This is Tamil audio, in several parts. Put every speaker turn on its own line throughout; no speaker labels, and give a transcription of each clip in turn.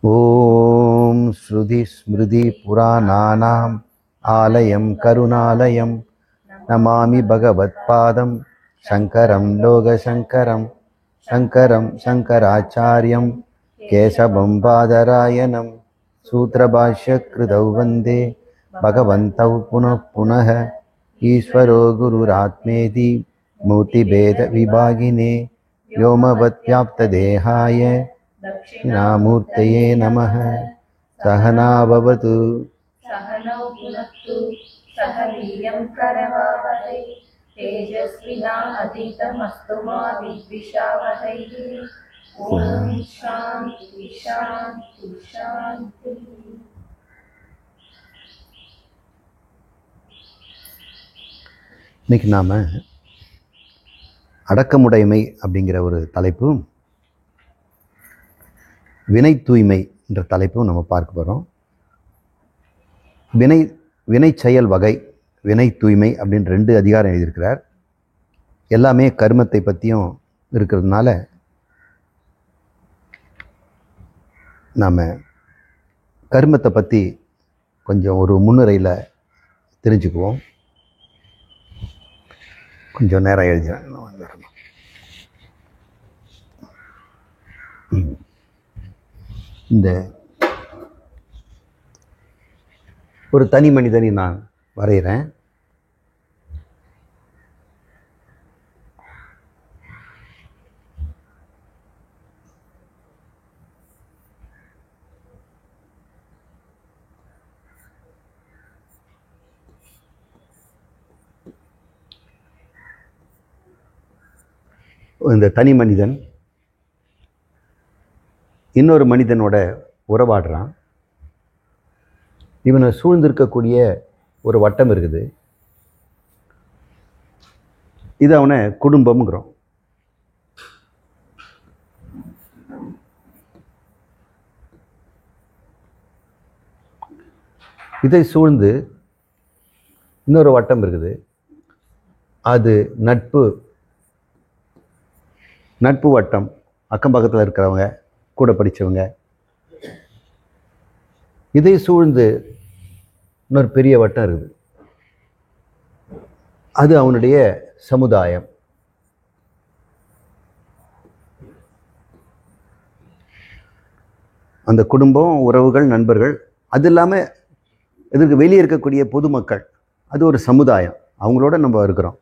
ஓம் ஸ்ருதி ஸ்மிருதி புராணானாம் ஆலயம் கருணாலயம் நமாமி பகவத்பாதம் சங்கரம் லோகசங்கரம் சங்கரம் சங்கராச்சாரியம் கேசவம் பாதராயணம் சூத்ரபாஷ்ய கிருதௌ வந்தே பகவந்தௌ புனः புனः ஈஸ்வரோ குருராத்மேதி மூர்த்திபேத விபாகினே व्योमवद्व्याप्तदेहाय दक्षिणामूर्तये नमः। सहना भवतु
सहनौ भुनक्तु सह वीर्यं करवावहै तेजस्विनावधीतमस्तु मा विद्विषावहै। ॐ शान्ति शान्ति शान्ति।
இன்னைக்கு நாம அடக்கமுடைமை அப்படிங்கிற ஒரு தலைப்பும் வினை தூய்மை என்ற தலைப்பும் நம்ம பார்க்க போகிறோம். வினை செயல் வகை, வினை தூய்மை அப்படின்னு 2 அதிகாரம் எழுதியிருக்கிறார். எல்லாமே கர்மத்தை பற்றியும் இருக்கிறதுனால நாம் கர்மத்தை பற்றி கொஞ்சம் ஒரு முன்னுரையில் தெரிஞ்சுக்குவோம். கொஞ்சம் நேரம் எழுதிறேன். இந்த ஒரு தனி மனிதனை நான் வரைகிறேன். இந்த தனி மனிதன் இன்னொரு மனிதனோட உறவாடுறான். இவனை சூழ்ந்திருக்கக்கூடிய ஒரு வட்டம் இருக்குது. இது அவனை குடும்பம்ங்கிறோம். இதை சூழ்ந்து இன்னொரு வட்டம் இருக்குது. அது நட்பு வட்டம். அக்கம் பக்கத்தில் இருக்கிறவங்க, கூட படித்தவங்க. இதை சூழ்ந்து இன்னொரு பெரிய வட்டம் இருக்குது. அது அவனுடைய சமுதாயம். அந்த குடும்பம், உறவுகள், நண்பர்கள், அது இல்லாமல் இதற்கு வெளியே இருக்கக்கூடிய பொதுமக்கள், அது ஒரு சமுதாயம். அவங்களோட நம்ம இருக்கிறோம்.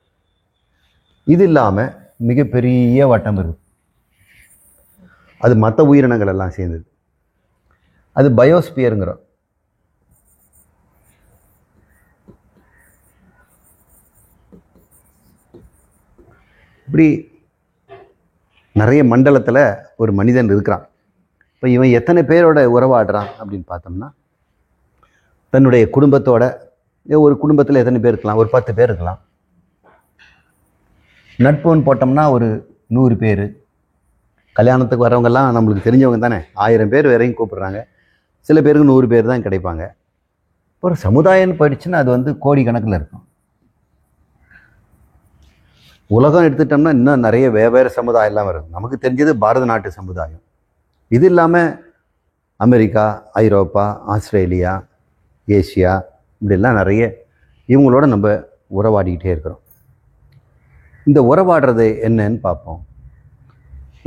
இது இல்லாமல் மிகப்பெரிய வட்டம் இருக்குது. அது மற்ற உயிரினங்கள் எல்லாம் சேர்ந்தது. அது பயோஸ்பியருங்கிறோம். இப்படி நிறைய மண்டலத்தில் ஒரு மனிதன் இருக்கிறான். இப்போ இவன் எத்தனை பேரோட உறவாடுறான் அப்படின்னு பார்த்தோம்னா, தன்னுடைய குடும்பத்தோட, ஒரு குடும்பத்தில் எத்தனை பேர் இருக்கலாம்? ஒரு 10 பேர் இருக்கலாம். நட்புன்னு போட்டோம்னா ஒரு 100 பேர். கல்யாணத்துக்கு வரவங்கெல்லாம் நம்மளுக்கு தெரிஞ்சவங்க தானே. 1000 பேர் வரையும் கூப்பிட்றாங்க. சில பேருக்கு 100 பேர் தான் கிடைப்பாங்க. ஒரு சமுதாயம் போயிடுச்சுன்னா அது கோடிக்கணக்கில் இருக்கும். உலகம் எடுத்துட்டோம்னா இன்னும் நிறைய வெவ்வேறு சமுதாயம்லாம் வருது. நமக்கு தெரிஞ்சது பாரத நாட்டு சமுதாயம். இது இல்லாமல் அமெரிக்கா, ஐரோப்பா, ஆஸ்திரேலியா, ஏசியா, இப்படிலாம் நிறைய இவங்களோட நம்ம உறவாடிக்கிட்டே இருக்கிறோம். இந்த உறவாடுறது என்னன்னு பார்ப்போம்.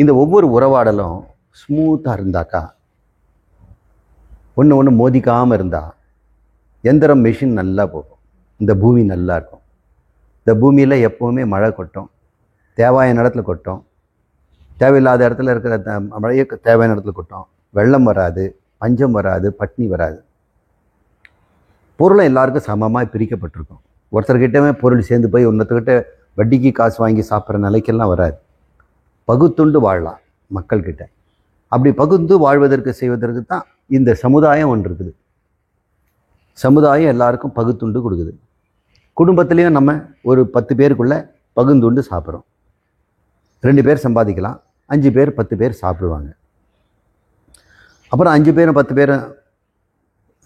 இந்த ஒவ்வொரு உறவாடலும் ஸ்மூத்தாக இருந்தாக்கா, ஒன்று மோதிக்காமல் இருந்தால் எந்திரம், மெஷின் நல்லா போகும். இந்த பூமி நல்லா இருக்கும். இந்த பூமியில் எப்போவுமே மழை கொட்டும். தேவையான இடத்துல கொட்டும். தேவையில்லாத இடத்துல இருக்கிற மழையை தேவையான இடத்துல கொட்டும். வெள்ளம் வராது, பஞ்சம் வராது, பட்னி வராது. பொருளை எல்லாருக்கும் சமமாக பிரிக்கப்பட்டிருக்கும். ஒருத்தர்கிட்டவே பொருள் சேர்ந்து போய் ஒருத்தர்கிட்ட வட்டிக்கு காசு வாங்கி சாப்பிட்ற நிலைக்கெல்லாம் வராது. பகுத்துண்டு வாழலாம் மக்கள்கிட்ட. அப்படி பகுந்து வாழ்வதற்கு செய்வதற்கு தான் இந்த சமுதாயம் ஒன்று இருக்குது. சமுதாயம் எல்லாருக்கும் பகுத்துண்டு கொடுக்குது. குடும்பத்துலேயும் நம்ம ஒரு 10 பேருக்குள்ளே பகுந்துண்டு சாப்பிட்றோம். 2 பேர் சம்பாதிக்கலாம், 5 பேர் 10 பேர் சாப்பிடுவாங்க. அப்புறம் 5 பேரும் 10 பேரும்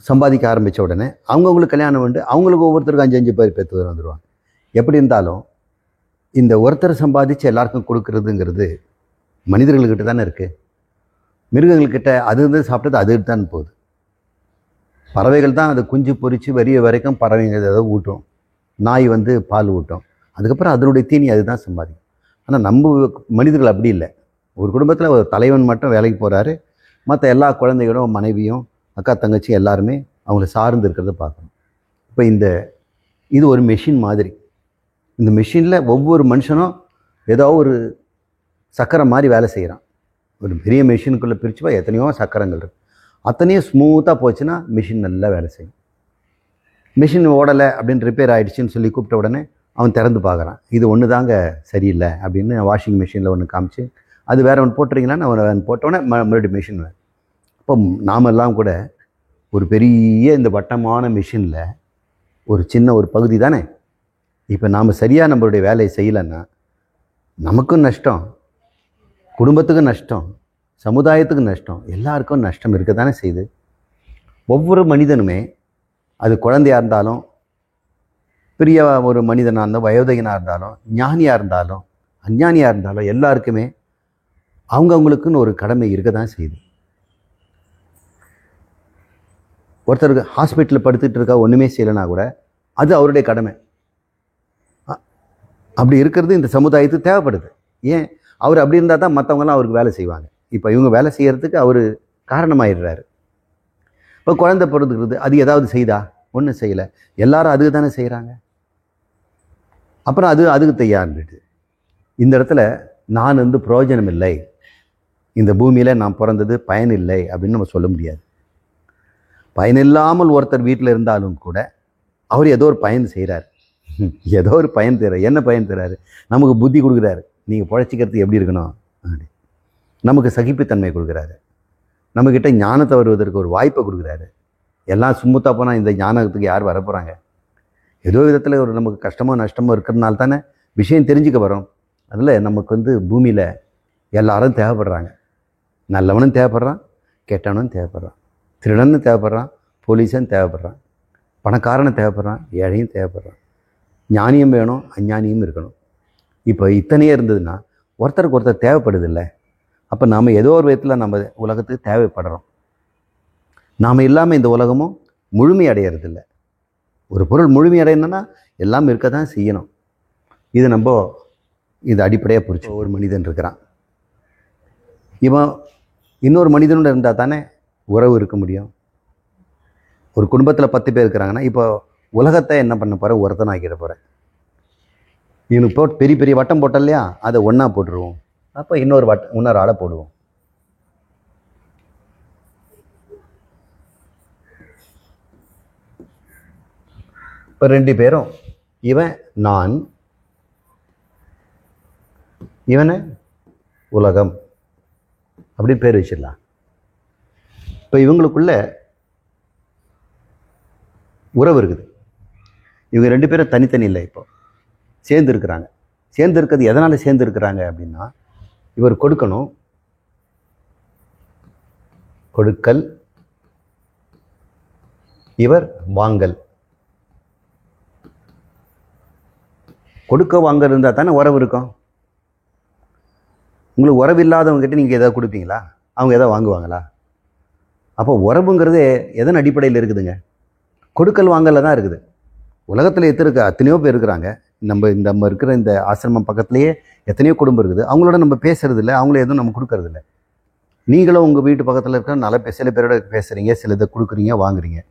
சம்பாதிக்க ஆரம்பித்த உடனே அவங்கவுங்களுக்கு கல்யாணம் வந்து அவங்களுக்கு ஒவ்வொருத்தருக்கும் 5 பேர் பெற்று வந்துடுவாங்க. எப்படி இருந்தாலும் இந்த ஒருத்தர் சம்பாதிச்சு எல்லாருக்கும் கொடுக்கறதுங்கிறது மனிதர்கள்கிட்ட தானே இருக்குது. மிருகங்கள்கிட்ட அது வந்து சாப்பிட்டது அது தான் போகுது. பறவைகள் தான் அது குஞ்சு பொரித்து வரிய வரைக்கும் பறவைங்க ஏதோ ஊட்டும். நாய் வந்து பால் ஊட்டும். அதுக்கப்புறம் அதனுடைய தீனி அதுதான் சம்பாதிக்கும். ஆனால் நம்ம மனிதர்கள் அப்படி இல்லை. ஒரு குடும்பத்தில் ஒரு தலைவன் மட்டும் வேலைக்கு போகிறாரு, மற்ற எல்லா குழந்தைகளும் மனைவியும் அக்கா தங்கச்சி எல்லாருமே அவங்கள சார்ந்து இருக்கிறத பார்க்கணும். இப்போ இது ஒரு மெஷின் மாதிரி. இந்த மெஷினில் ஒவ்வொரு மனுஷனும் ஏதோ ஒரு சக்கரம் மாதிரி வேலை செய்கிறான். ஒரு பெரிய மெஷினுக்குள்ளே பிரிச்சுப்பா எத்தனையோ சக்கரங்கள் இருக்குது. அத்தனையும் ஸ்மூத்தாக போச்சுன்னா மிஷின் நல்லா வேலை செய்யும். மிஷின் ஓடலை அப்படின்னு ரிப்பேர் ஆகிடுச்சின்னு சொல்லி கூப்பிட்ட உடனே அவன் திறந்து பார்க்குறான். இது ஒன்று தாங்க சரியில்லை அப்படின்னு வாஷிங் மிஷினில் ஒன்று காமிச்சு, அது வேறு ஒன்று போட்டுறீங்களான்னு அவன் போட்டோடனே மறுபடியும் மிஷின் வேறு. அப்போ நாமெல்லாம் கூட ஒரு பெரிய இந்த வட்டமான மிஷினில் ஒரு சின்ன ஒரு பகுதி தானே. இப்போ நாம் சரியாக நம்மளுடைய வேலையை செய்யலைன்னா நமக்கும் நஷ்டம், குடும்பத்துக்கும் நஷ்டம், சமுதாயத்துக்கும் நஷ்டம், எல்லாருக்கும் நஷ்டம் இருக்க தானே செய்யுது. ஒவ்வொரு மனிதனுமே, அது குழந்தையாக இருந்தாலும், பெரிய ஒரு மனிதனாக இருந்தாலும், வயோதிகனாக இருந்தாலும், ஞானியாக இருந்தாலும், அஞ்ஞானியாக இருந்தாலும், எல்லாருக்குமே அவங்கவுங்களுக்குன்னு ஒரு கடமை இருக்க தான் செய்யுது. ஒருத்தருக்கு ஹாஸ்பிட்டலில் படுத்துட்டு இருக்கா ஒன்றுமே செய்யலைனா கூட அது அவருடைய கடமை. அப்படி இருக்கிறது இந்த சமுதாயத்துக்கு தேவைப்படுது. ஏன் அவர் அப்படி இருந்தால் தான் மற்றவங்களாம் அவருக்கு வேலை செய்வாங்க. இப்போ இவங்க வேலை செய்கிறதுக்கு அவர் காரணமாயிடுறாரு. இப்போ குழந்தை பிறந்துக்கிறது அது ஏதாவது செய்தா? ஒன்றும் செய்யலை. எல்லாரும் அதுக்கு தானே செய்கிறாங்க. அப்புறம் அதுக்கு தயார்ந்துட்டு இந்த இடத்துல நான் வந்து பிரயோஜனம் இல்லை, இந்த பூமியில் நான் பிறந்தது பயனில்லை அப்படின்னு நம்ம சொல்ல முடியாது. பயனில்லாமல் ஒருத்தர் வீட்டில் இருந்தாலும் கூட அவர் ஏதோ ஒரு பயன் செய்கிறார். ஏதோ ஒரு பயன் தர்றாரு. என்ன பயன் தர்றாரு? நமக்கு புத்தி கொடுக்குறாரு. நீங்கள் பிழைச்சிக்கிறதுக்கு எப்படி இருக்கணும், நமக்கு சகிப்புத்தன்மை கொடுக்குறாரு, நம்மக்கிட்ட ஞானத்தை வருவதற்கு ஒரு வாய்ப்பை கொடுக்குறாரு. எல்லாம் சும்முத்தா போனால் இந்த ஞானத்துக்கு யார் வரப்போகிறாங்க? ஏதோ விதத்தில் ஒரு நமக்கு கஷ்டமோ நஷ்டமோ இருக்கிறதுனால தானே விஷயம் தெரிஞ்சுக்க வரோம். அதில் நமக்கு வந்து பூமியில் எல்லாரும் தேவைப்படுறாங்க. நல்லவனும் தேவைப்படுறான், கெட்டவனும் தேவைப்படுறான், திருடனும் தேவைப்படுறான், போலீஸும் தேவைப்படுறான், பணக்காரனும் தேவைப்படுறான், ஏழையும் தேவைப்படுறான், ஞானியும் வேணும், அஞ்ஞானியும் இருக்கணும். இப்போ இத்தனையே இருந்ததுன்னா ஒருத்தருக்கு ஒருத்தர் தேவைப்படுதில்லை. அப்போ நாம் ஏதோ ஒரு விதத்தில் நம்ம உலகத்துக்கு தேவைப்படுறோம். நாம் இல்லாமல் இந்த உலகமும் முழுமை அடையிறதில்லை. ஒரு பொருள் முழுமை அடையணும்னா எல்லாம் இருக்க தான் செய்யணும். இது அடிப்படையாக புரிச்சு. ஒரு மனிதன் இருக்கிறான், இவன் இன்னொரு மனிதனோட இருந்தால் தானே உறவு இருக்க முடியும். ஒரு குடும்பத்தில் 10 பேர் இருக்கிறாங்கன்னா இப்போ உலகத்தை என்ன பண்ண போகிறேன்? ஒருத்தன் ஆக்கிட போகிறேன். இவனுக்கு பெரிய பெரிய வட்டம் போட்டோம் இல்லையா, அதை ஒன்றா போட்டுருவோம். அப்போ இன்னொரு ஆளை போடுவோம். இப்போ 2 பேரும், இவன் நான், இவனை உலகம் அப்படின்னு பேர் வச்சிடலாம். இப்போ இவங்களுக்குள்ள உறவு இருக்குது. இவங்க 2 பேரும் தனித்தனி இல்லை, இப்போ சேர்ந்து இருக்கிறாங்க. சேர்ந்து இருக்கிறது எதனால் சேர்ந்து இருக்கிறாங்க அப்படின்னா, இவர் கொடுக்கணும், கொடுக்கல், இவர் வாங்கல். கொடுக்க வாங்க இருந்தால் தானே உறவு இருக்கும். உங்களுக்கு உறவு இல்லாதவங்ககிட்ட நீங்கள் எதாவது கொடுப்பீங்களா? அவங்க எதாவது வாங்குவாங்களா? அப்போ உறவுங்கிறது எதன் அடிப்படையில் இருக்குதுங்க? கொடுக்கல் வாங்கல தான் இருக்குது. உலகத்தில் எத்தனையோ பேர் இருக்கிறாங்க. நம்ம இருக்கிற இந்த ஆசிரமம் பக்கத்துலேயே எத்தனையோ குடும்பம் இருக்குது. அவங்களோட நம்ம பேசுறது இல்லை, அவங்கள எதுவும் நம்ம கொடுக்கறது இல்லை. நீங்களும் உங்கள் வீட்டு பக்கத்தில் இருக்கிற சில பேரோட பேசுகிறீங்க, சில இதை கொடுக்குறீங்க, வாங்குறீங்க.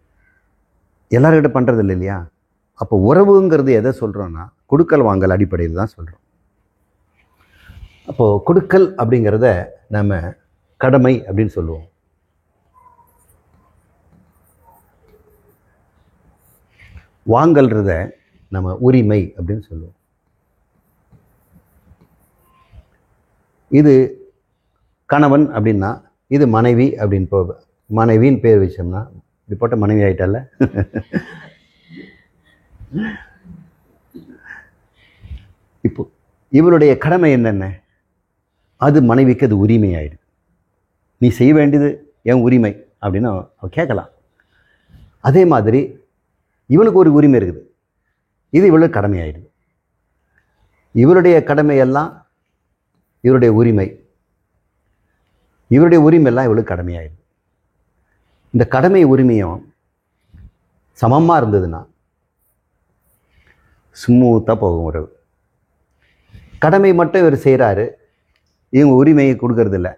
எல்லார்கிட்ட பண்ணுறது இல்லை இல்லையா? அப்போ உறவுங்கிறது எதை சொல்கிறோன்னா கொடுக்கல் வாங்கல் அடிப்படையில் தான் சொல்கிறோம். அப்போது கொடுக்கல் அப்படிங்கிறத நம்ம கடமை அப்படின்னு சொல்லுவோம். வாங்கல்றத நம்ம உரிமை அப்படின்னு சொல்லுவோம். இது கணவன் அப்படின்னா, இது மனைவி அப்படின்னு மனைவின்னு பேர் வச்சோம்னா, இப்படி போட்ட மனைவி ஆயிட்டால. இப்போ இவருடைய கடமை என்னென்ன? அது மனைவிக்கு அது உரிமை ஆயிடுது. நீ செய்ய வேண்டியது என் உரிமை அப்படின்னு அவன் கேட்கலாம். அதே மாதிரி இவனுக்கு ஒரு உரிமை இருக்குது, இது இவளுக்கு கடமை ஆயிடுது. இவருடைய கடமையெல்லாம் இவருடைய உரிமை. இவருடைய உரிமையெல்லாம் இவளுக்கு கடமையாயிடுது. இந்த கடமை உரிமையும் சமமாக இருந்ததுன்னா ஸ்மூத்தாக போகும் உறவு. கடமை மட்டும் இவர் செய்கிறாரு, இவங்க உரிமையை கொடுக்கறதில்ல,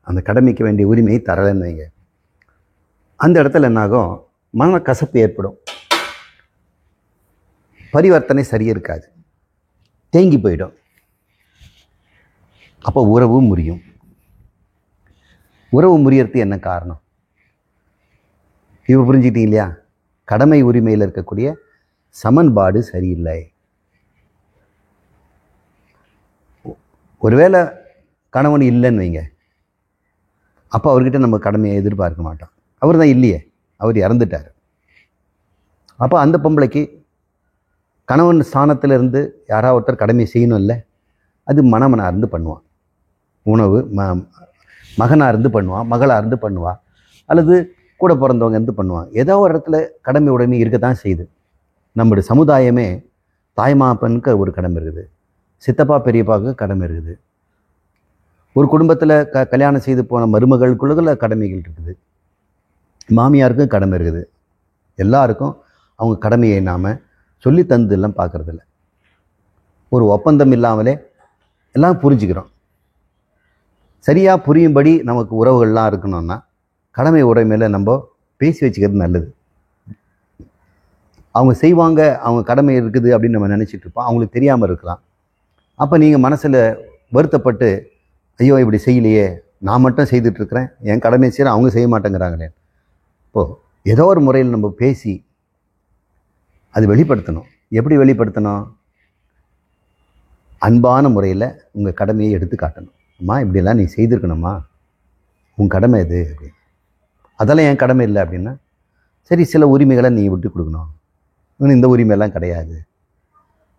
அந்த கடமைக்கு வேண்டிய உரிமையை தரலைன்னு வைங்க, அந்த இடத்துல என்னாகும், மனக்கசப்பு ஏற்படும், பரிவர்த்தனை சரியாக இருக்காது, தேங்கி போயிடும். அப்போ உறவு முறியும். உறவு முறியறதுக்கு என்ன காரணம்? இப்போ புரிஞ்சுக்கிட்டீங்க இல்லையா? கடமை உரிமையில் இருக்கக்கூடிய சமன்பாடு சரியில்லை. ஒருவேளை கணவன் இல்லைன்னு வைங்க, அப்போ அவர்கிட்ட நம்ம கடமையை எதிர்பார்க்க மாட்டோம். அவர் தான் இல்லையே, அவர் இறந்துட்டார். அப்போ அந்த பொம்பளைக்கு கணவன் ஸ்தானத்தில் இருந்து யாராவது ஒருத்தர் கடமை செய்யணும் இல்லை, அது மணமனாக இருந்து பண்ணுவான், உணவு மகனாக இருந்து பண்ணுவான், மகளாக இருந்து பண்ணுவாள், அல்லது கூட பிறந்தவங்க இருந்து பண்ணுவாங்க. ஏதோ ஒரு இடத்துல கடமை உடைமை இருக்க தான் செய்யுது. நம்முடைய சமுதாயமே தாய்மாப்பனுக்கு ஒரு கடமை இருக்குது, சித்தப்பா பெரியப்பாவுக்கு கடமை இருக்குது, ஒரு குடும்பத்தில் கல்யாணம் செய்து போன மருமகளுக்குள்ள கடமைகள் இருக்குது, மாமியாருக்கும் கடமை இருக்குது. எல்லாருக்கும் அவங்க கடமையை நாம் சொல்லி தந்தெல்லாம் பார்க்குறதில்ல. ஒரு ஒப்பந்தம் இல்லாமலே எல்லாம் புரிஞ்சுக்கிறோம். சரியாக புரியும்படி நமக்கு உறவுகள்லாம் இருக்கணும்னா கடமை உடைமையில் நம்ம பேசி வச்சுக்கிறது நல்லது. அவங்க செய்வாங்க, அவங்க கடமை இருக்குது அப்படின்னு நம்ம நினச்சிட்டு இருப்போம், அவங்களுக்கு தெரியாமல் இருக்கலாம். அப்போ நீங்கள் மனசில் வருத்தப்பட்டு, ஐயோ இப்படி செய்யலையே, நான் மட்டும் செய்துட்ருக்கிறேன், என் கடமை செய்கிறேன், அவங்க செய்ய மாட்டேங்கிறாங்களே. இப்போது ஏதோ ஒரு முறையில் நம்ம பேசி அது வெளிப்படுத்தணும். எப்படி வெளிப்படுத்தணும்? அன்பான முறையில் உங்கள் கடமையை எடுத்து காட்டணும். அம்மா இப்படியெல்லாம் நீ செய்திருக்கணும்மா, உன் கடமை இது அப்படின்னு. அதெல்லாம் என் கடமை இல்லை அப்படின்னா, சரி சில உரிமைகளை நீ விட்டு கொடுக்கணும், இந்த உரிமையெல்லாம் கிடையாது,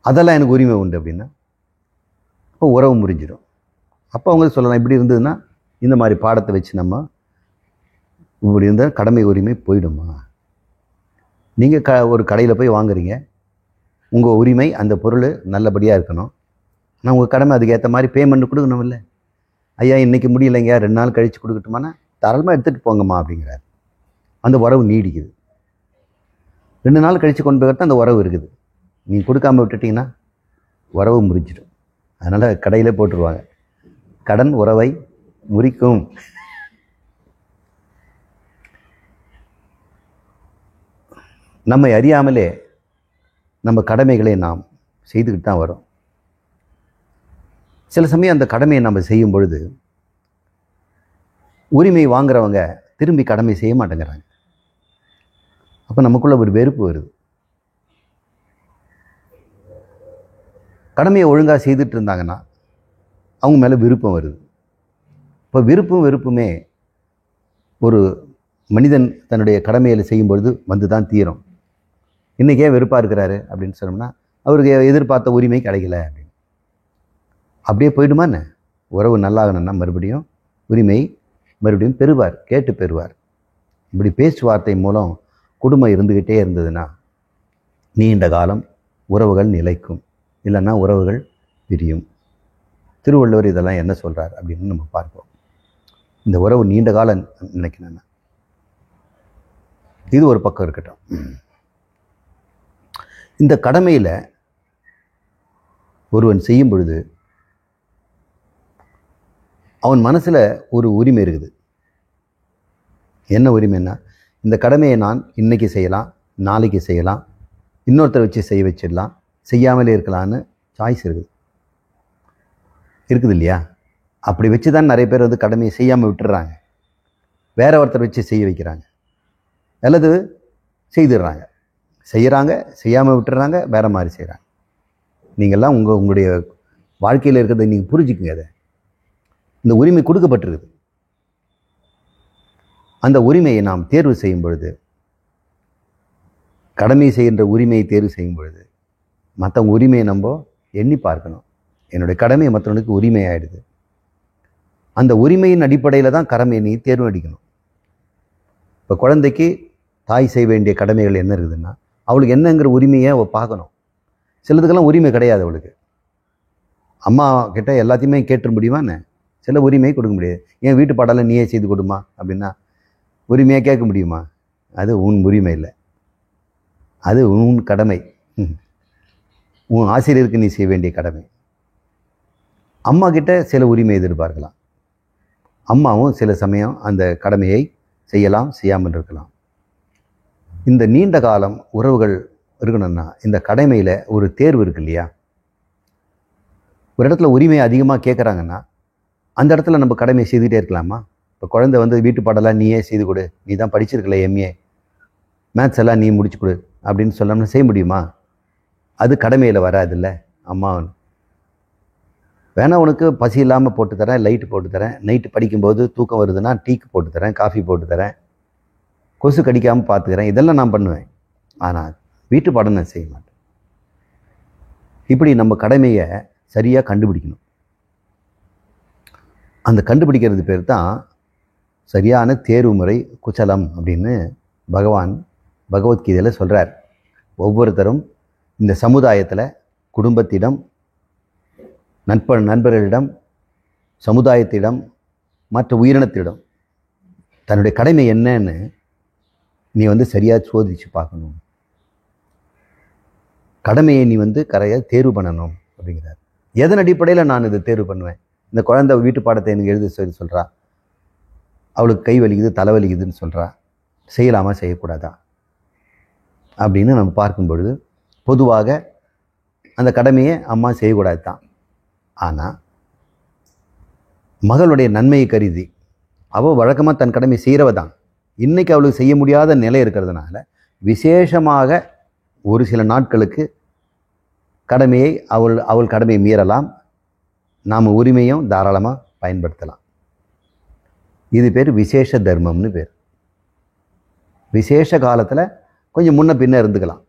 அதெல்லாம் எனக்கு உரிமை உண்டு அப்படின்னா அப்போ உறவு முறிஞ்சிடும். அப்போ அவங்க சொல்லலாம், இப்படி இருந்ததுன்னா இந்த மாதிரி பாடத்தை வச்சு நம்ம இப்படி இருந்தால் கடமை உரிமை போயிடுமா. நீங்கள் ஒரு கடையில் போய் வாங்குறீங்க, உங்கள் உரிமை அந்த பொருள் நல்லபடியாக இருக்கணும், ஆனால் உங்கள் கடமை அதுக்கேற்ற மாதிரி பேமெண்ட் கொடுக்கணும் இல்லை. ஐயா இன்றைக்கி முடியலைங்க, 2 நாள் கழித்து கொடுக்கட்டுமானா தாராளமாக எடுத்துகிட்டு போங்கம்மா அப்படிங்கிறார். அந்த உறவு நீடிக்குது. 2 நாள் கழித்து கொண்டு போய்கிட்ட அந்த உறவு இருக்குது. நீங்கள் கொடுக்காமல் விட்டுட்டிங்கன்னா உறவு முறிச்சிடும். அதனால் கடையிலே போட்டுருவாங்க, கடன் உறவை முறிக்கும். நம்மை அறியாமலே நம்ம கடமைகளை நாம் செய்துக்கிட்டு தான் வரோம். சில சமயம் அந்த கடமையை நம்ம செய்யும் பொழுது உரிமை வாங்குறவங்க திரும்பி கடமை செய்ய மாட்டேங்கிறாங்க. அப்போ நமக்குள்ள ஒரு வெறுப்பு வருது. கடமையை ஒழுங்காக செய்துட்டு இருந்தாங்கன்னா அவங்க மேலே விருப்பம் வருது. இப்போ விருப்பும் வெறுப்புமே ஒரு மனிதன் தன்னுடைய கடமையில் செய்யும் பொழுது வந்து தான் தீரும். இன்றைக்கே வெறுப்பாக இருக்கிறாரு அப்படின்னு சொன்னோம்னா அவருக்கு எதிர்பார்த்த உரிமை கிடைக்கல அப்படின்னு அப்படியே போயிடுமா என்ன? உறவு நல்லாகணும்னா மறுபடியும் உரிமை மறுபடியும் பெறுவார், கேட்டு பெறுவார். இப்படி பேச்சுவார்த்தை மூலம் குடும்பம் இருந்துக்கிட்டே இருந்ததுன்னா நீண்ட காலம் உறவுகள் நிலைக்கும், இல்லைன்னா உறவுகள் பிரியும். திருவள்ளுவர் இதெல்லாம் என்ன சொல்கிறார் அப்படின்னு நம்ம பார்ப்போம். இந்த உறவு நீண்ட காலம் நினைக்கணும்னா இது ஒரு பக்கம் இருக்கட்டும். இந்த கடமையில் ஒருவன் செய்யும் பொழுது அவன் மனசில் ஒரு உரிமை இருக்குது. என்ன உரிமைன்னா, இந்த கடமையை நான் இன்றைக்கி செய்யலாம், நாளைக்கு செய்யலாம், இன்னொருத்தரை வச்சு செய்ய வச்சிடலாம், செய்யாமலே இருக்கலான்னு சாய்ஸ் இருக்குது இல்லையா? அப்படி வச்சு தான் நிறைய பேர் வந்து கடமையை செய்யாமல் விட்டுடுறாங்க, வேற ஒருத்தர் வச்சு செய்ய வைக்கிறாங்க, அல்லது செய்துடுறாங்க, செய்கிறாங்க, செய்யாமல் விட்டுறாங்க, வேறு மாதிரி செய்கிறாங்க. நீங்கள்லாம் உங்களுடைய வாழ்க்கையில் இருக்கிறத நீங்கள் புரிஞ்சுக்குங்க. அதை இந்த உரிமை கொடுக்கப்பட்டிருக்குது. அந்த உரிமையை நாம் தேர்வு செய்யும் பொழுது, கடமை செய்கின்ற உரிமையை தேர்வு செய்யும் பொழுது மற்றவங்க உரிமையை நம்ம எண்ணி பார்க்கணும். என்னுடைய கடமை மற்றவனுக்கு உரிமை ஆகிடுது. அந்த உரிமையின் அடிப்படையில் தான் கடமையை நீ தேர்வு அடிக்கணும். இப்போ குழந்தைக்கு தாய் செய்ய வேண்டிய கடமைகள் என்ன இருக்குதுன்னா அவளுக்கு என்னங்கிற உரிமையை அவள் பார்க்கணும். சிலதுக்கெல்லாம் உரிமை கிடையாது அவளுக்கு. அம்மா கிட்ட எல்லாத்தையுமே கேட்டு முடியுமா என்ன? சில உரிமையை கொடுக்க முடியாது. என் வீட்டு பாடலாம் நீயே செய்து கொடுமா அப்படின்னா உரிமையாக கேட்க முடியுமா? அது உன் உரிமை இல்லை, அது உன் கடமை. உன் ஆசிரியருக்கு நீ செய்ய வேண்டிய கடமை. அம்மா கிட்ட சில உரிமை எதிர்பார்க்கலாம். அம்மாவும் சில சமயம் அந்த கடமையை செய்யலாம், செய்யாமல் இருக்கலாம். இந்த நீண்ட காலம் உறவுகள் இருக்கணும்னா இந்த கடமையில் ஒரு தேர்வு இருக்கு இல்லையா? ஒரு இடத்துல உரிமையை அதிகமாக கேட்குறாங்கன்னா அந்த இடத்துல நம்ம கடமையை செய்துக்கிட்டே இருக்கலாமா? இப்போ குழந்தை வந்து வீட்டு பாடலாம் நீயே செய்து கொடு, நீ தான் படிச்சிருக்கல எம்ஏ, மேத்ஸ் எல்லாம் நீ முடிச்சு கொடு அப்படின்னு சொல்லாமல் செய்ய முடியுமா? அது கடமையில் வராதில்ல. அம்மா வேணா உனக்கு பசி இல்லாமல் போட்டு தரேன், லைட்டு போட்டு தரேன், நைட்டு படிக்கும்போது தூக்கம் வருதுன்னா டீக்கு போட்டு தரேன், காஃபி போட்டு தரேன், கொசு கடிக்காமல் பார்த்துக்கிறேன், இதெல்லாம் நான் பண்ணுவேன். ஆனால் வீட்டு பாடம் நான் செய்ய மாட்டேன். இப்படி நம்ம கடமையை சரியாக கண்டுபிடிக்கணும். அந்த கண்டுபிடிக்கிறது பேர் தான் சரியான தேர்வு முறை, குச்சலம் அப்படின்னு பகவான் பகவத்கீதையில் சொல்கிறார். ஒவ்வொருத்தரும் இந்த சமுதாயத்தில் குடும்பத்திடம், நண்பர்களிடம், சமுதாயத்திடம், மற்ற உயிரினத்திடம் தன்னுடைய கடமை என்னன்னு நீ வந்து சரியாக சோதித்து பார்க்கணும். கடமையை நீ வந்து தேர்வு பண்ணணும் அப்படிங்கிறார். எதன் அடிப்படையில் நான் இதை தேர்வு பண்ணுவேன்? இந்த குழந்தை வீட்டு பாடத்தை எனக்கு எழுத சொல்லி சொல்கிறா, அவளுக்கு கை வலிக்குது, தலை வலிக்குதுன்னு சொல்கிறா, செய்யலாமா செய்யக்கூடாதா அப்படின்னு நம்ம பார்க்கும் பொழுது பொதுவாக அந்த கடமையை அம்மா செய்யக்கூடாது தான். ஆனால் மகளுடைய நன்மையை கருதி அவள் வழக்கமாக தன் கடமை செய்கிறவ தான். இன்றைக்கி அவளுக்கு செய்ய முடியாத நிலை இருக்கிறதுனால விசேஷமாக ஒரு சில நாட்களுக்கு கடமையை அவள் கடமையை மீறலாம், நாம் உரிமையும் தாராளமாக பயன்படுத்தலாம். இது பேர் விசேஷ தர்மம்னு பேர். விசேஷ காலத்தில் கொஞ்சம் முன்ன பின்ன இருந்துக்கலாம்.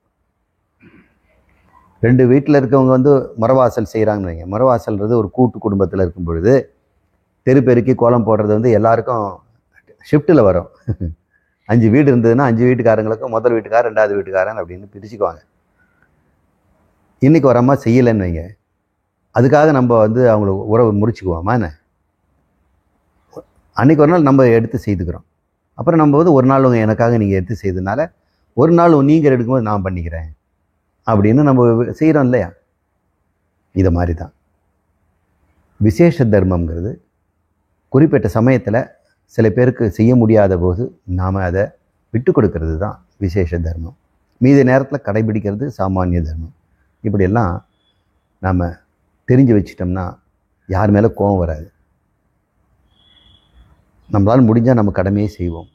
2 வீட்டில் இருக்கவங்க வந்து முறவாசல் செய்கிறாங்கன்னு வைங்க. முறவாசல்ன்றது ஒரு கூட்டு குடும்பத்தில் இருக்கும் பொழுது தெரு பெருக்கி கோலம் போடுறது வந்து எல்லாருக்கும் ஷிஃப்ட்டில் வரும். 5 வீடு இருந்ததுன்னா 5 வீட்டுக்காரங்களுக்கும் முதல் வீட்டுக்காரன், 2வது வீட்டுக்காரன் அப்படின்னு பிரிச்சுக்குவாங்க. இன்றைக்கி ஒரு அம்மா செய்யலைன்னு வைங்க, அதுக்காக நம்ம வந்து அவங்கள உறவு முறிச்சுக்குவோமா என்ன? அன்றைக்கி ஒரு நாள் நம்ம எடுத்து செய்துக்கிறோம். அப்புறம் நம்ம வந்து ஒரு நாள் உங்கள் எனக்காக நீங்கள் எடுத்து செய்ததுனால ஒரு நாள் நீங்கள் எடுக்கும்போது நான் பண்ணிக்கிறேன் அப்படின்னு நம்ம செய்கிறோம் இல்லையா? இதை மாதிரி தான் விசேஷ தர்மம்ங்கிறது. குறிப்பிட்ட சமயத்தில் சில பேருக்கு செய்ய முடியாத போது நாம் அதை விட்டு கொடுக்கறது தான் விசேஷ தர்மம். மீதி நேரத்தில் கடைபிடிக்கிறது சாமானிய தர்மம். இப்படியெல்லாம் நாம் தெரிஞ்சு வச்சிட்டோம்னா யார் மேலே கோபம் வராது. நம்மளால் முடிஞ்சால் நம்ம கடமையை செய்வோம்.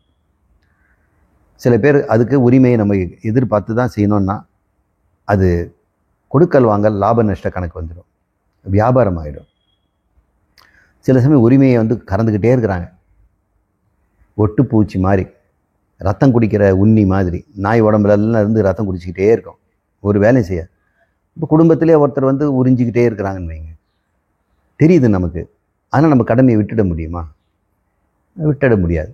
சில பேர் அதுக்கு உரிமையை நம்ம எதிர்பார்த்து தான் செய்யணும்னா அது கொடுக்கல் வாங்கல் லாப நஷ்ட கணக்கு வந்துடும், வியாபாரம் ஆகிடும். சில சமயம் உரிமையை வந்து கறந்துக்கிட்டே இருக்கிறாங்க. ஒட்டு பூச்சி மாதிரி, ரத்தம் குடிக்கிற உண்ணி மாதிரி நாய் உடம்புலலாம் இருந்து ரத்தம் குடிச்சிக்கிட்டே இருக்கும், ஒரு வேலையும் செய்யாது. இப்போ குடும்பத்திலே ஒருத்தர் வந்து உறிஞ்சிக்கிட்டே இருக்கிறாங்கன்னு வைங்க, தெரியுது நமக்கு. ஆனால் நம்ம கடமையை விட்டுட முடியுமா? விட்டுட முடியாது.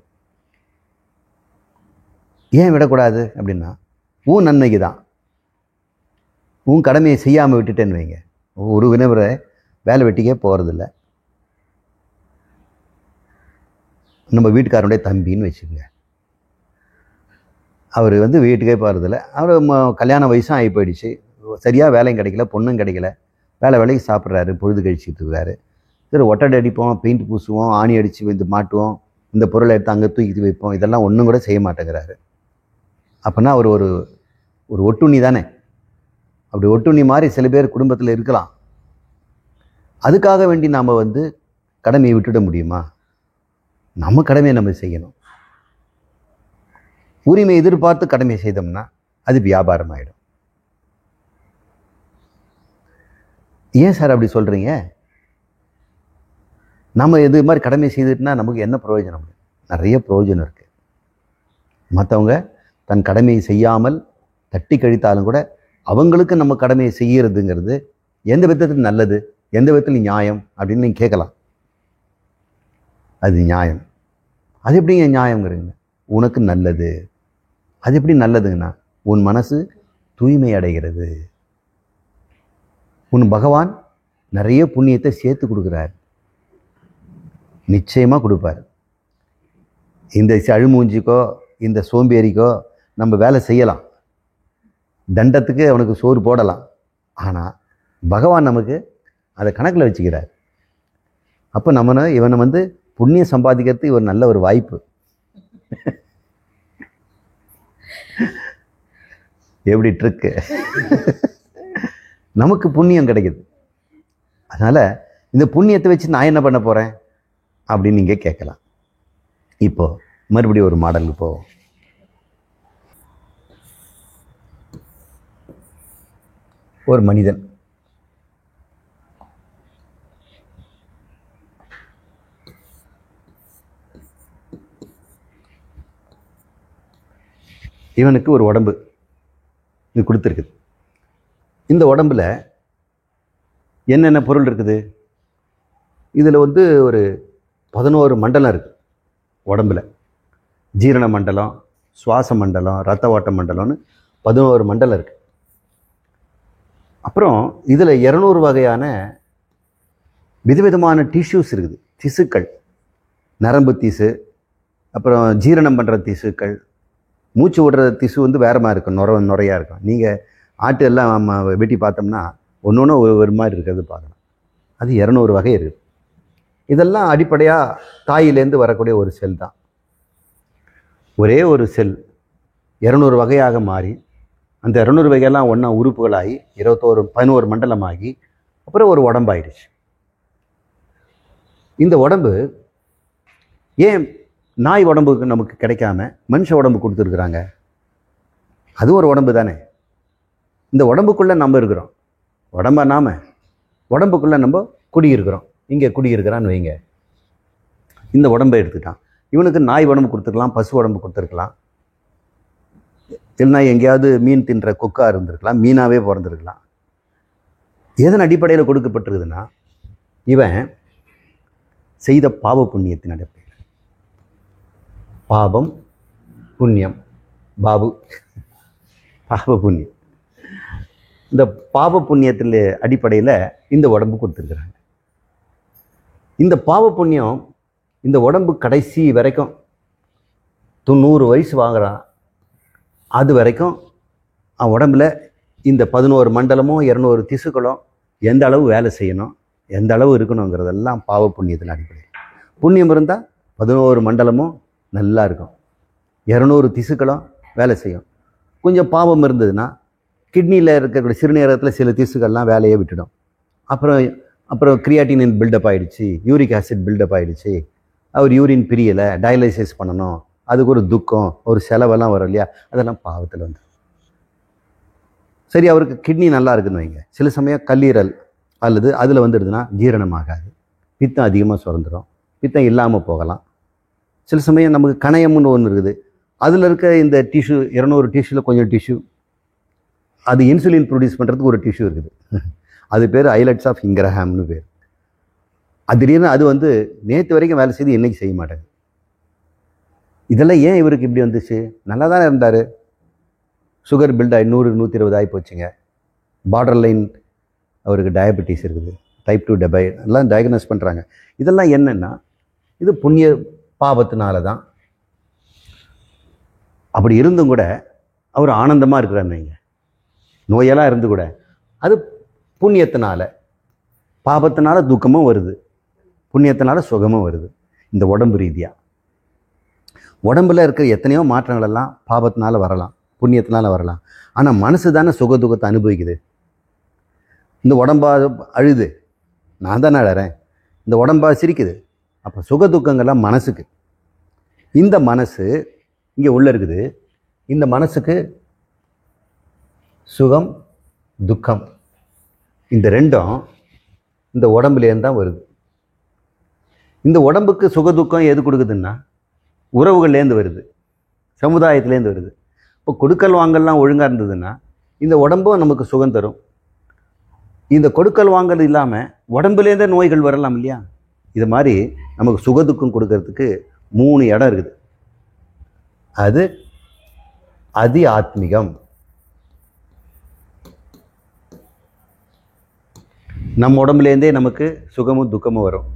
ஏன் விடக்கூடாது அப்படின்னா உன் நன்மைக்கு தான். உன் கடமையை செய்யாமல் விட்டுட்டேன்னு வைங்க, ஒரு வினவரை வேலை வெட்டிக்கே போகிறதில்ல. நம்ம வீட்டுக்காரனுடைய தம்பின்னு வச்சுக்கோங்க, அவர் வந்து வீட்டுக்கே போகிறதில்ல. அவர் கல்யாண வயசும் ஆகி போயிடுச்சு, சரியாக வேலையும் கிடைக்கல, பொண்ணும் கிடைக்கல, வேலைக்கு சாப்பிட்றாரு, பொழுது கழிச்சிட்டு இருக்காரு. சரி, ஒட்டடை அடிப்போம், பெயிண்ட் பூசுவோம், ஆணி அடித்து வந்து மாட்டுவோம், இந்த பொருளை எடுத்து அங்கே தூக்கி வைப்போம், இதெல்லாம் ஒன்றும் கூட செய்ய மாட்டேங்கிறாரு. அப்போனா அவர் ஒரு ஒட்டுண்ணி தானே. அப்படி ஒட்டுண்ணி மாதிரி சில பேர் குடும்பத்தில் இருக்கலாம். அதுக்காக வேண்டி நாம் வந்து கடமையை விட்டுட முடியுமா? நம்ம கடமையை நம்ம செய்யணும். உரிமை எதிர்பார்த்து கடமையை செய்தோம்னா அது வியாபாரம் ஆகிடும். ஏன் சார் அப்படி சொல்கிறீங்க? நம்ம இது மாதிரி கடமை செய்துட்டுனா நமக்கு என்ன பிரயோஜனம்? நிறைய பிரயோஜனம் இருக்குது. மற்றவங்க தன் கடமையை செய்யாமல் தட்டி கழித்தாலும் கூட அவங்களுக்கு நம்ம கடமையை செய்கிறதுங்கிறது எந்த விதத்தில் நல்லது, எந்த விதத்தில் நியாயம் அப்படின்னு நீங்கள் கேட்கலாம். அது நியாயம். அது எப்படிங்க நியாயங்கிறீங்க? உனக்கு நல்லது. அது எப்படி நல்லதுங்கன்னா உன் மனசு தூய்மை அடைகிறது, உன் பகவான் நிறைய புண்ணியத்தை சேர்த்து கொடுக்குறார். நிச்சயமாக கொடுப்பார். இந்த அழுமூஞ்சிக்கோ இந்த சோம்பேறிக்கோ நம்ம வேலை செய்யலாம், தண்டத்துக்கு அவனுக்கு சோறு போடலாம். ஆனால் பகவான் நமக்கு அதை கணக்கில் வச்சுக்கிறார். அப்போ இவனை வந்து புண்ணியம் சம்பாதிக்கிறதுக்கு ஒரு நல்ல ஒரு வாய்ப்பு. எப்படி ட்ரிக்கு, நமக்கு புண்ணியம் கிடைக்குது. அதனால் இந்த புண்ணியத்தை வச்சு நான் என்ன பண்ண போகிறேன் அப்படின்னு நீங்கள் கேட்கலாம். இப்போ மறுபடியும் ஒரு மாடலுக்கு போவோம். ஒரு மனிதன் இவனுக்கு ஒரு உடம்பு இது கொடுத்துருக்குது. இந்த உடம்புல என்னென்ன பொருள் இருக்குது? இதில் வந்து ஒரு 11 மண்டலம் இருக்குது உடம்புல. ஜீரண மண்டலம், சுவாச மண்டலம், இரத்த ஓட்ட மண்டலம்னு 11 மண்டலம் இருக்குது. அப்புறம் இதில் 200 வகையான விதவிதமான டிஷ்யூஸ் இருக்குது, திசுக்கள். நரம்பு திசு, அப்புறம் ஜீரணம் பண்ணுற திசுக்கள், மூச்சு விடுற திசு வந்து வேறு மாதிரி இருக்கும், நுறையாக இருக்கும். நீங்கள் ஆட்டு எல்லாம் வெட்டி பார்த்தோம்னா ஒன்று ஒரு மாதிரி இருக்கிறது பார்க்கலாம். அது 200 வகை இருக்குது. இதெல்லாம் அடிப்படையாக தாயிலேருந்து வரக்கூடிய ஒரு செல் தான். ஒரே ஒரு செல் 200 வகையாக மாறி அந்த 200 வகையெல்லாம் ஒன்றா உறுப்புகளாகி 11 மண்டலமாகி அப்புறம் ஒரு உடம்பாயிடுச்சு. இந்த உடம்பு ஏன் நாய் உடம்புக்கு நமக்கு கிடைக்காம மனுஷ உடம்பு கொடுத்துருக்குறாங்க? அது ஒரு உடம்பு தானே. இந்த உடம்புக்குள்ளே நம்ம இருக்கிறோம். உடம்புக்குள்ளே நம்ம குடியிருக்கிறோம். இங்கே குடியிருக்கிறான்னு வைங்க. இந்த உடம்பை எடுத்துட்டான். இவனுக்கு நாய் உடம்பு கொடுத்துருக்கலாம், பசு உடம்பு கொடுத்துருக்கலாம், இல்லைனா எங்கேயாவது மீன் தின்ற கொக்காக இருந்திருக்கலாம், மீனாகவே பிறந்திருக்கலாம். எதன் அடிப்படையில் கொடுக்கப்பட்டிருக்குதுன்னா இவன் செய்த பாவ புண்ணியத்தின் அடிப்படையில். பாபம் புண்ணியம், பாபு பாப புண்ணியம். இந்த பாப புண்ணியத்தில் அடிப்படையில் இந்த உடம்பு கொடுத்துருக்குறாங்க. இந்த பாவ புண்ணியம் இந்த உடம்பு கடைசி வரைக்கும் 90 வயசு வாங்குறான். அது வரைக்கும் அவன் உடம்புல இந்த 11 மண்டலமும் 200 திசுக்களும் எந்த அளவு வேலை செய்யணும், எந்த அளவு இருக்கணுங்கிறதெல்லாம் பாவ புண்ணியத்தில் அடிப்படையில். புண்ணியம் இருந்தால் 11 மண்டலமும் நல்லா இருக்கும், 200 திசுக்களும் வேலை செய்யும். கொஞ்சம் பாவம் இருந்ததுன்னா கிட்னியில் இருக்கக்கூடிய சிறுநீரகத்தில் சில திசுக்கள்லாம் வேலையை விட்டுடும். அப்புறம் கிரியாட்டினின் பில்டப் ஆகிடுச்சு, யூரிக் ஆசிட் பில்டப் ஆகிடுச்சு, அவர் யூரின் பிரியலை, டயாலிசிஸ் பண்ணணும், அதுக்கு ஒரு துக்கம், ஒரு செலவெல்லாம் வரும் இல்லையா, அதெல்லாம் பாவத்தில் வந்து. சரி, அவருக்கு கிட்னி நல்லா இருக்குன்னு வைங்க, சில சமயம் கல்லீரல் அல்லது அதில் வந்துடுதுன்னா ஜீரணமாகாது, பித்தம் அதிகமாக சுரந்துடும், பித்தம் இல்லாமல் போகலாம். சில சமயம் நமக்கு கணையம்னு ஒன்று இருக்குது, அதில் இருக்க இந்த டிஷ்யூ 200 டிஷ்யூவில் கொஞ்சம் டிஷ்யூ அது இன்சுலின் ப்ரொடியூஸ் பண்ணுறதுக்கு ஒரு டிஷ்யூ இருக்குது. அது பேர் ஐலட்ஸ் ஆஃப் இங்கிரஹாம்னு பேர். திடீர்னு அது வந்து நேற்று வரைக்கும் வேலை செய்து இன்றைக்கி செய்ய மாட்டேங்க. இதெல்லாம் ஏன் இவருக்கு இப்படி வந்துச்சு? நல்லா தானே இருந்தார். சுகர் பில்ட் ஆகி 100-120 ஆகி போச்சுங்க. பார்டர் லைன் அவருக்கு டயபெட்டிஸ் இருக்குது, டைப் 2 எல்லாம் டயக்னோஸ் பண்ணுறாங்க. இதெல்லாம் என்னென்னா இது புண்ணிய பாவத்தினால தான். அப்படி இருந்தும் கூட அவர் ஆனந்தமாக இருக்கிறான்னு வைங்க, நோயெல்லாம் இருந்து கூட அது புண்ணியத்தினால. பாபத்தினால துக்கமும் வருது, புண்ணியத்தினால சுகமும் வருது. இந்த உடம்பு ரீதியாக உடம்புல இருக்கிற எத்தனையோ மாற்றங்கள் எல்லாம் பாபத்தினால வரலாம், புண்ணியத்தினால வரலாம். ஆனால் மனசு தானே சுக துக்கத்தை அனுபவிக்குது. இந்த உடம்பா அழுது, நான் தானே அழறேன், இந்த உடம்பா சிரிக்குது. அப்போ சுக துக்கங்கள்லாம் மனசுக்கு. இந்த மனசு இங்கே உள்ளே இருக்குது. இந்த மனசுக்கு சுகம் துக்கம் இந்த ரெண்டும் இந்த உடம்புலேருந்து தான் வருது. இந்த உடம்புக்கு சுக துக்கம் எது கொடுக்குதுன்னா உறவுகள்லேருந்து வருது, சமுதாயத்துலேருந்து வருது. இப்போ கொடுக்கல் வாங்கல்லாம் ஒழுங்காக இருந்ததுன்னா இந்த உடம்பும் நமக்கு சுகம் தரும். இந்த கொடுக்கல் வாங்கல் இல்லாமல் உடம்புலேருந்தே நோய்கள் வரலாம் இல்லையா? இது மாதிரி நமக்கு சுகதுக்கம் கொடுக்கறதுக்கு 3 இடம் இருக்குது. அது அதி ஆத்மிகம். நம்ம உடம்புலேருந்தே நமக்கு சுகமும் துக்கமும் வரும்.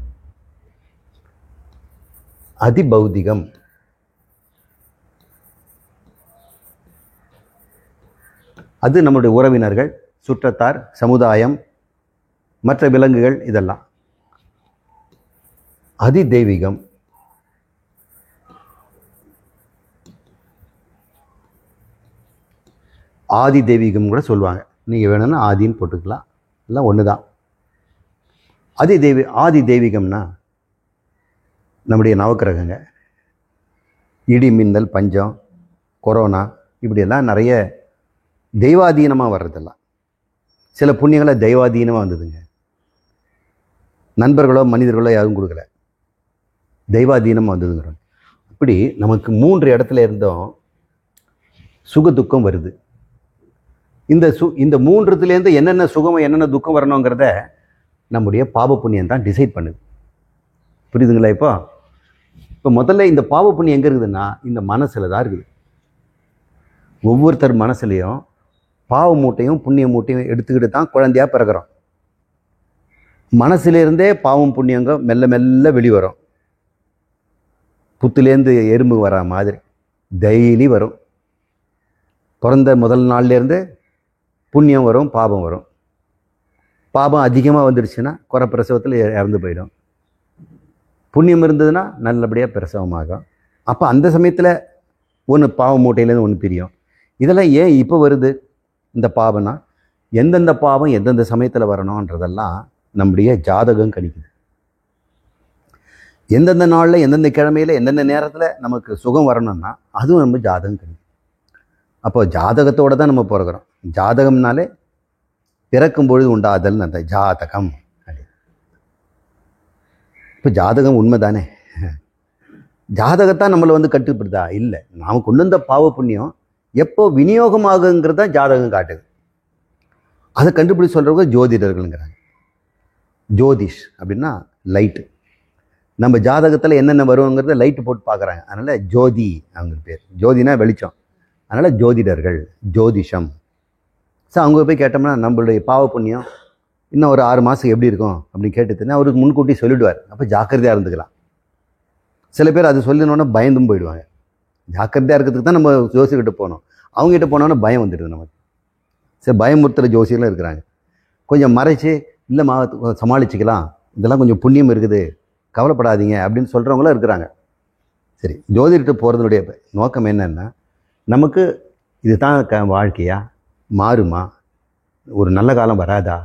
அதிபௌதிகம். அது நம்முடைய உறவினர்கள், சுற்றத்தார், சமுதாயம், மற்ற விலங்குகள், இதெல்லாம். அதிதெய்வீகம். ஆதி தெய்வீகம் கூட சொல்லுவாங்க. நீங்கள் வேணும்னா ஆதின்னு போட்டுக்கலாம், எல்லாம் ஒன்று தான். ஆதி தெய்வீகம்னா நம்முடைய நவக்கிரகங்க, இடி மின்னல், பஞ்சம், கொரோனா, இப்படியெல்லாம் நிறைய தெய்வாதீனமாக வர்றதெல்லாம். சில புண்ணியங்களை தெய்வாதீனமாக வந்ததுங்க. நண்பர்களோ மனிதர்களோ யாரும் கொடுக்கல, தெய்வாதீனமாக வந்ததுங்கிறோம். அப்படி நமக்கு 3 இடத்துல இருந்தும் சுக துக்கம் வருது. இந்த 3த்துலேருந்து என்னென்ன சுகம் என்னென்ன துக்கம் வரணுங்கிறத நம்முடைய பாவ புண்ணியம் தான் டிசைட் பண்ணுது. புரியுதுங்களா? இப்போ முதல்ல இந்த பாவ புண்ணியம் எங்கே இருக்குதுன்னா இந்த மனசில் தான் இருக்குது. ஒவ்வொருத்தர் மனசுலையும் பாவ மூட்டையும் புண்ணிய மூட்டையும் எடுத்துக்கிட்டு தான் குழந்தையாக பிறக்கிறோம். மனசுலேருந்தே பாவம் புண்ணியங்க மெல்ல மெல்ல வெளிவரும். புத்துலேருந்து எறும்பு வரா மாதிரி டெய்லி வரும். பிறந்த முதல் நாள்லேருந்து புண்ணியம் வரும், பாபம் வரும். பாபம் அதிகமாக வந்துடுச்சுன்னா குறை பிரசவத்தில் இறந்து போயிடும். புண்ணியம் இருந்ததுன்னா நல்லபடியாக பிரசவமாகும். அப்போ அந்த சமயத்தில் ஒன்று பாவ மூட்டையிலேருந்து ஒன்று பிரியும். இதெல்லாம் ஏன் இப்போ வருது இந்த பாவம்னா, எந்தெந்த பாவம் எந்தெந்த சமயத்தில் வரணுன்றதெல்லாம் நம்முடைய ஜாதகம் கணிக்குது. எந்தெந்த நாளில் எந்தெந்த கிழமையில் எந்தெந்த நேரத்தில் நமக்கு சுகம் வரணும்னா அதுவும் நம்ம ஜாதகம் கணிக்குது. அப்போ ஜாதகத்தோடு தான் நம்ம பிறக்கிறோம். ஜாதகம்னாலே பிறக்கும் பொழுது உண்டாதல் அந்த ஜாதகம். இப்போ ஜாதகம் உண்மை தானே? ஜாதகத்தான் நம்மளை கட்டுப்படுதா? இல்லை. நாம் கொண்டு வந்த பாவ புண்ணியம் எப்போ விநியோகமாகுங்கிறது தான் ஜாதகம் காட்டுது. அதை கண்டுபிடிச்சு சொல்கிறவங்க ஜோதிடர்கள்ங்கிறாங்க. ஜோதிஷ் அப்படின்னா லைட்டு. நம்ம ஜாதகத்தில் என்னென்ன வருங்கிறத லைட்டு போட்டு பார்க்குறாங்க. அதனால் ஜோதி அவங்க பேர். ஜோதினா வெளிச்சம். அதனால் ஜோதிடர்கள், ஜோதிஷம். ஸோ அவங்க போய் கேட்டோம்னா நம்மளுடைய பாவ புண்ணியம் இன்னும் ஒரு 6 மாதம் எப்படி இருக்கும் அப்படின்னு கேட்டுதுன்னா அவருக்கு முன்கூட்டி சொல்லிவிடுவார். அப்போ ஜாக்கிரதையாக இருந்துக்கலாம். சில பேர் அது சொல்லினோன்னா பயந்தும் போயிடுவாங்க. ஜாக்கிரதையாக இருக்கிறதுக்கு தான் நம்ம ஜோசியர்கிட்ட போனோம். அவங்ககிட்ட போனோன்னா பயம் வந்துடுது நமக்கு. சரி, பயமுறுத்துகிற ஜோசியர்லாம் இருக்கிறாங்க. கொஞ்சம் மறைச்சி இல்லைம்மா சமாளிச்சுக்கலாம், இதெல்லாம் கொஞ்சம் புண்ணியம் இருக்குது, கவலைப்படாதீங்க அப்படின்னு சொல்கிறவங்களும் இருக்கிறாங்க. சரி, ஜோதிடர்கிட்ட போகிறதுனுடைய நோக்கம் என்னன்னா, நமக்கு இது தான் வாழ்க்கையா, மாறுமா, ஒரு நல்ல காலம் வராதா,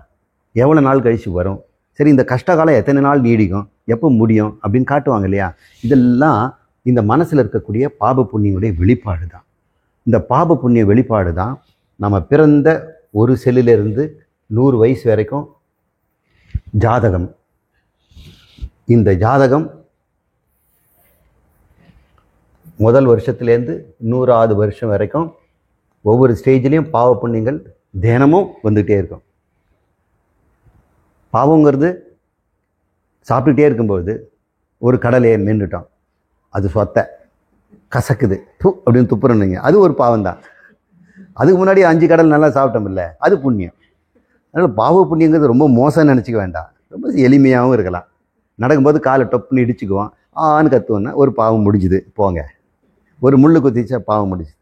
எவ்வளோ நாள் கழித்து வரும், சரி இந்த கஷ்ட காலம் எத்தனை நாள் நீடிக்கும், எப்போ முடியும் அப்படின்னு காட்டுவாங்க இல்லையா? இதெல்லாம் இந்த மனசில் இருக்கக்கூடிய பாப புண்ணியனுடைய வெளிப்பாடு தான். இந்த பாப புண்ணிய வெளிப்பாடு தான் நம்ம பிறந்த ஒரு செல்லிலிருந்து 100 வயசு வரைக்கும் ஜாதகம். இந்த ஜாதகம் முதல் வருஷத்துலேருந்து 100வது வருஷம் வரைக்கும் ஒவ்வொரு ஸ்டேஜ்லேயும் பாவ புண்ணியங்கள் தினமும் வந்துக்கிட்டே இருக்கும். பாவங்கிறது சாப்பிட்டுக்கிட்டே இருக்கும்போது ஒரு கடலையை மென்னுட்டோம், அது சொத்தை கசக்குது, அப்படின்னு துப்புறணுங்க, அது ஒரு பாவம் தான். அதுக்கு முன்னாடி 5 கடல் நல்லா சாப்பிட்டோம் இல்லை, அது புண்ணியம். அதனால் பாவ புண்ணியங்கிறது ரொம்ப மோசம்னு நினச்சிக்க வேண்டாம், ரொம்ப எளிமையாகவும் இருக்கலாம். நடக்கும்போது காலை டொப்புன்னு இடிச்சுக்குவோம், ஆன்னு கத்துவோன்னா ஒரு பாவம் முடிஞ்சுது போங்க. ஒரு முள்ளு குத்திச்சா பாவம் முடிஞ்சுது.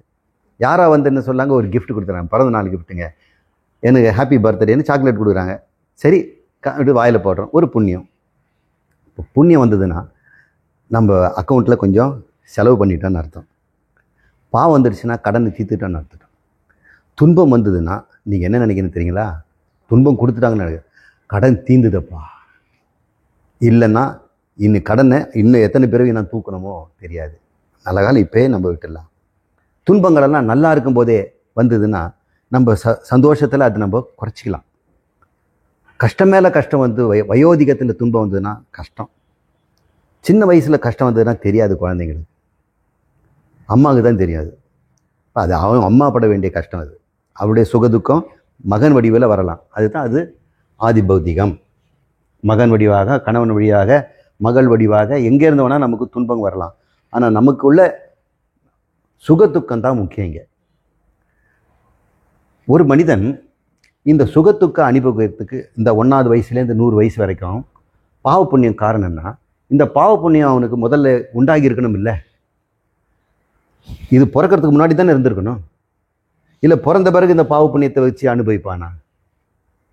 யாராக என்ன சொல்லாங்க, ஒரு கிஃப்ட் கொடுத்துறாங்க, பிறந்த நாள் கிஃப்ட்டுங்க, எனக்கு ஹாப்பி பர்த்டேன்னு சாக்லேட் கொடுக்குறாங்க. சரி, இப்படி வாயில் போடுறோம், ஒரு புண்ணியம். இப்போ புண்ணியம் வந்ததுன்னா நம்ம அக்கௌண்ட்டில் கொஞ்சம் செலவு பண்ணிட்டோன்னு அர்த்தம். பாவம் வந்துடுச்சுன்னா கடனை தீர்த்துட்டோன்னு அர்த்தம். துன்பம் வந்ததுன்னா நீங்கள் என்ன நினைக்கிறீங்க தெரியுங்களா? துன்பம் கொடுத்துட்டாங்கன்னு நினைக்கிறேன், கடன் தீந்துதப்பா, இல்லைன்னா இன்னும் கடனை இன்னும் எத்தனை பிறவி நான் தூக்கணுமோ தெரியாது, நல்ல காலம் இப்போயே நம்ம விட்டுடலாம். துன்பங்களெல்லாம் நல்லா இருக்கும்போதே வந்ததுன்னா நம்ம சந்தோஷத்தில் அதை நம்ம குறைச்சிக்கலாம். கஷ்டம் மேலே கஷ்டம் வந்து வயோதிகத்தில் துன்பம் வந்ததுன்னா கஷ்டம். சின்ன வயசில் கஷ்டம் வந்ததுன்னா தெரியாது குழந்தைங்களுக்கு, அம்மாவுக்கு தான் தெரியாது. அது அவன் அம்மா பட வேண்டிய கஷ்டம். அது அவருடைய சுகதுக்கம் மகன் வடிவில் வரலாம். அதுதான் அது ஆதி பௌத்திகம். மகன் வடிவாக, கணவன் வழியாக, மகள் வடிவாக எங்கே இருந்து வேணால் நமக்கு துன்பம் வரலாம். ஆனால் நமக்கு உள்ள சுகத்துக்கம் தான் முக்கியம். இங்கே ஒரு மனிதன் இந்த சுகத்துக்க அனுபவத்துக்கு இந்த 1வது வயசுலேருந்து 100 வயசு வரைக்கும் பாவ புண்ணியம் காரணம்னா இந்த பாவ புண்ணியம் அவனுக்கு முதல்ல உண்டாகி இருக்கணும் இல்லை? இது பிறக்கிறதுக்கு முன்னாடி தானே இருந்திருக்கணும். இல்லை பிறந்த பிறகு இந்த பாவ புண்ணியத்தை வச்சு அனுபவிப்பானா?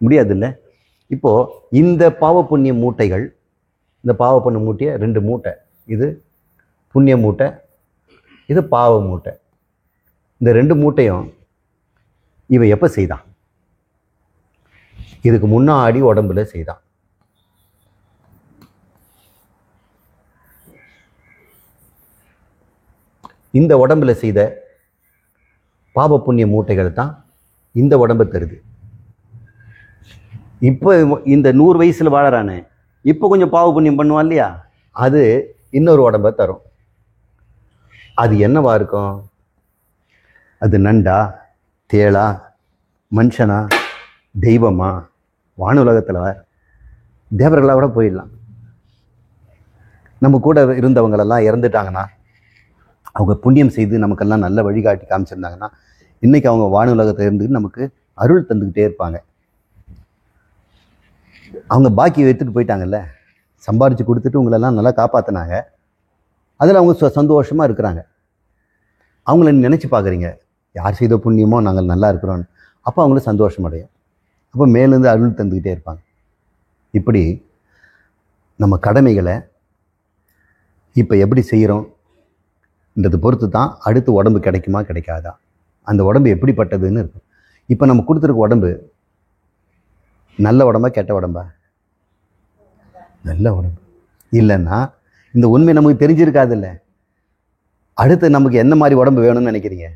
முடியாது இல்லை? இப்போது இந்த பாவ புண்ணிய மூட்டைகள், இந்த பாவ புண்ணிய மூட்டையை 2 மூட்டை, இது புண்ணிய மூட்டை, இது பாவ மூட்டை. இந்த 2 மூட்டையும் இவன் எப்போ செய்தான்? இதுக்கு முன்னாடி உடம்புல செய்தான். இந்த உடம்புல செய்த பாவ புண்ணிய மூட்டைகள் தான் இந்த உடம்பை தருது. இப்போ இந்த 100 வயசில் வாழறானே, இப்போ கொஞ்சம் பாவ புண்ணியம் பண்ணுவான் இல்லையா, அது இன்னொரு உடம்பை தரும். அது என்னவா இருக்கும்? அது நண்டா, தேளா, மனுஷனா, தெய்வமா? வானுலகத்தில் தேவர்களாக கூட போயிடலாம். நம்ம கூட இருந்தவங்களெல்லாம் இறந்துட்டாங்கன்னா, அவங்க புண்ணியம் செய்து நமக்கெல்லாம் நல்ல வழிகாட்டி காமிச்சிருந்தாங்கன்னா, இன்றைக்கி அவங்க வானுலகத்தை இருந்துட்டு நமக்கு அருள் தந்துக்கிட்டே இருப்பாங்க. அவங்க பாக்கி எடுத்துகிட்டு போயிட்டாங்கல்ல, சம்பாரித்து கொடுத்துட்டு உங்களெல்லாம் நல்லா காப்பாற்றினாங்க. அதில் அவங்க சந்தோஷமாக இருக்கிறாங்க. அவங்கள நினச்சி பார்க்குறீங்க, யார் செய்த புண்ணியமோ நாங்கள் நல்லா இருக்கிறோன்னு. அப்போ அவங்களும் சந்தோஷம் அடையும். அப்போ மேலேருந்து அருள் தந்துக்கிட்டே இருப்பாங்க. இப்படி நம்ம கடமைகளை இப்போ எப்படி செய்கிறோம்ன்றதை பொறுத்து தான் அடுத்து உடம்பு கிடைக்குமா கிடைக்காதா, அந்த உடம்பு எப்படிப்பட்டதுன்னு இருக்கும். இப்போ நம்ம கொடுத்துருக்க உடம்பு நல்ல உடம்பா கெட்ட உடம்பா? நல்ல உடம்பு இல்லைன்னா இந்த உண்மை நமக்கு தெரிஞ்சிருக்காது இல்லை. அடுத்து நமக்கு என்ன மாதிரி உடம்பு வேணும்னு நினைக்கிறீங்க?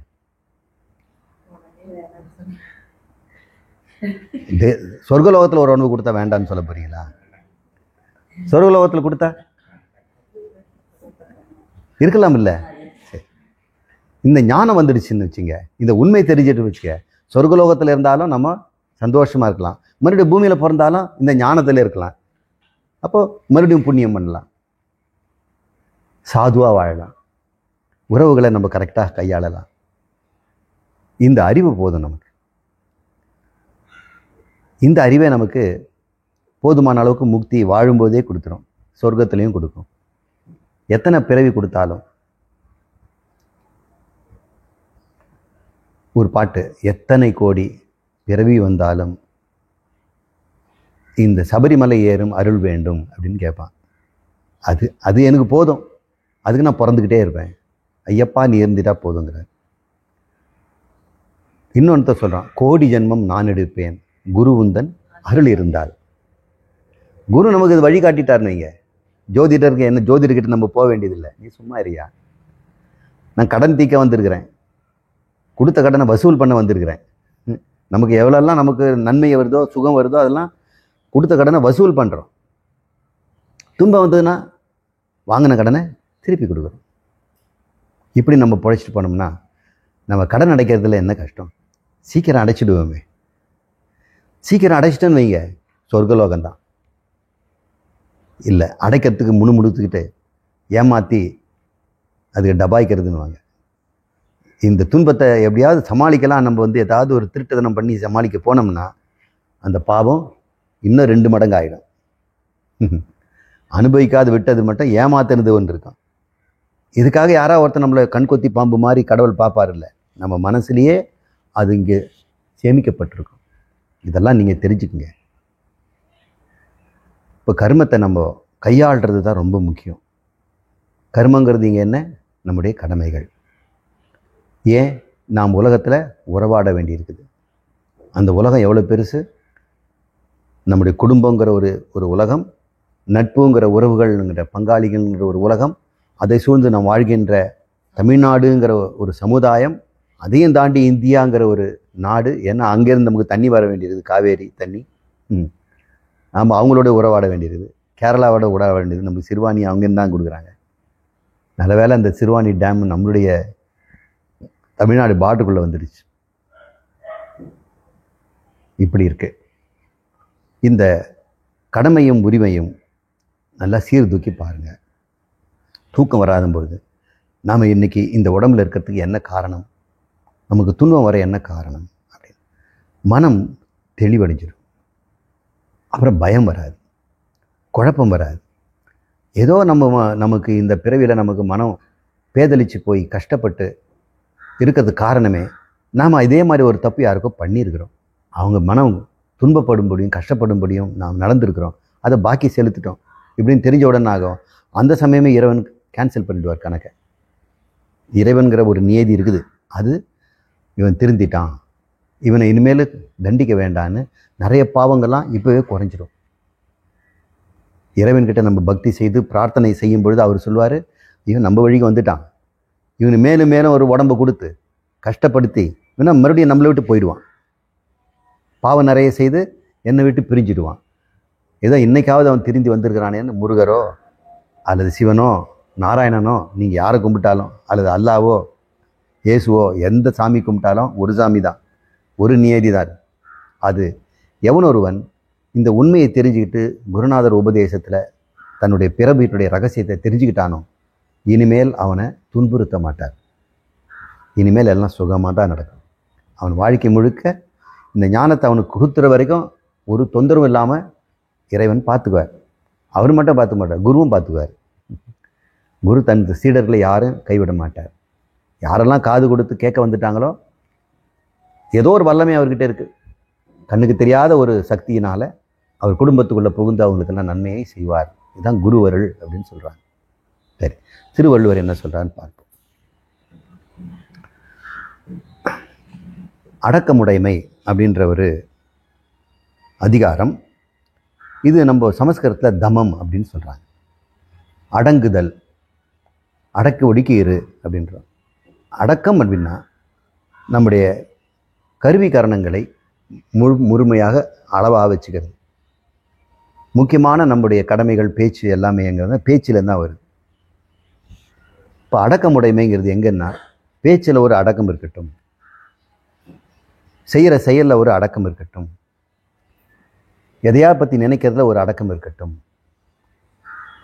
சொர்க்கலோகத்தில் ஒரு உடம்பு கொடுத்தா வேண்டான்னு சொல்ல போறீங்களா? சொர்க்கலோகத்தில் கொடுத்தா இருக்கலாம் இல்லை? சரி, இந்த ஞானம் வந்துடுச்சுன்னு வச்சுங்க, இந்த உண்மை தெரிஞ்சிட்டு வச்சுக்க, சொர்க்கலோகத்தில் இருந்தாலும் நம்ம சந்தோஷமாக இருக்கலாம், மறுபடியும் பூமியில் பிறந்தாலும் இந்த ஞானத்தில் இருக்கலாம். அப்போ மறுபடியும் புண்ணியம் பண்ணலாம், சாதுவாக வாழலாம், உறவுகளை நம்ம கரெக்டாக கையாளலாம். இந்த அறிவு போதும் நமக்கு. இந்த அறிவே நமக்கு போதுமான அளவுக்கு முக்தி வாழும்போதே கொடுத்துரும், சொர்க்கத்திலையும் கொடுக்கும். எத்தனை பிறவி கொடுத்தாலும். ஒரு பாட்டு, எத்தனை கோடி பிறவி வந்தாலும் இந்த சபரிமலை ஏறும் அருள் வேண்டும் அப்படின்னு கேட்பான். அது எனக்கு போதும், அதுக்கு நான் பிறந்துக்கிட்டே இருப்பேன், ஐயப்பா நீ இருந்துட்டா போதுங்கிறார். இன்னொன்று சொல்கிறான், கோடி ஜென்மம் நான் எடுப்பேன் குரு உந்தன் அருள் இருந்தால். குரு நமக்கு இது வழி காட்டிட்டார். நீங்கள் ஜோதிடருக்கு என்ன, ஜோதிடர்கிட்ட நம்ம போக வேண்டியதில்லை. நீ சும்மா இருக்கியா, நான் கடன் தீக்க வந்திருக்கிறேன், கொடுத்த கடனை வசூல் பண்ண வந்திருக்கிறேன். நமக்கு எவ்வளோலாம் நமக்கு நன்மை வருதோ சுகம் வருதோ அதெல்லாம் கொடுத்த கடனை வசூல் பண்ணுறோம். துன்பம் வந்ததுன்னா வாங்கின கடனை திருப்பி கொடுக்குறோம். இப்படி நம்ம பிழைச்சிட்டு போனோம்னா நம்ம கடன் அடைக்கிறதுல என்ன கஷ்டம்? சீக்கிரம் அடைச்சிடுவோமே. சீக்கிரம் அடைச்சிட்டோன்னு வைங்க, சொர்க்கலோகம்தான். இல்லை அடைக்கிறதுக்கு முணுமுணுத்துக்கிட்டு ஏமாற்றி அதுக்கு டபாய்க்கிறதுன்னு வாங்க. இந்த துன்பத்தை எப்படியாவது சமாளிக்கலாம். நம்ம ஏதாவது ஒரு திருட்டுத்தனம் பண்ணி சமாளிக்க போனோம்னா அந்த பாவம் இன்னும் 2 மடங்கு ஆகிடும். அனுபவிக்காது விட்டது மட்டும் ஏமாத்துறது ஒன்று இருக்கும். இதுக்காக யாராவது ஒருத்தர் நம்மளை கண்கொத்தி பாம்பு மாதிரி கடவுள் பார்ப்பார் இல்லை, நம்ம மனசுலேயே அது இங்கே சேமிக்கப்பட்டிருக்கும். இதெல்லாம் நீங்கள் தெரிஞ்சுக்குங்க. இப்போ கர்மத்தை நம்ம கையாளுறது தான் ரொம்ப முக்கியம். கர்மங்கிறது இங்கே என்ன? நம்முடைய கடமைகள். ஏன் நாம் உலகத்தில் உறவாட வேண்டியிருக்குது. அந்த உலகம் எவ்வளோ பெருசு! நம்முடைய குடும்பங்கிற ஒரு உலகம், நட்புங்கிற உறவுகள்ங்கிற பங்காளிகள்ங்கிற ஒரு உலகம், அதை சூழ்ந்து நாம் வாழ்கின்ற தமிழ்நாடுங்கிற ஒரு சமுதாயம், அதையும் தாண்டி இந்தியாங்கிற ஒரு நாடு. ஏன்னா அங்கேருந்து நமக்கு தண்ணி வர வேண்டியது, காவேரி தண்ணி. நாம் அவங்களோட உறவாட வேண்டியது, கேரளாவோட உறவாட வேண்டியது. நமக்கு சிறுவாணி அங்கேருந்து தான் கொடுக்குறாங்க. நல்ல வேளை அந்த சிறுவாணி டேம் நம்மளுடைய தமிழ்நாடு பார்டருக்குள்ளே வந்துடுச்சு. இப்படி இருக்கு. இந்த கடமையும் உரிமையும் நல்லா சீர்தூக்கி பாருங்கள். தூக்கம் வராத பொழுது நாம் இன்றைக்கி இந்த உடம்புல இருக்கிறதுக்கு என்ன காரணம், நமக்கு துன்பம் வர என்ன காரணம் அப்படின்னு மனம் தெளிவடைஞ்சிடும். அப்புறம் பயம் வராது, குழப்பம் வராது. ஏதோ நமக்கு இந்த பிறவியில் நமக்கு மனம் பேதலிச்சு போய் கஷ்டப்பட்டு இருக்கிறதுக்கு காரணமே நாம் இதே மாதிரி ஒரு தப்பு யாருக்கோ பண்ணியிருக்கிறோம். அவங்க மனம் துன்பப்படும்படியும் கஷ்டப்படும்படியும் நாம் நடந்திருக்கிறோம். அதை பாக்கி செலுத்திட்டோம் இப்படின்னு தெரிஞ்ச உடனே ஆகும். அந்த சமயமே இறைவன் கேன்சல் பண்ணிடுவார் கணக்கை. இறைவன்கிற ஒரு நியதி இருக்குது. அது இவன் திருந்திட்டான், இவனை இனிமேல் தண்டிக்க வேண்டான்னு நிறைய பாவங்கள்லாம் இப்போவே குறைஞ்சிடும். இறைவன்கிட்ட நம்ம பக்தி செய்து பிரார்த்தனை செய்யும் பொழுது அவர் சொல்வார், இவன் நம்ம வழிக்கு வந்துட்டான், இவனு மேலும் மேலும் ஒரு உடம்பை கொடுத்து கஷ்டப்படுத்தி இவனா மறுபடியும் நம்மளை விட்டு போயிடுவான், பாவம் நிறைய செய்து என்னை விட்டு பிரிஞ்சிடுவான். ஏதோ இன்னைக்காவது அவன் திருந்தி வந்திருக்கிறானேன்னு முருகரோ அல்லது சிவனோ நாராயணனோ நீங்கள் யாரை கும்பிட்டாலும் அல்லது அல்லாவோ இயேசுவோ எந்த சாமி கும்பிட்டாலும் ஒரு சாமி தான், ஒரு நியதி தான். அது எவனொருவன் இந்த உண்மையை தெரிஞ்சுக்கிட்டு குருநாதர் உபதேசத்தில் தன்னுடைய பிறவியினுடைய ரகசியத்தை தெரிஞ்சுக்கிட்டானோ இனிமேல் அவனை துன்புறுத்த மாட்டார். இனிமேல் எல்லாம் சுகமாக தான் நடக்கும். அவன் வாழ்க்கை முழுக்க இந்த ஞானத்தை அவனுக்கு கொடுத்துற வரைக்கும் ஒரு தொந்தரவும் இல்லாமல் இறைவன் பார்த்துக்குவார். அவர் மட்டும் பார்த்துக்க மாட்டார், குருவும் பார்த்துக்குவார். குரு தன் சீடர்களை யாரும் கைவிட மாட்டார். யாரெல்லாம் காது கொடுத்து கேட்க வந்துட்டாங்களோ ஏதோ ஒரு வல்லமை அவர்கிட்ட இருக்குது. கண்ணுக்கு தெரியாத ஒரு சக்தியினால் அவர் குடும்பத்துக்குள்ளே புகுந்து அவங்களுக்கெல்லாம் நன்மையை செய்வார். இதுதான் குருவருள் அப்படின்னு சொல்கிறாங்க. சரி, திருவள்ளுவர் என்ன சொல்கிறான்னு பார்ப்போம். அடக்கமுடைமை அப்படின்ற ஒரு அதிகாரம், இது நம்ம சமஸ்கிருதத்தில் தமம் அப்படின்னு சொல்கிறாங்க. அடங்குதல், அடக்கி ஒடுக்கி இரு அப்படின்றோம். அடக்கம் அப்படின்னா நம்முடைய கருவி கரணங்களை முழுமையாக அளவாக வச்சுக்கிறது. முக்கியமான நம்முடைய கடமைகள் பேச்சு எல்லாமேங்கிறது பேச்சில் தான் வருது. இப்போ அடக்கமுடைமைங்கிறது எங்கன்னா பேச்சில் ஒரு அடக்கம் இருக்கட்டும், செய்கிற செயலில் ஒரு அடக்கம் இருக்கட்டும், எதையா பற்றி நினைக்கிறதுல ஒரு அடக்கம் இருக்கட்டும்.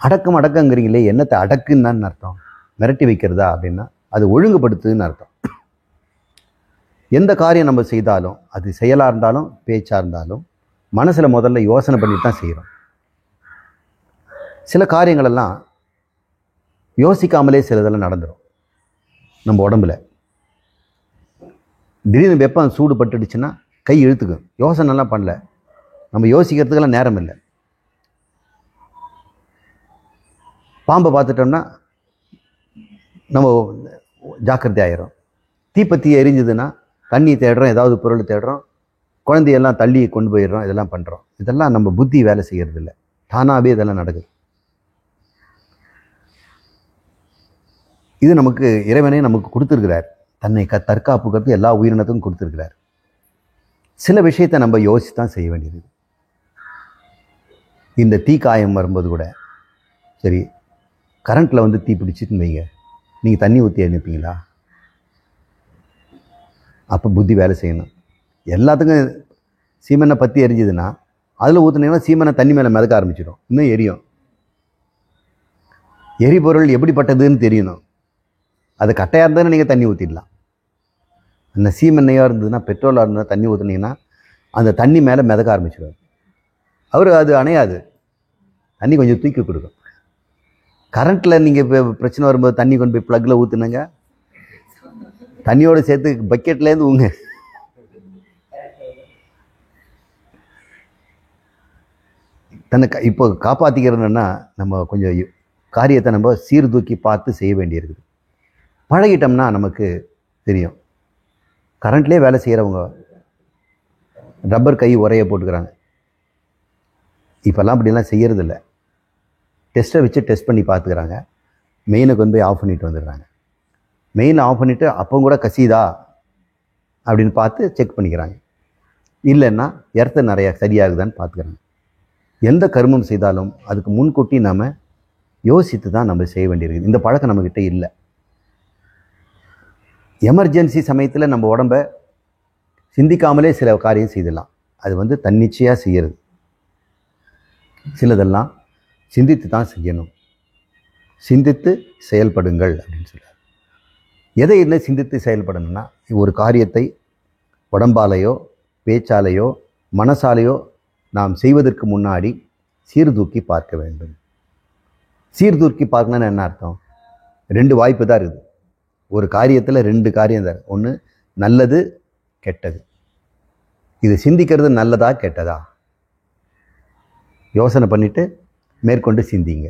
அடக்கங்கிறீங்களே, என்னத்தை அடக்குன்னு தான் அர்த்தம்? மிரட்டி வைக்கிறதா அப்படின்னா அது ஒழுங்குபடுத்துதுன்னு அர்த்தம். எந்த காரியம் நம்ம செய்தாலும், அது செயலாக இருந்தாலும் பேச்சாக இருந்தாலும், மனசில் முதல்ல யோசனை பண்ணிட்டு தான் செய்கிறோம். சில காரியங்களெல்லாம் யோசிக்காமலே சிலதெல்லாம் நடந்துடும். நம்ம உடம்புல திடீர்னு வெப்பம் சூடு பட்டுடுச்சுன்னா கை இழுத்துக்கும். யோசனைலாம் பண்ணல, நம்ம யோசிக்கிறதுக்கெல்லாம் நேரம் இல்லை. பாம்பை பார்த்துட்டோம்னா நம்ம ஜாக்கிரதை ஆயிரும். தீப்பத்தி எரிஞ்சுதுன்னா தண்ணி தேடுறோம், ஏதாவது பொருள் தேடுறோம், குழந்தையெல்லாம் தள்ளி கொண்டு போயிடுறோம், இதெல்லாம் பண்ணுறோம். இதெல்லாம் நம்ம புத்தி வேலை செய்கிறது இல்லை, தானாகவே இதெல்லாம் நடக்குது. இது நமக்கு இறைவனே நமக்கு கொடுத்துருக்கிறார். தன்னை தற்காப்புக்கிறது எல்லா உயிரினத்துக்கும் கொடுத்துருக்கிறார். சில விஷயத்தை நம்ம யோசித்து தான் செய்ய வேண்டியது. இந்த தீக்காயம் வரும்போது கூட சரி, கரண்ட்டில் வந்து தீ பிடிச்சிட்டுன்னு வைங்க, நீங்கள் தண்ணி ஊற்றி அனுப்பீங்களா? அப்போ புத்தி வேலை செய்யணும். எல்லாத்துக்கும் சீமெண்ணை பற்றி எரிஞ்சுதுன்னா அதில் ஊற்றுனீங்கன்னா சீமெண்ணை தண்ணி மேலே மிதக்க ஆரம்பிச்சிடும், இன்னும் எரியும். எரிபொருள் எப்படிப்பட்டதுன்னு தெரியணும். அது கட்டையாக இருந்தாலும் நீங்கள் தண்ணி ஊற்றிடலாம். அந்த சீமெண்ணையாக இருந்ததுன்னா, பெட்ரோலாக இருந்தால் தண்ணி ஊற்றுனீங்கன்னா அந்த தண்ணி மேலே மிதக்க ஆரம்பிச்சிடும். அது அணையாது, தண்ணி கொஞ்சம் தூக்கி கொடுக்கும். கரண்ட்டில் நீங்கள் இப்போ பிரச்சனை வரும்போது தண்ணி கொண்டு போய் ப்ளக்கில் ஊற்றுனுங்க, தண்ணியோடு சேர்த்து பக்கெட்லேருந்து ஊங்க. தன்னை இப்போ காப்பாற்றிக்கிறதுன்னா நம்ம கொஞ்சம் காரியத்தை நம்ம சீர்தூக்கி பார்த்து செய்ய வேண்டியிருக்குது. பழகிட்டோம்னா நமக்கு தெரியும். கரண்ட்லேயே வேலை செய்கிறவங்க ரப்பர் கை உரையை போட்டுக்கிறாங்க. இப்போல்லாம் அப்படிலாம் செய்கிறதில்ல. டெஸ்ட்டை வச்சு டெஸ்ட் பண்ணி பார்த்துக்கிறாங்க. மெயினை கொண்டு போய் ஆஃப் பண்ணிட்டு வந்துடுறாங்க. மெயினை ஆஃப் பண்ணிவிட்டு அப்போ கூட கசிதா அப்படின்னு பார்த்து செக் பண்ணிக்கிறாங்க. இல்லைன்னா எர்த்து நிறையா சரியாகுதான்னு பார்த்துக்கிறாங்க. எந்த கர்மம் செய்தாலும் அதுக்கு முன்கூட்டி நாம் யோசித்து தான் நம்ம செய்ய வேண்டியிருக்குது. இந்த பழக்கம் நம்மக்கிட்ட இல்லை. எமர்ஜென்சி சமயத்தில் நம்ம உடம்பை சிந்திக்காமலே சில காரியம் செய்திடலாம். அது தன்னிச்சையாக செய்கிறது. சிலதெல்லாம் சிந்தித்து தான் செய்யணும். சிந்தித்து செயல்படுங்கள் அப்படின்னு சொல்கிறார். எதை என்ன சிந்தித்து செயல்படணும்னா, ஒரு காரியத்தை உடம்பாலேயோ பேச்சாலேயோ மனசாலேயோ நாம் செய்வதற்கு முன்னாடி சீர்தூக்கி பார்க்க வேண்டும். சீர்தூக்கி பார்க்கணுன்னு என்ன அர்த்தம்? 2 வாய்ப்பு தான் இருக்குது. ஒரு காரியத்தில் 2 காரியம் தான். ஒன்று நல்லது, கெட்டது. இது சிந்திக்கிறது நல்லதா கெட்டதா யோசனை பண்ணிட்டு மேற்கொண்டு சிந்திங்க.